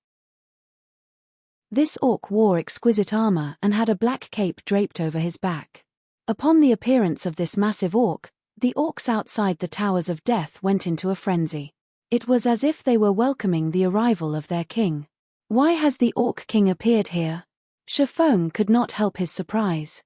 This orc wore exquisite armor and had a black cape draped over his back. Upon the appearance of this massive orc, the orcs outside the Towers of Death went into a frenzy. It was as if they were welcoming the arrival of their king. Why has the Orc King appeared here? Shifeng could not help his surprise.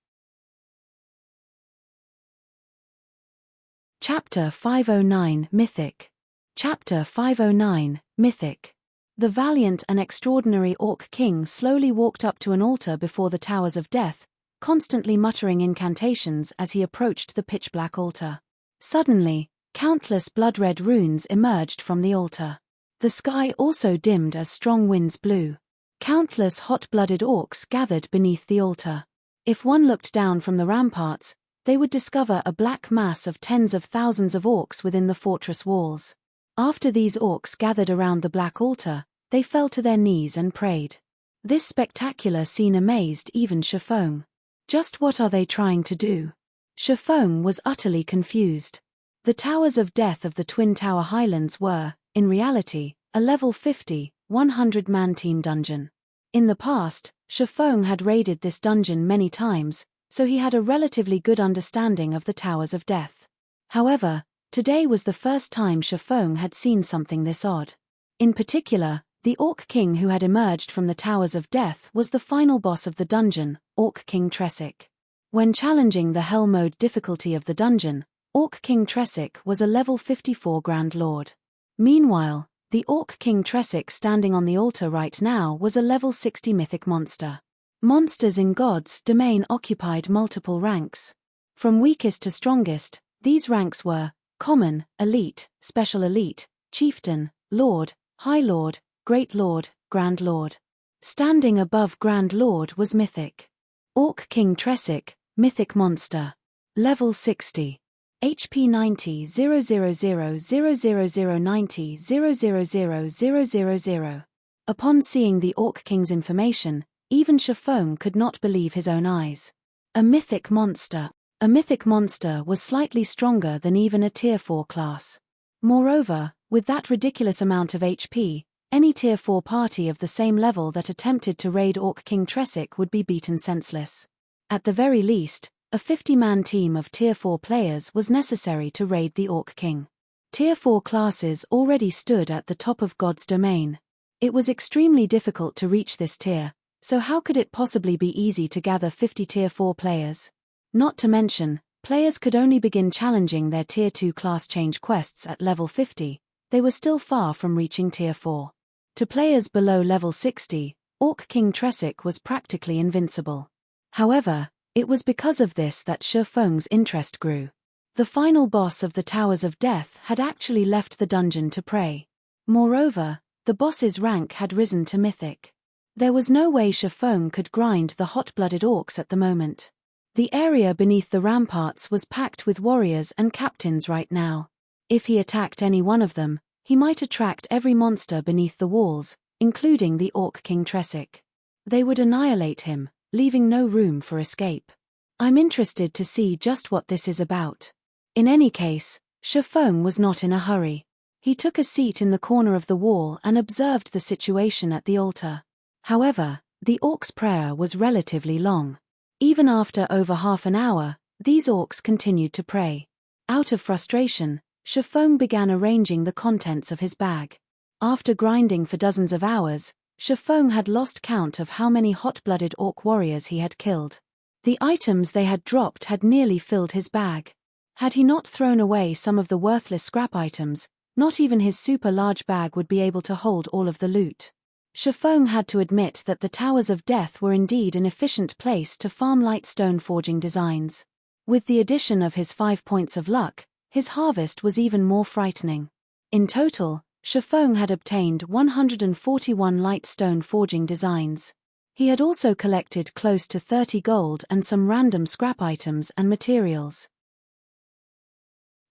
Chapter 509 Mythic. Chapter 509 Mythic. The valiant and extraordinary Orc King slowly walked up to an altar before the Towers of Death, constantly muttering incantations as he approached the pitch-black altar. Suddenly, countless blood-red runes emerged from the altar. The sky also dimmed as strong winds blew. Countless hot-blooded orcs gathered beneath the altar. If one looked down from the ramparts, they would discover a black mass of tens of thousands of orcs within the fortress walls. After these orcs gathered around the black altar, they fell to their knees and prayed. This spectacular scene amazed even Shifeng. Just what are they trying to do? Shifeng was utterly confused. The Towers of Death of the Twin Tower Highlands were, in reality, a level 50, 100-man team dungeon. In the past, Shifeng had raided this dungeon many times, so he had a relatively good understanding of the Towers of Death. However, today was the first time Shifeng had seen something this odd. In particular, the Orc King who had emerged from the Towers of Death was the final boss of the dungeon, Orc King Tresic. When challenging the Hell mode difficulty of the dungeon, Orc King Tresic was a level 54 Grand Lord. Meanwhile, the Orc King Tresic standing on the altar right now was a level 60 mythic monster. Monsters in God's domain occupied multiple ranks. From weakest to strongest, these ranks were Common, Elite, Special Elite, Chieftain, Lord, High Lord, Great Lord, Grand Lord. Standing above Grand Lord was Mythic. Orc King Tresic, Mythic Monster. Level 60. HP 90 0000090 0000000. Upon seeing the Orc King's information, even Shifeng could not believe his own eyes. A mythic monster. A mythic monster was slightly stronger than even a Tier 4 class. Moreover, with that ridiculous amount of HP, any Tier 4 party of the same level that attempted to raid Orc King Tresic would be beaten senseless. At the very least, a 50-man team of Tier 4 players was necessary to raid the Orc King. Tier 4 classes already stood at the top of God's domain. It was extremely difficult to reach this tier, so how could it possibly be easy to gather 50 Tier 4 players? Not to mention, players could only begin challenging their Tier 2 class change quests at level 50, they were still far from reaching Tier 4. To players below level 60, Orc King Tresic was practically invincible. However, it was because of this that Shifeng's interest grew. The final boss of the Towers of Death had actually left the dungeon to pray. Moreover, the boss's rank had risen to Mythic. There was no way Shifeng could grind the hot-blooded orcs at the moment. The area beneath the ramparts was packed with warriors and captains right now. If he attacked any one of them, he might attract every monster beneath the walls, including the Orc King Tresic. They would annihilate him, leaving no room for escape. I'm interested to see just what this is about. In any case, Shifeng was not in a hurry. He took a seat in the corner of the wall and observed the situation at the altar. However, the orc's prayer was relatively long. Even after over half an hour, these orcs continued to pray. Out of frustration, Shifeng began arranging the contents of his bag. After grinding for dozens of hours, Shifeng had lost count of how many hot-blooded orc warriors he had killed. The items they had dropped had nearly filled his bag. Had he not thrown away some of the worthless scrap items, not even his super-large bag would be able to hold all of the loot. Shifeng had to admit that the Towers of Death were indeed an efficient place to farm light stone forging designs. With the addition of his 5 points of luck, his harvest was even more frightening. In total, Shifeng had obtained 141 light stone forging designs. He had also collected close to 30 gold and some random scrap items and materials.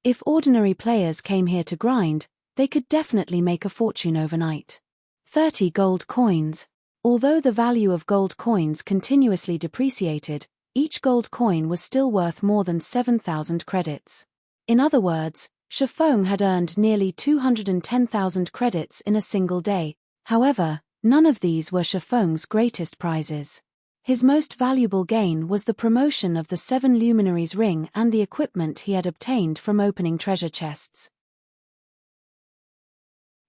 If ordinary players came here to grind, they could definitely make a fortune overnight. 30 gold coins. Although the value of gold coins continuously depreciated, each gold coin was still worth more than 7,000 credits. In other words, Shifeng had earned nearly 210,000 credits in a single day. However, none of these were Shifeng's greatest prizes. His most valuable gain was the promotion of the 7 Luminaries ring and the equipment he had obtained from opening treasure chests.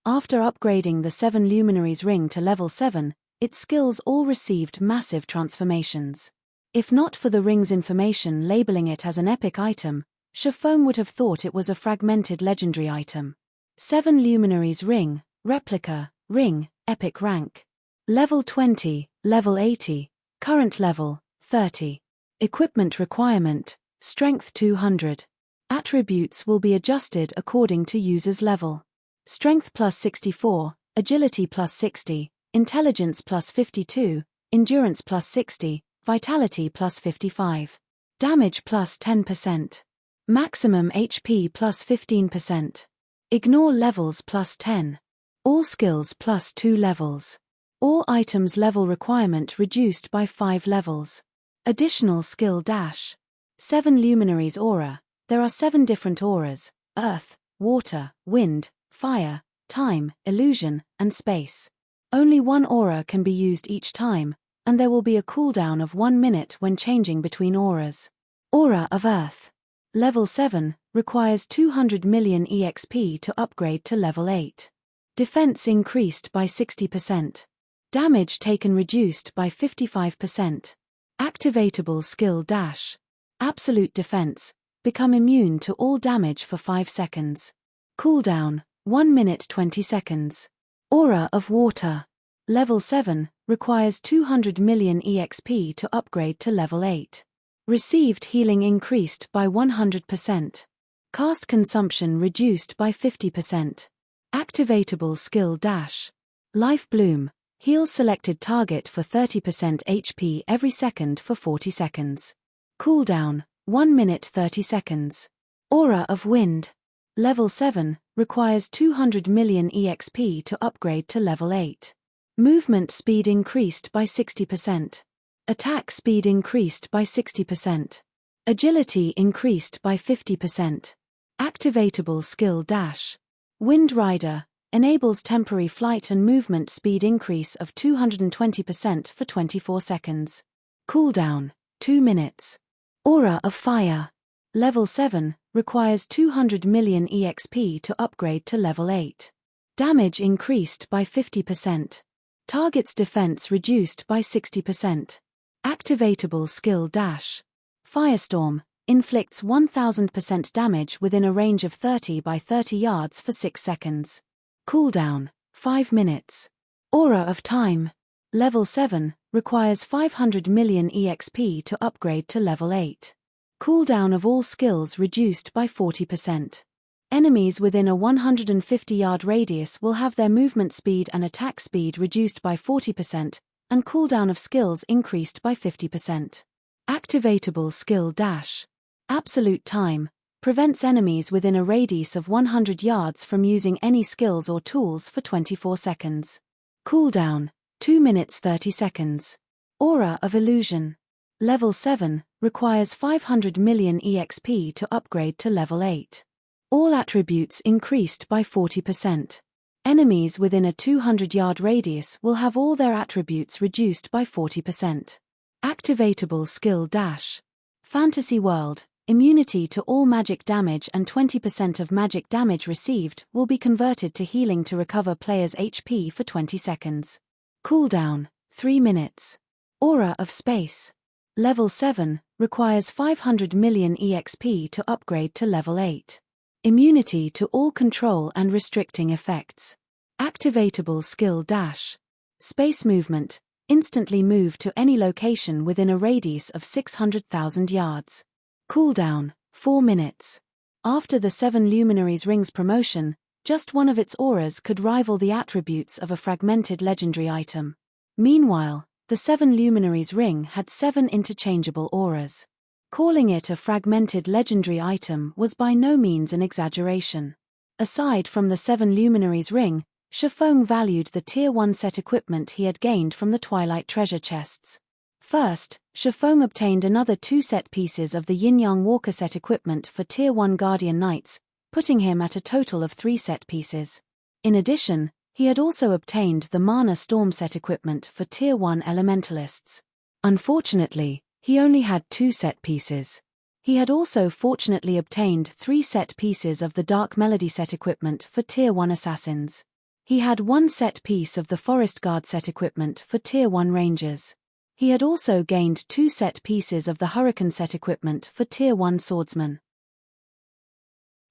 After upgrading the 7 Luminaries ring to level 7, its skills all received massive transformations. If not for the ring's information labeling it as an epic item, Shifeng would have thought it was a fragmented legendary item. 7 Luminaries ring, replica, ring, epic rank. Level 20, level 80, current level, 30. Equipment requirement, strength 200. Attributes will be adjusted according to user's level. Strength plus 64, agility plus 60, intelligence plus 52, endurance plus 60, vitality plus 55. Damage plus 10%. Maximum HP plus 15%. Ignore levels plus 10. All skills plus 2 levels. All items level requirement reduced by 5 levels. Additional skill dash. 7 Luminaries aura. There are 7 different auras: earth, water, wind, fire, time, illusion, and space. Only one aura can be used each time, and there will be a cooldown of 1 minute when changing between auras. Aura of Earth. Level 7, requires 200 million EXP to upgrade to level 8. Defense increased by 60%. Damage taken reduced by 55%. Activatable skill dash. Absolute defense. Become immune to all damage for 5 seconds. Cooldown, 1 minute 20 seconds. Aura of Water. Level 7, requires 200 million EXP to upgrade to level 8. Received healing increased by 100%. Cast consumption reduced by 50%. Activatable skill dash. Life Bloom. Heal selected target for 30% HP every second for 40 seconds. Cooldown, 1 minute 30 seconds. Aura of Wind. Level 7, requires 200 million EXP to upgrade to level 8. Movement speed increased by 60%. Attack speed increased by 60%. Agility increased by 50%. Activatable skill dash. Wind Rider. Enables temporary flight and movement speed increase of 220% for 24 seconds. Cooldown, 2 minutes. Aura of Fire. Level 7, requires 200 million EXP to upgrade to level 8. Damage increased by 50%. Target's defense reduced by 60%. Activatable skill dash. Firestorm. Inflicts 1000% damage within a range of 30 by 30 yards for 6 seconds. Cooldown, 5 minutes. Aura of Time. Level 7, requires 500 million EXP to upgrade to level 8. Cooldown of all skills reduced by 40%. Enemies within a 150-yard radius will have their movement speed and attack speed reduced by 40%, and cooldown of skills increased by 50%. Activatable skill dash. Absolute Time. Prevents enemies within a radius of 100 yards from using any skills or tools for 24 seconds. Cooldown, 2 minutes 30 seconds. Aura of Illusion. Level 7, requires 500 million EXP to upgrade to level 8. All attributes increased by 40%. Enemies within a 200-yard radius will have all their attributes reduced by 40%. Activatable skill dash. Fantasy World. Immunity to all magic damage and 20% of magic damage received will be converted to healing to recover player's HP for 20 seconds. Cooldown, 3 minutes. Aura of Space. Level 7, requires 500 million EXP to upgrade to level 8. Immunity to all control and restricting effects. Activatable skill dash. Space movement, instantly move to any location within a radius of 600,000 yards. Cooldown, 4 minutes. After the 7 Luminaries Rings promotion, just one of its auras could rival the attributes of a fragmented legendary item. Meanwhile, the 7 Luminaries Ring had 7 interchangeable auras. Calling it a fragmented legendary item was by no means an exaggeration. Aside from the 7 Luminaries Ring, Shifeng valued the Tier 1 set equipment he had gained from the Twilight treasure chests. First, Shifeng obtained another 2 set pieces of the Yin-Yang Walker set equipment for Tier 1 Guardian Knights, putting him at a total of 3 set pieces. In addition, he had also obtained the Mana Storm set equipment for Tier 1 Elementalists. Unfortunately, he only had 2 set pieces. He had also fortunately obtained 3 set pieces of the Dark Melody set equipment for Tier 1 Assassins. He had 1 set piece of the Forest Guard set equipment for Tier 1 Rangers. He had also gained 2 set pieces of the Hurricane set equipment for Tier 1 Swordsmen.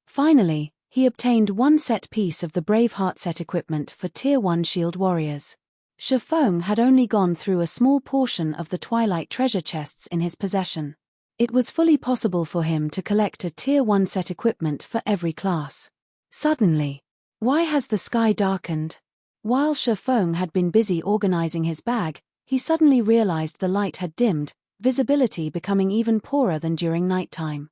Finally, he obtained 1 set piece of the Braveheart set equipment for Tier 1 Shield Warriors. Shifeng had only gone through a small portion of the Twilight treasure chests in his possession. It was fully possible for him to collect a Tier 1 set equipment for every class. Suddenly, why has the sky darkened? While Shifeng had been busy organizing his bag, he suddenly realized the light had dimmed, visibility becoming even poorer than during nighttime.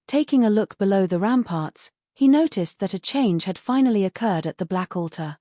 Taking a look below the ramparts, he noticed that a change had finally occurred at the Black Altar.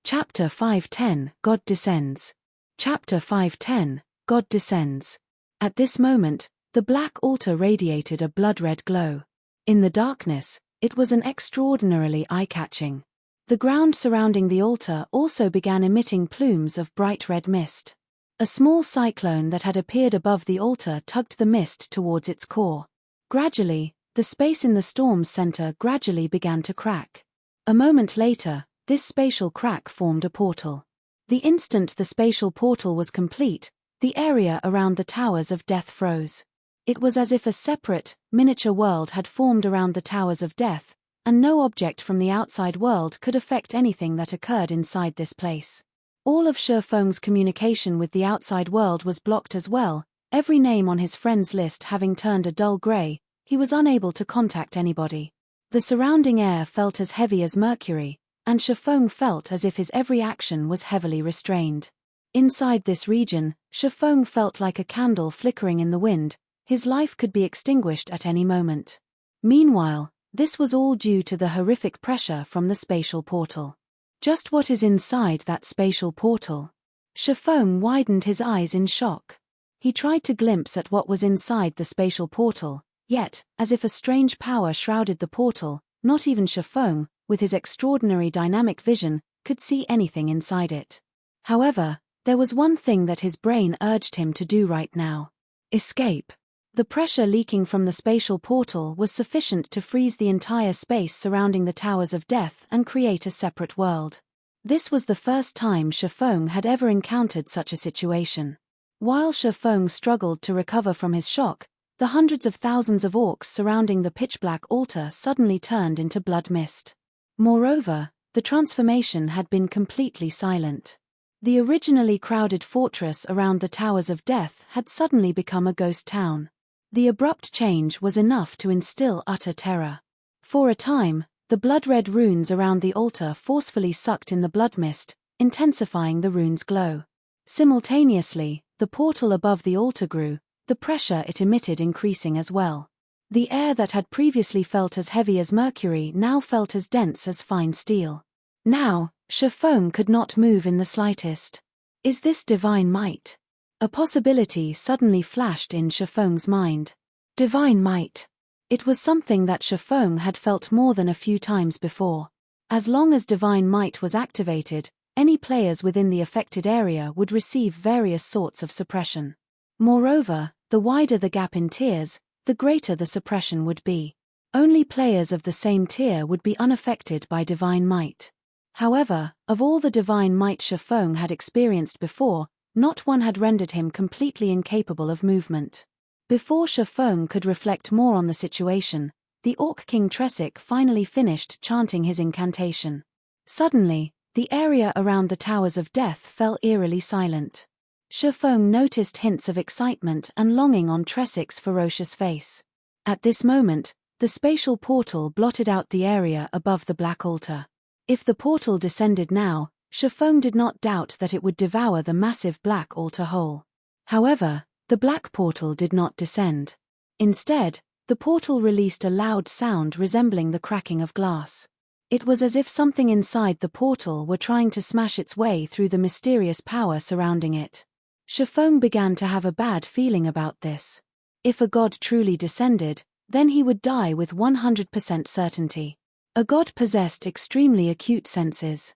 Chapter 510, God Descends. Chapter 510, God Descends. At this moment, the Black Altar radiated a blood-red glow. In the darkness, it was an extraordinarily eye-catching. The ground surrounding the altar also began emitting plumes of bright red mist. A small cyclone that had appeared above the altar tugged the mist towards its core. Gradually, the space in the storm's center gradually began to crack. A moment later, this spatial crack formed a portal. The instant the spatial portal was complete, the area around the Towers of Death froze. It was as if a separate, miniature world had formed around the Towers of Death, and no object from the outside world could affect anything that occurred inside this place. All of Shifeng's communication with the outside world was blocked as well, every name on his friends list having turned a dull grey. He was unable to contact anybody. The surrounding air felt as heavy as mercury, and Shifeng felt as if his every action was heavily restrained. Inside this region, Shifeng felt like a candle flickering in the wind. His life could be extinguished at any moment. Meanwhile, this was all due to the horrific pressure from the spatial portal. Just what is inside that spatial portal? Shifeng widened his eyes in shock. He tried to glimpse at what was inside the spatial portal, yet, as if a strange power shrouded the portal, not even Shifeng, with his extraordinary dynamic vision, could see anything inside it. However, there was one thing that his brain urged him to do right now. Escape. The pressure leaking from the spatial portal was sufficient to freeze the entire space surrounding the Towers of Death and create a separate world. This was the first time Shifeng had ever encountered such a situation. While Shifeng struggled to recover from his shock, the hundreds of thousands of orcs surrounding the pitch-black altar suddenly turned into blood mist. Moreover, the transformation had been completely silent. The originally crowded fortress around the Towers of Death had suddenly become a ghost town. The abrupt change was enough to instill utter terror. For a time, the blood-red runes around the altar forcefully sucked in the blood mist, intensifying the rune's glow. Simultaneously, the portal above the altar grew, the pressure it emitted increasing as well. The air that had previously felt as heavy as mercury now felt as dense as fine steel. Now, Shifeng could not move in the slightest. Is this divine might? A possibility suddenly flashed in Shifeng's mind. Divine might. It was something that Shifeng had felt more than a few times before. As long as divine might was activated, any players within the affected area would receive various sorts of suppression. Moreover, the wider the gap in tiers, the greater the suppression would be. Only players of the same tier would be unaffected by divine might. However, of all the divine might Shifeng had experienced before, not one had rendered him completely incapable of movement. Before Shifeng could reflect more on the situation, the Orc King Tresic finally finished chanting his incantation. Suddenly, the area around the Towers of Death fell eerily silent. Shifeng noticed hints of excitement and longing on Tresic's ferocious face. At this moment, the spatial portal blotted out the area above the black altar. If the portal descended now, Shifeng did not doubt that it would devour the massive black altar whole. However, the black portal did not descend. Instead, the portal released a loud sound resembling the cracking of glass. It was as if something inside the portal were trying to smash its way through the mysterious power surrounding it. Shifeng began to have a bad feeling about this. If a god truly descended, then he would die with 100% certainty. A god possessed extremely acute senses.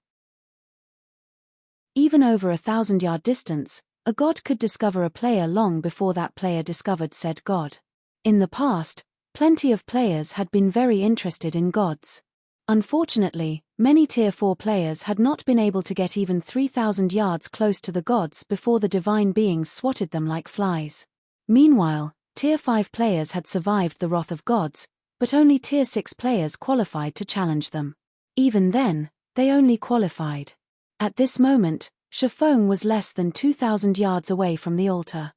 Even over 1,000-yard distance, a god could discover a player long before that player discovered said god. In the past, plenty of players had been very interested in gods. Unfortunately, many Tier 4 players had not been able to get even 3,000 yards close to the gods before the divine beings swatted them like flies. Meanwhile, Tier 5 players had survived the wrath of gods, but only Tier 6 players qualified to challenge them. Even then, they only qualified. At this moment, Shifeng was less than 2,000 yards away from the altar.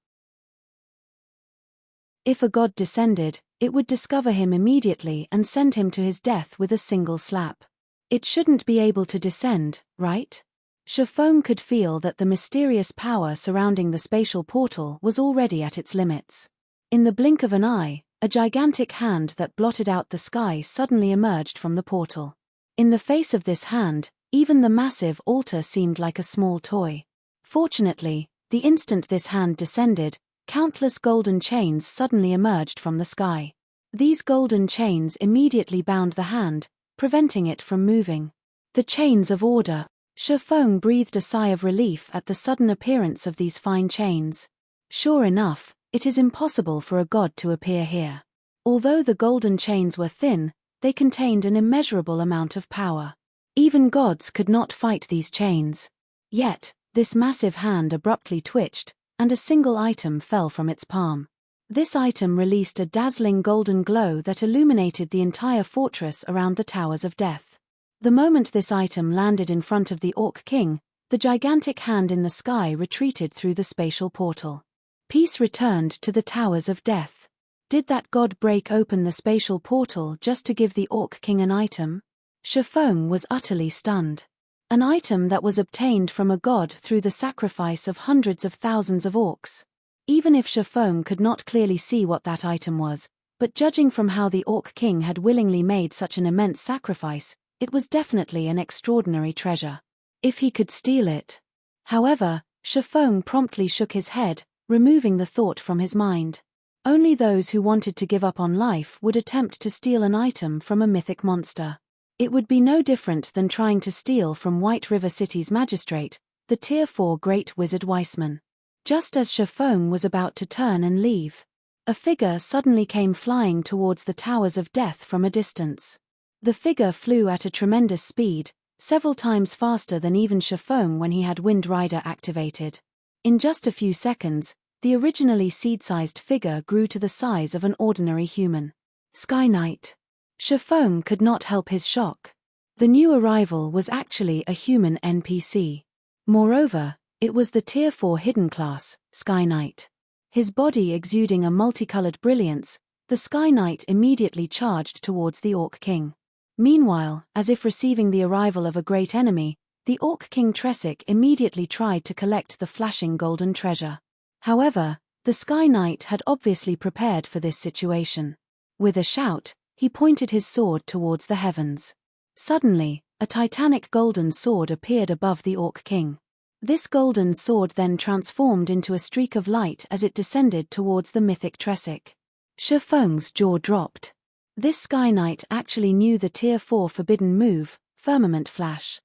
If a god descended, it would discover him immediately and send him to his death with a single slap. It shouldn't be able to descend, right? Shifeng could feel that the mysterious power surrounding the spatial portal was already at its limits. In the blink of an eye, a gigantic hand that blotted out the sky suddenly emerged from the portal. In the face of this hand, even the massive altar seemed like a small toy. Fortunately, the instant this hand descended, countless golden chains suddenly emerged from the sky. These golden chains immediately bound the hand, preventing it from moving. The chains of order. Shifeng breathed a sigh of relief at the sudden appearance of these fine chains. Sure enough, it is impossible for a god to appear here. Although the golden chains were thin, they contained an immeasurable amount of power. Even gods could not fight these chains. Yet, this massive hand abruptly twitched, and a single item fell from its palm. This item released a dazzling golden glow that illuminated the entire fortress around the Towers of Death. The moment this item landed in front of the Orc King, the gigantic hand in the sky retreated through the spatial portal. Peace returned to the Towers of Death. Did that god break open the spatial portal just to give the Orc King an item? Shifeng was utterly stunned. An item that was obtained from a god through the sacrifice of hundreds of thousands of orcs. Even if Shifeng could not clearly see what that item was, but judging from how the Orc King had willingly made such an immense sacrifice, it was definitely an extraordinary treasure. If he could steal it. However, Shifeng promptly shook his head, removing the thought from his mind. Only those who wanted to give up on life would attempt to steal an item from a mythic monster. It would be no different than trying to steal from White River City's magistrate, the Tier 4 Great Wizard Weissman. Just as Shifeng was about to turn and leave, a figure suddenly came flying towards the Towers of Death from a distance. The figure flew at a tremendous speed, several times faster than even Shifeng when he had Wind Rider activated. In just a few seconds, the originally seed-sized figure grew to the size of an ordinary human. Sky Knight. Shifeng could not help his shock. The new arrival was actually a human NPC. Moreover, it was the Tier 4 hidden class, Sky Knight. His body exuding a multicolored brilliance, the Sky Knight immediately charged towards the Orc King. Meanwhile, as if receiving the arrival of a great enemy, the Orc King Tresic immediately tried to collect the flashing golden treasure. However, the Sky Knight had obviously prepared for this situation. With a shout, he pointed his sword towards the heavens. Suddenly, a titanic golden sword appeared above the Orc King. This golden sword then transformed into a streak of light as it descended towards the mythic Tresic. Shifeng's jaw dropped. This Sky Knight actually knew the Tier 4 forbidden move, Firmament Flash.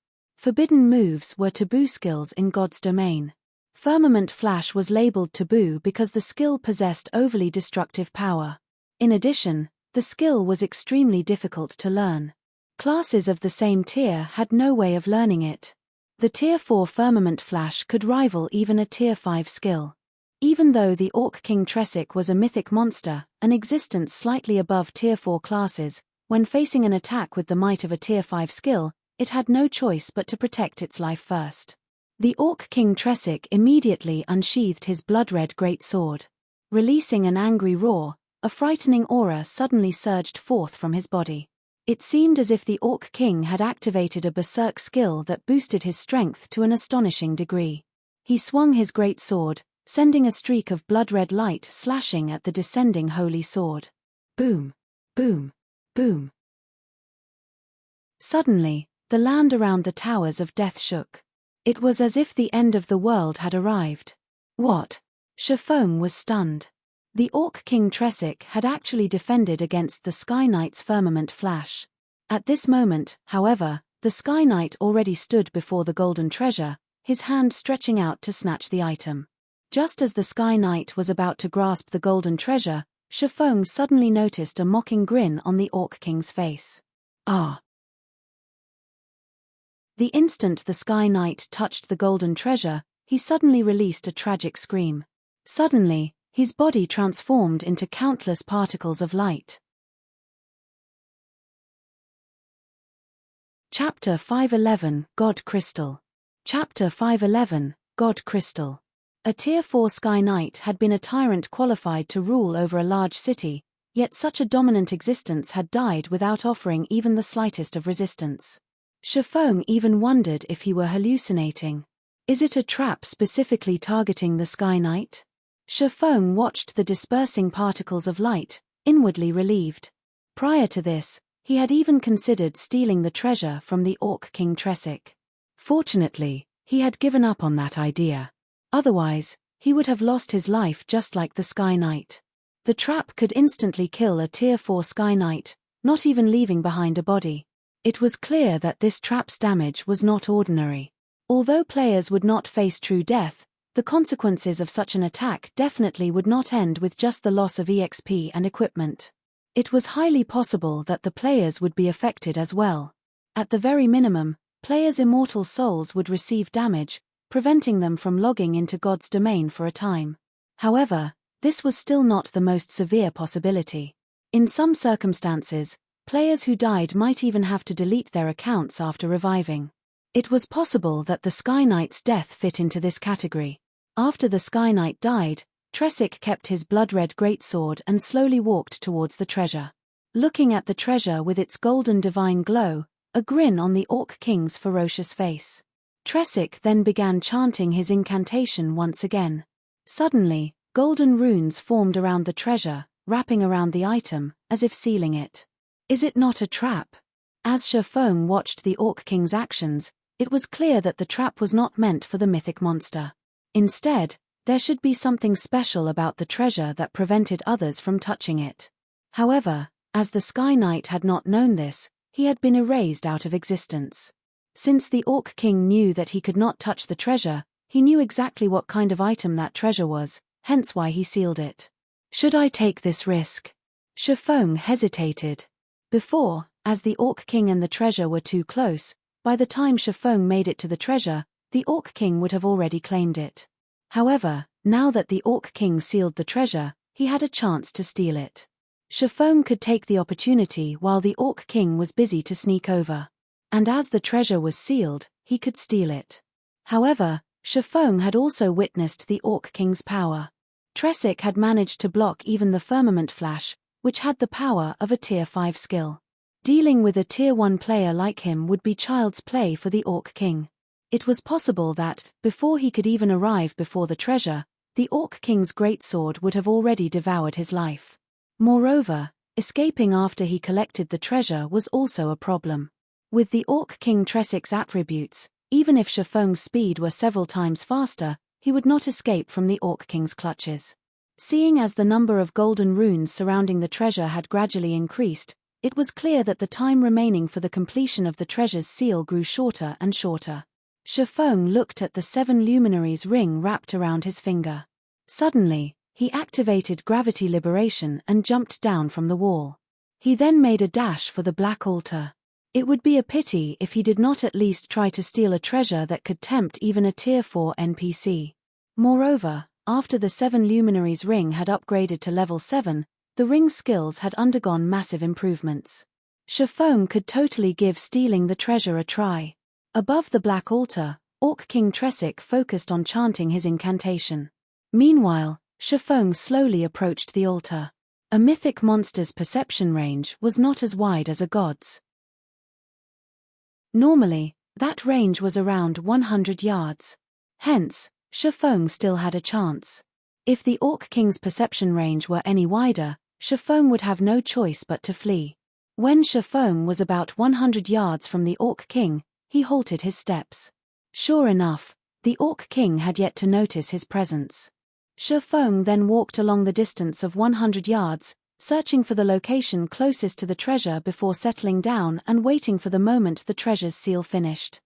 Forbidden moves were taboo skills in God's domain. Firmament Flash was labeled taboo because the skill possessed overly destructive power. In addition, the skill was extremely difficult to learn. Classes of the same tier had no way of learning it. The Tier 4 Firmament Flash could rival even a Tier 5 skill. Even though the Orc King Tresic was a mythic monster, an existence slightly above Tier 4 classes, when facing an attack with the might of a Tier 5 skill, it had no choice but to protect its life first. The Orc King Tresic immediately unsheathed his blood-red greatsword. Releasing an angry roar, a frightening aura suddenly surged forth from his body. It seemed as if the Orc King had activated a berserk skill that boosted his strength to an astonishing degree. He swung his greatsword, sending a streak of blood-red light slashing at the descending holy sword. Boom! Boom! Boom! Suddenly, the land around the towers of death shook. It was as if the end of the world had arrived. What? Shafong was stunned. The Orc King Tresic had actually defended against the Sky Knight's Firmament Flash. At this moment, however, the Sky Knight already stood before the golden treasure, his hand stretching out to snatch the item. Just as the Sky Knight was about to grasp the golden treasure, Shafong suddenly noticed a mocking grin on the Orc King's face. Ah! The instant the Sky Knight touched the golden treasure, he suddenly released a tragic scream. Suddenly, his body transformed into countless particles of light. Chapter 511, God Crystal. Chapter 511, God Crystal. A Tier 4 Sky Knight had been a tyrant qualified to rule over a large city, yet such a dominant existence had died without offering even the slightest of resistance. Shafong even wondered if he were hallucinating. Is it a trap specifically targeting the Sky Knight? Shafong watched the dispersing particles of light, inwardly relieved. Prior to this, he had even considered stealing the treasure from the Orc King Tresic. Fortunately, he had given up on that idea. Otherwise, he would have lost his life just like the Sky Knight. The trap could instantly kill a Tier 4 Sky Knight, not even leaving behind a body. It was clear that this trap's damage was not ordinary. Although players would not face true death, the consequences of such an attack definitely would not end with just the loss of EXP and equipment. It was highly possible that the players would be affected as well. At the very minimum, players' immortal souls would receive damage, preventing them from logging into God's domain for a time. However, this was still not the most severe possibility. In some circumstances, players who died might even have to delete their accounts after reviving. It was possible that the Sky Knight's death fit into this category. After the Sky Knight died, Tresic kept his blood-red greatsword and slowly walked towards the treasure. Looking at the treasure with its golden divine glow, a grin on the Orc King's ferocious face. Tresic then began chanting his incantation once again. Suddenly, golden runes formed around the treasure, wrapping around the item, as if sealing it. Is it not a trap? As Shafong watched the Orc King's actions, it was clear that the trap was not meant for the mythic monster. Instead, there should be something special about the treasure that prevented others from touching it. However, as the Sky Knight had not known this, he had been erased out of existence. Since the Orc King knew that he could not touch the treasure, he knew exactly what kind of item that treasure was, hence why he sealed it. Should I take this risk? Shafong hesitated. Before, as the Orc King and the treasure were too close, by the time Shafong made it to the treasure, the Orc King would have already claimed it. However, now that the Orc King sealed the treasure, he had a chance to steal it. Shafong could take the opportunity while the Orc King was busy to sneak over. And as the treasure was sealed, he could steal it. However, Shafong had also witnessed the Orc King's power. Tresic had managed to block even the Firmament Flash, which had the power of a Tier 5 skill. Dealing with a Tier 1 player like him would be child's play for the Orc King. It was possible that, before he could even arrive before the treasure, the Orc King's greatsword would have already devoured his life. Moreover, escaping after he collected the treasure was also a problem. With the Orc King Tresic's attributes, even if Shafong's speed were several times faster, he would not escape from the Orc King's clutches. Seeing as the number of golden runes surrounding the treasure had gradually increased, it was clear that the time remaining for the completion of the treasure's seal grew shorter and shorter. Shifeng looked at the 7 luminaries ring wrapped around his finger. Suddenly, he activated gravity liberation and jumped down from the wall. He then made a dash for the black altar. It would be a pity if he did not at least try to steal a treasure that could tempt even a Tier 4 NPC. Moreover, after the 7 luminaries ring had upgraded to level 7, the ring's skills had undergone massive improvements. Shifeng could totally give stealing the treasure a try. Above the black altar, Orc King Tresic focused on chanting his incantation. Meanwhile, Shifeng slowly approached the altar. A mythic monster's perception range was not as wide as a god's. Normally, that range was around 100 yards. Hence, Shifeng still had a chance. If the Orc King's perception range were any wider, Shifeng would have no choice but to flee. When Shifeng was about 100 yards from the Orc King, he halted his steps. Sure enough, the Orc King had yet to notice his presence. Shifeng then walked along the distance of 100 yards, searching for the location closest to the treasure before settling down and waiting for the moment the treasure's seal finished.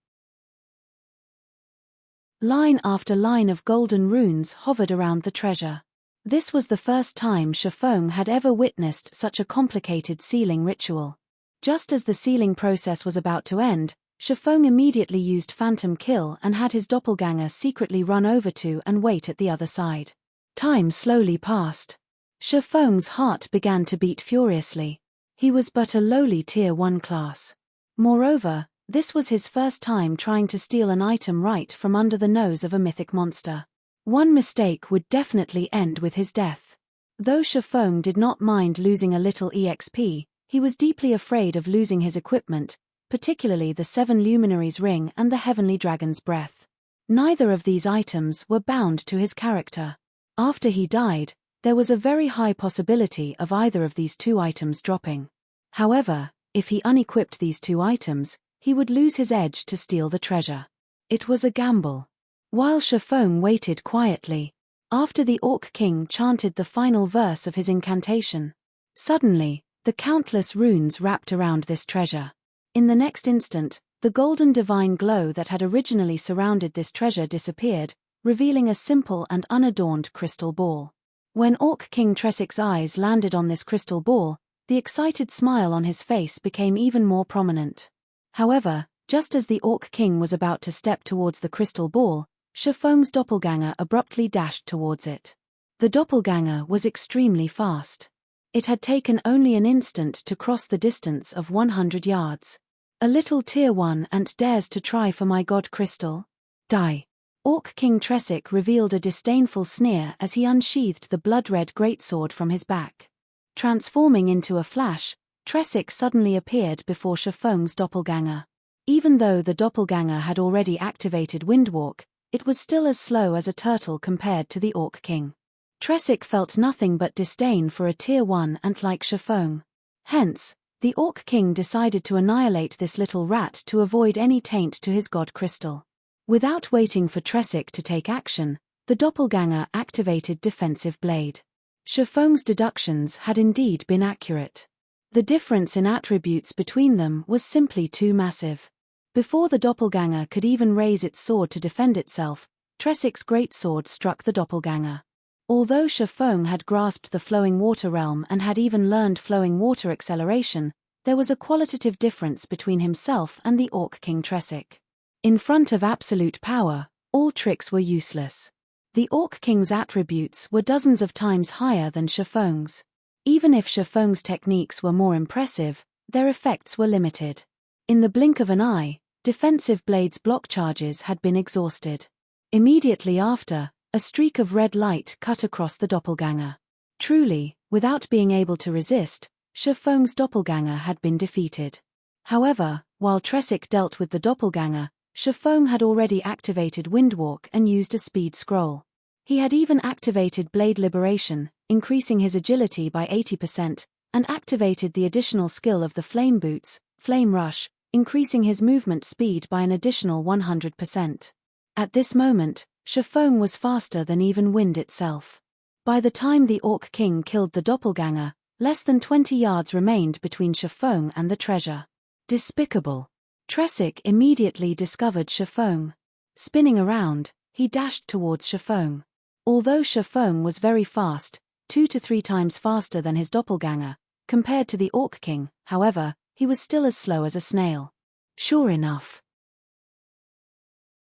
Line after line of golden runes hovered around the treasure. This was the first time Shifeng had ever witnessed such a complicated sealing ritual. Just as the sealing process was about to end, Shifeng immediately used Phantom Kill and had his doppelganger secretly run over to and wait at the other side. Time slowly passed. Shifeng's heart began to beat furiously. He was but a lowly Tier 1 class. Moreover, this was his first time trying to steal an item right from under the nose of a mythic monster. One mistake would definitely end with his death. Though Shifeng did not mind losing a little EXP, he was deeply afraid of losing his equipment, particularly the 7 luminaries ring and the heavenly dragon's breath. Neither of these items were bound to his character. After he died, there was a very high possibility of either of these 2 items dropping. However, if he unequipped these 2 items, he would lose his edge to steal the treasure. It was a gamble. While Shifeng waited quietly, after the Orc King chanted the final verse of his incantation, suddenly, the countless runes wrapped around this treasure. In the next instant, the golden divine glow that had originally surrounded this treasure disappeared, revealing a simple and unadorned crystal ball. When Orc King Tresic's eyes landed on this crystal ball, the excited smile on his face became even more prominent. However, just as the Orc King was about to step towards the crystal ball, Shifeng's doppelganger abruptly dashed towards it. The doppelganger was extremely fast. It had taken only an instant to cross the distance of 100 yards. A little Tier 1 ant dares to try for my god crystal? Die. Orc King Tresic revealed a disdainful sneer as he unsheathed the blood-red greatsword from his back. Transforming into a flash, Tresic suddenly appeared before Shifeng's doppelganger. Even though the doppelganger had already activated Windwalk, it was still as slow as a turtle compared to the Orc King. Tresic felt nothing but disdain for a Tier 1 ant like Shifeng. Hence, the Orc King decided to annihilate this little rat to avoid any taint to his god crystal. Without waiting for Tresic to take action, the doppelganger activated Defensive Blade. Shifeng's deductions had indeed been accurate. The difference in attributes between them was simply too massive. Before the doppelganger could even raise its sword to defend itself, Tresic's greatsword struck the doppelganger. Although Shifeng had grasped the flowing water realm and had even learned flowing water acceleration, there was a qualitative difference between himself and the Orc King Tresic. In front of absolute power, all tricks were useless. The Orc King's attributes were dozens of times higher than Shifeng's. Even if Shifeng's techniques were more impressive, their effects were limited. In the blink of an eye, Defensive Blade's block charges had been exhausted. Immediately after, a streak of red light cut across the doppelganger. Truly, without being able to resist, Shifeng's doppelganger had been defeated. However, while Tresic dealt with the doppelganger, Shifeng had already activated Windwalk and used a speed scroll. He had even activated Blade Liberation, increasing his agility by 80%, and activated the additional skill of the Flame Boots, Flame Rush, increasing his movement speed by an additional 100%. At this moment, Shifeng was faster than even wind itself. By the time the Orc King killed the doppelganger, Less than 20 yards remained between Shifeng and the treasure. Despicable. Tresic immediately discovered Shifeng. Spinning around, he dashed towards Shifeng. Although Shifeng was very fast, 2 to 3 times faster than his doppelganger, compared to the Orc King, however, he was still as slow as a snail. Sure enough.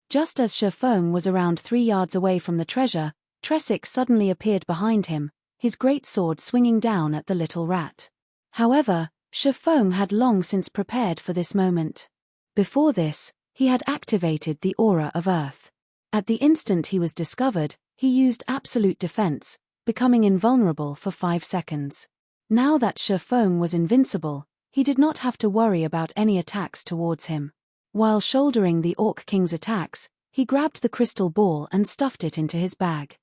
Just as Shifeng was around 3 yards away from the treasure, Tresic suddenly appeared behind him, his great sword swinging down at the little rat. However, Shifeng had long since prepared for this moment. Before this, he had activated the aura of Earth. At the instant he was discovered, he used absolute defense, becoming invulnerable for 5 seconds. Now that Shifeng was invincible, he did not have to worry about any attacks towards him. While shouldering the Orc King's attacks, he grabbed the crystal ball and stuffed it into his bag.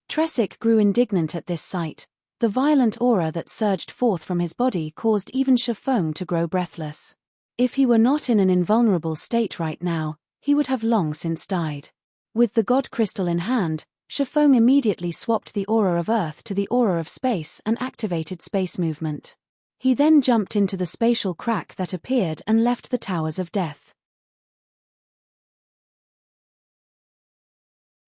Tresic grew indignant at this sight. The violent aura that surged forth from his body caused even Shifeng to grow breathless. If he were not in an invulnerable state right now, he would have long since died. With the God Crystal in hand, Shifeng immediately swapped the aura of Earth to the aura of space and activated space movement. He then jumped into the spatial crack that appeared and left the Towers of Death.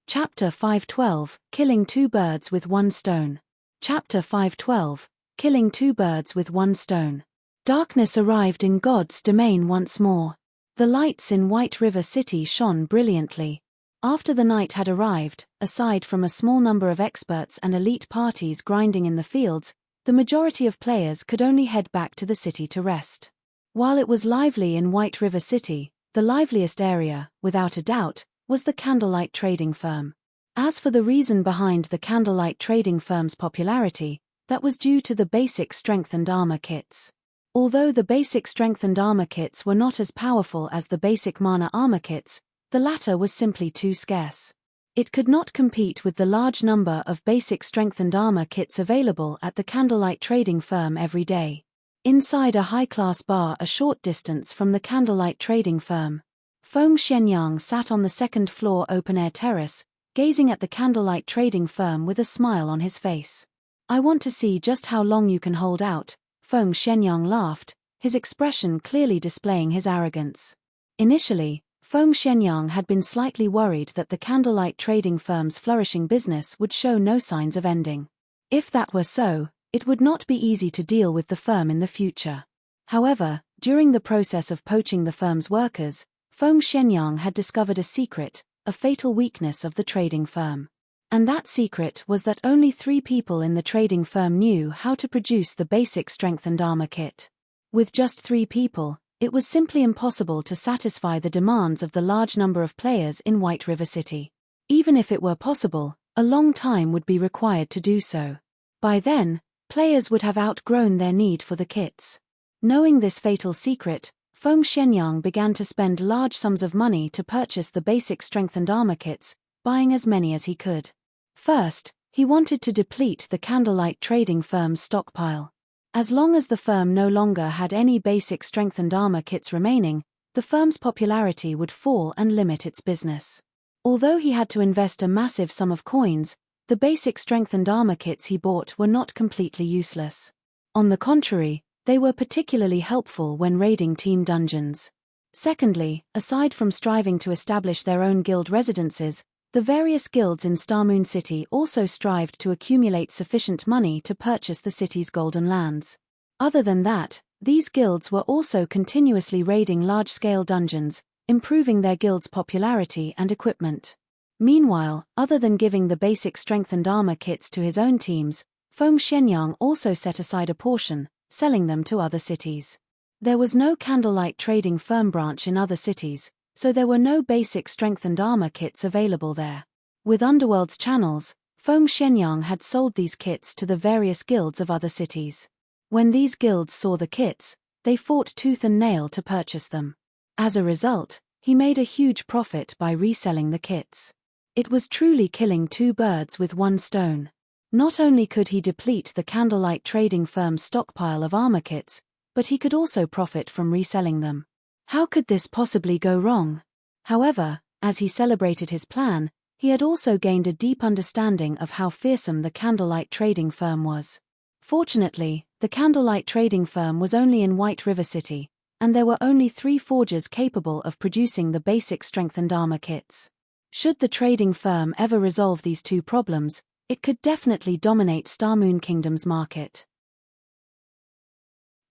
Chapter 512, Killing 2 Birds with 1 Stone. Chapter 512, Killing 2 Birds with 1 Stone. Darkness arrived in God's domain once more. The lights in White River City shone brilliantly. After the night had arrived, aside from a small number of experts and elite parties grinding in the fields, the majority of players could only head back to the city to rest. While it was lively in White River City, the liveliest area, without a doubt, was the Candlelight Trading Firm. As for the reason behind the Candlelight Trading Firm's popularity, that was due to the basic strengthened armor kits. Although the basic strengthened armor kits were not as powerful as the basic mana armor kits, the latter was simply too scarce. It could not compete with the large number of basic strengthened armor kits available at the Candlelight Trading Firm every day. Inside a high-class bar a short distance from the Candlelight Trading Firm, Feng Xianyang sat on the second-floor open-air terrace, gazing at the Candlelight Trading Firm with a smile on his face. "I want to see just how long you can hold out," Feng Xianyang laughed, his expression clearly displaying his arrogance. Initially, Feng Xianyang had been slightly worried that the Candlelight Trading Firm's flourishing business would show no signs of ending. If that were so, it would not be easy to deal with the firm in the future. However, during the process of poaching the firm's workers, Feng Xianyang had discovered a secret, a fatal weakness of the trading firm. And that secret was that only 3 people in the trading firm knew how to produce the basic strengthened armor kit. With just 3 people, it was simply impossible to satisfy the demands of the large number of players in White River City. Even if it were possible, a long time would be required to do so. By then, players would have outgrown their need for the kits. Knowing this fatal secret, Feng Xianyang began to spend large sums of money to purchase the basic strengthened armor kits, buying as many as he could. First, he wanted to deplete the Candlelight Trading Firm's stockpile. As long as the firm no longer had any basic strengthened armor kits remaining, the firm's popularity would fall and limit its business. Although he had to invest a massive sum of coins, the basic strengthened armor kits he bought were not completely useless. On the contrary, they were particularly helpful when raiding team dungeons. Secondly, aside from striving to establish their own guild residences, the various guilds in Starmoon City also strived to accumulate sufficient money to purchase the city's golden lands. Other than that, these guilds were also continuously raiding large-scale dungeons, improving their guild's popularity and equipment. Meanwhile, other than giving the basic strengthened armor kits to his own teams, Feng Xianyang also set aside a portion, selling them to other cities. There was no Candlelight Trading Firm branch in other cities, so there were no basic strengthened armor kits available there. With Underworld's channels, Feng Xianyang had sold these kits to the various guilds of other cities. When these guilds saw the kits, they fought tooth and nail to purchase them. As a result, he made a huge profit by reselling the kits. It was truly killing 2 birds with 1 stone. Not only could he deplete the Candlelight Trading Firm's stockpile of armor kits, but he could also profit from reselling them. How could this possibly go wrong? However, as he celebrated his plan, He had also gained a deep understanding of how fearsome the candlelight trading firm was. Fortunately, the candlelight trading firm was only in White River City, and there were only 3 forgers capable of producing the basic strengthened armor kits. Should the trading firm ever resolve these 2 problems, it could definitely dominate Star Moon Kingdom's market.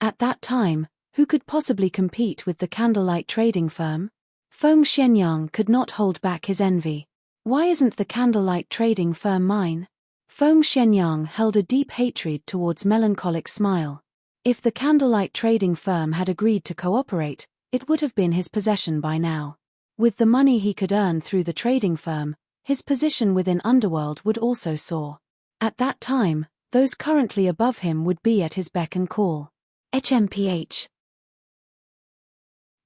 At that time, who could possibly compete with the candlelight trading firm? Feng Xianyang could not hold back his envy. Why isn't the candlelight trading firm mine? Feng Xianyang held a deep hatred towards Melancholic Smile. If the candlelight trading firm had agreed to cooperate, it would have been his possession by now. With the money he could earn through the trading firm, his position within Underworld would also soar. At that time, those currently above him would be at his beck and call. HMPH.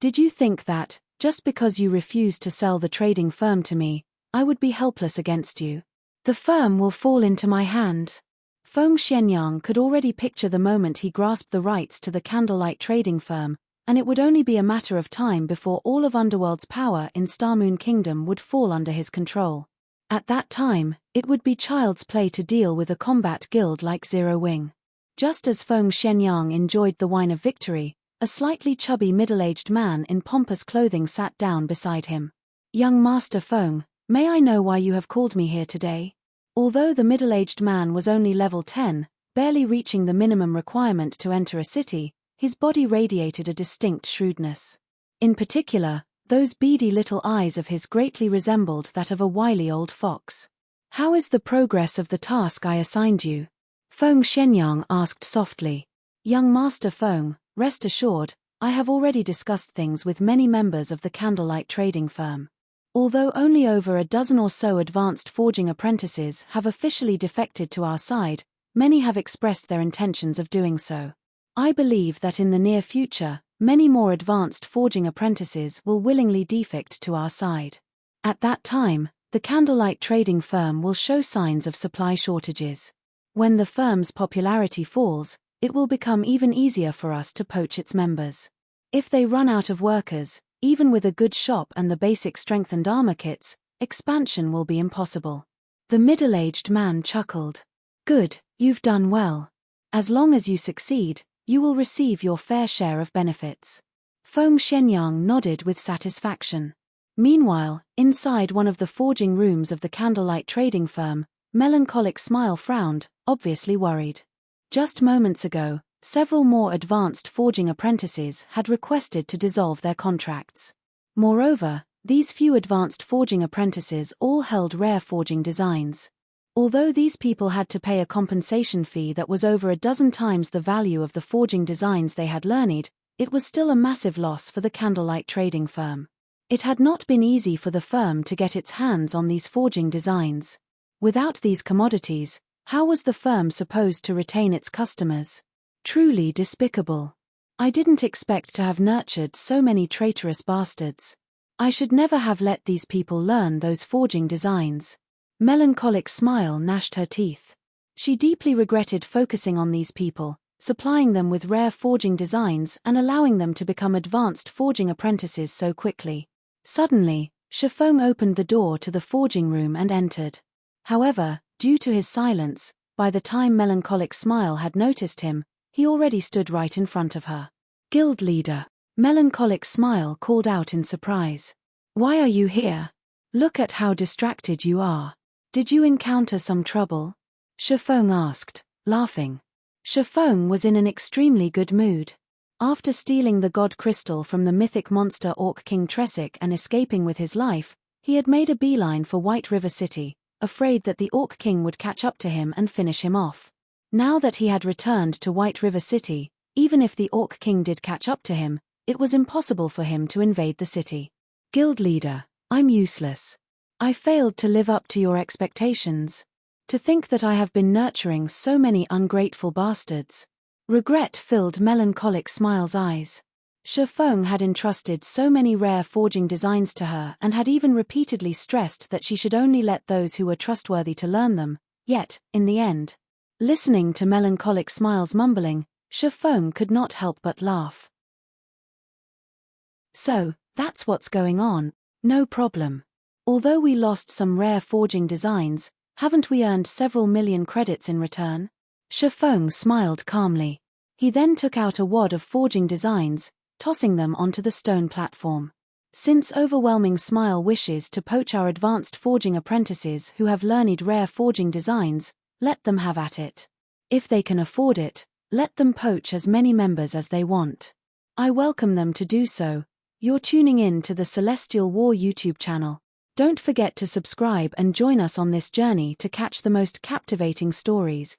Did you think that, just because you refused to sell the trading firm to me, I would be helpless against you? The firm will fall into my hands. Feng Xianyang could already picture the moment he grasped the rights to the candlelight trading firm, and it would only be a matter of time before all of Underworld's power in Star Moon Kingdom would fall under his control. At that time, it would be child's play to deal with a combat guild like Zero Wing. Just as Feng Xianyang enjoyed the wine of victory, a slightly chubby middle-aged man in pompous clothing sat down beside him. Young Master Feng, may I know why you have called me here today? Although the middle-aged man was only level 10, barely reaching the minimum requirement to enter a city, his body radiated a distinct shrewdness. In particular, those beady little eyes of his greatly resembled that of a wily old fox. How is the progress of the task I assigned you? Feng Xianyang asked softly. Young Master Feng, rest assured, I have already discussed things with many members of the candlelight trading firm. Although only over a dozen or so advanced forging apprentices have officially defected to our side, many have expressed their intentions of doing so. I believe that in the near future, many more advanced forging apprentices will willingly defect to our side. At that time, the candlelight trading firm will show signs of supply shortages. When the firm's popularity falls, it will become even easier for us to poach its members. If they run out of workers, even with a good shop and the basic strengthened armor kits, expansion will be impossible. The middle-aged man chuckled. Good, you've done well. As long as you succeed, you will receive your fair share of benefits. Feng Xianyang nodded with satisfaction. Meanwhile, inside one of the forging rooms of the candlelight trading firm, Melancholic Smile frowned, obviously worried. Just moments ago, several more advanced forging apprentices had requested to dissolve their contracts. Moreover, these few advanced forging apprentices all held rare forging designs. Although these people had to pay a compensation fee that was over a dozen times the value of the forging designs they had learned, it was still a massive loss for the candlelight trading firm. It had not been easy for the firm to get its hands on these forging designs. Without these commodities, how was the firm supposed to retain its customers? Truly despicable. I didn't expect to have nurtured so many traitorous bastards. I should never have let these people learn those forging designs. Melancholic Smile gnashed her teeth. She deeply regretted focusing on these people, supplying them with rare forging designs and allowing them to become advanced forging apprentices so quickly. Suddenly, Shifeng opened the door to the forging room and entered. However, due to his silence, by the time Melancholic Smile had noticed him, he already stood right in front of her. Guild leader. Melancholic Smile called out in surprise. Why are you here? Look at how distracted you are. Did you encounter some trouble? Shifeng asked, laughing. Shifeng was in an extremely good mood. After stealing the god crystal from the mythic monster Orc King Tresic and escaping with his life, he had made a beeline for White River City, afraid that the Orc King would catch up to him and finish him off. Now that he had returned to White River City, even if the Orc King did catch up to him, it was impossible for him to invade the city. Guild leader, I'm useless. I failed to live up to your expectations. To think that I have been nurturing so many ungrateful bastards. Regret filled Melancholic Smile's eyes. Shifeng had entrusted so many rare forging designs to her and had even repeatedly stressed that she should only let those who were trustworthy to learn them, yet, in the end, listening to Melancholic Smile's mumbling, Shifeng could not help but laugh. So, that's what's going on, no problem. Although we lost some rare forging designs, haven't we earned several million credits in return? Shifeng smiled calmly. He then took out a wad of forging designs, tossing them onto the stone platform. Since Overwhelming Smile wishes to poach our advanced forging apprentices who have learned rare forging designs, let them have at it. If they can afford it, let them poach as many members as they want. I welcome them to do so. You're tuning in to the Celestial War YouTube channel. Don't forget to subscribe and join us on this journey to catch the most captivating stories.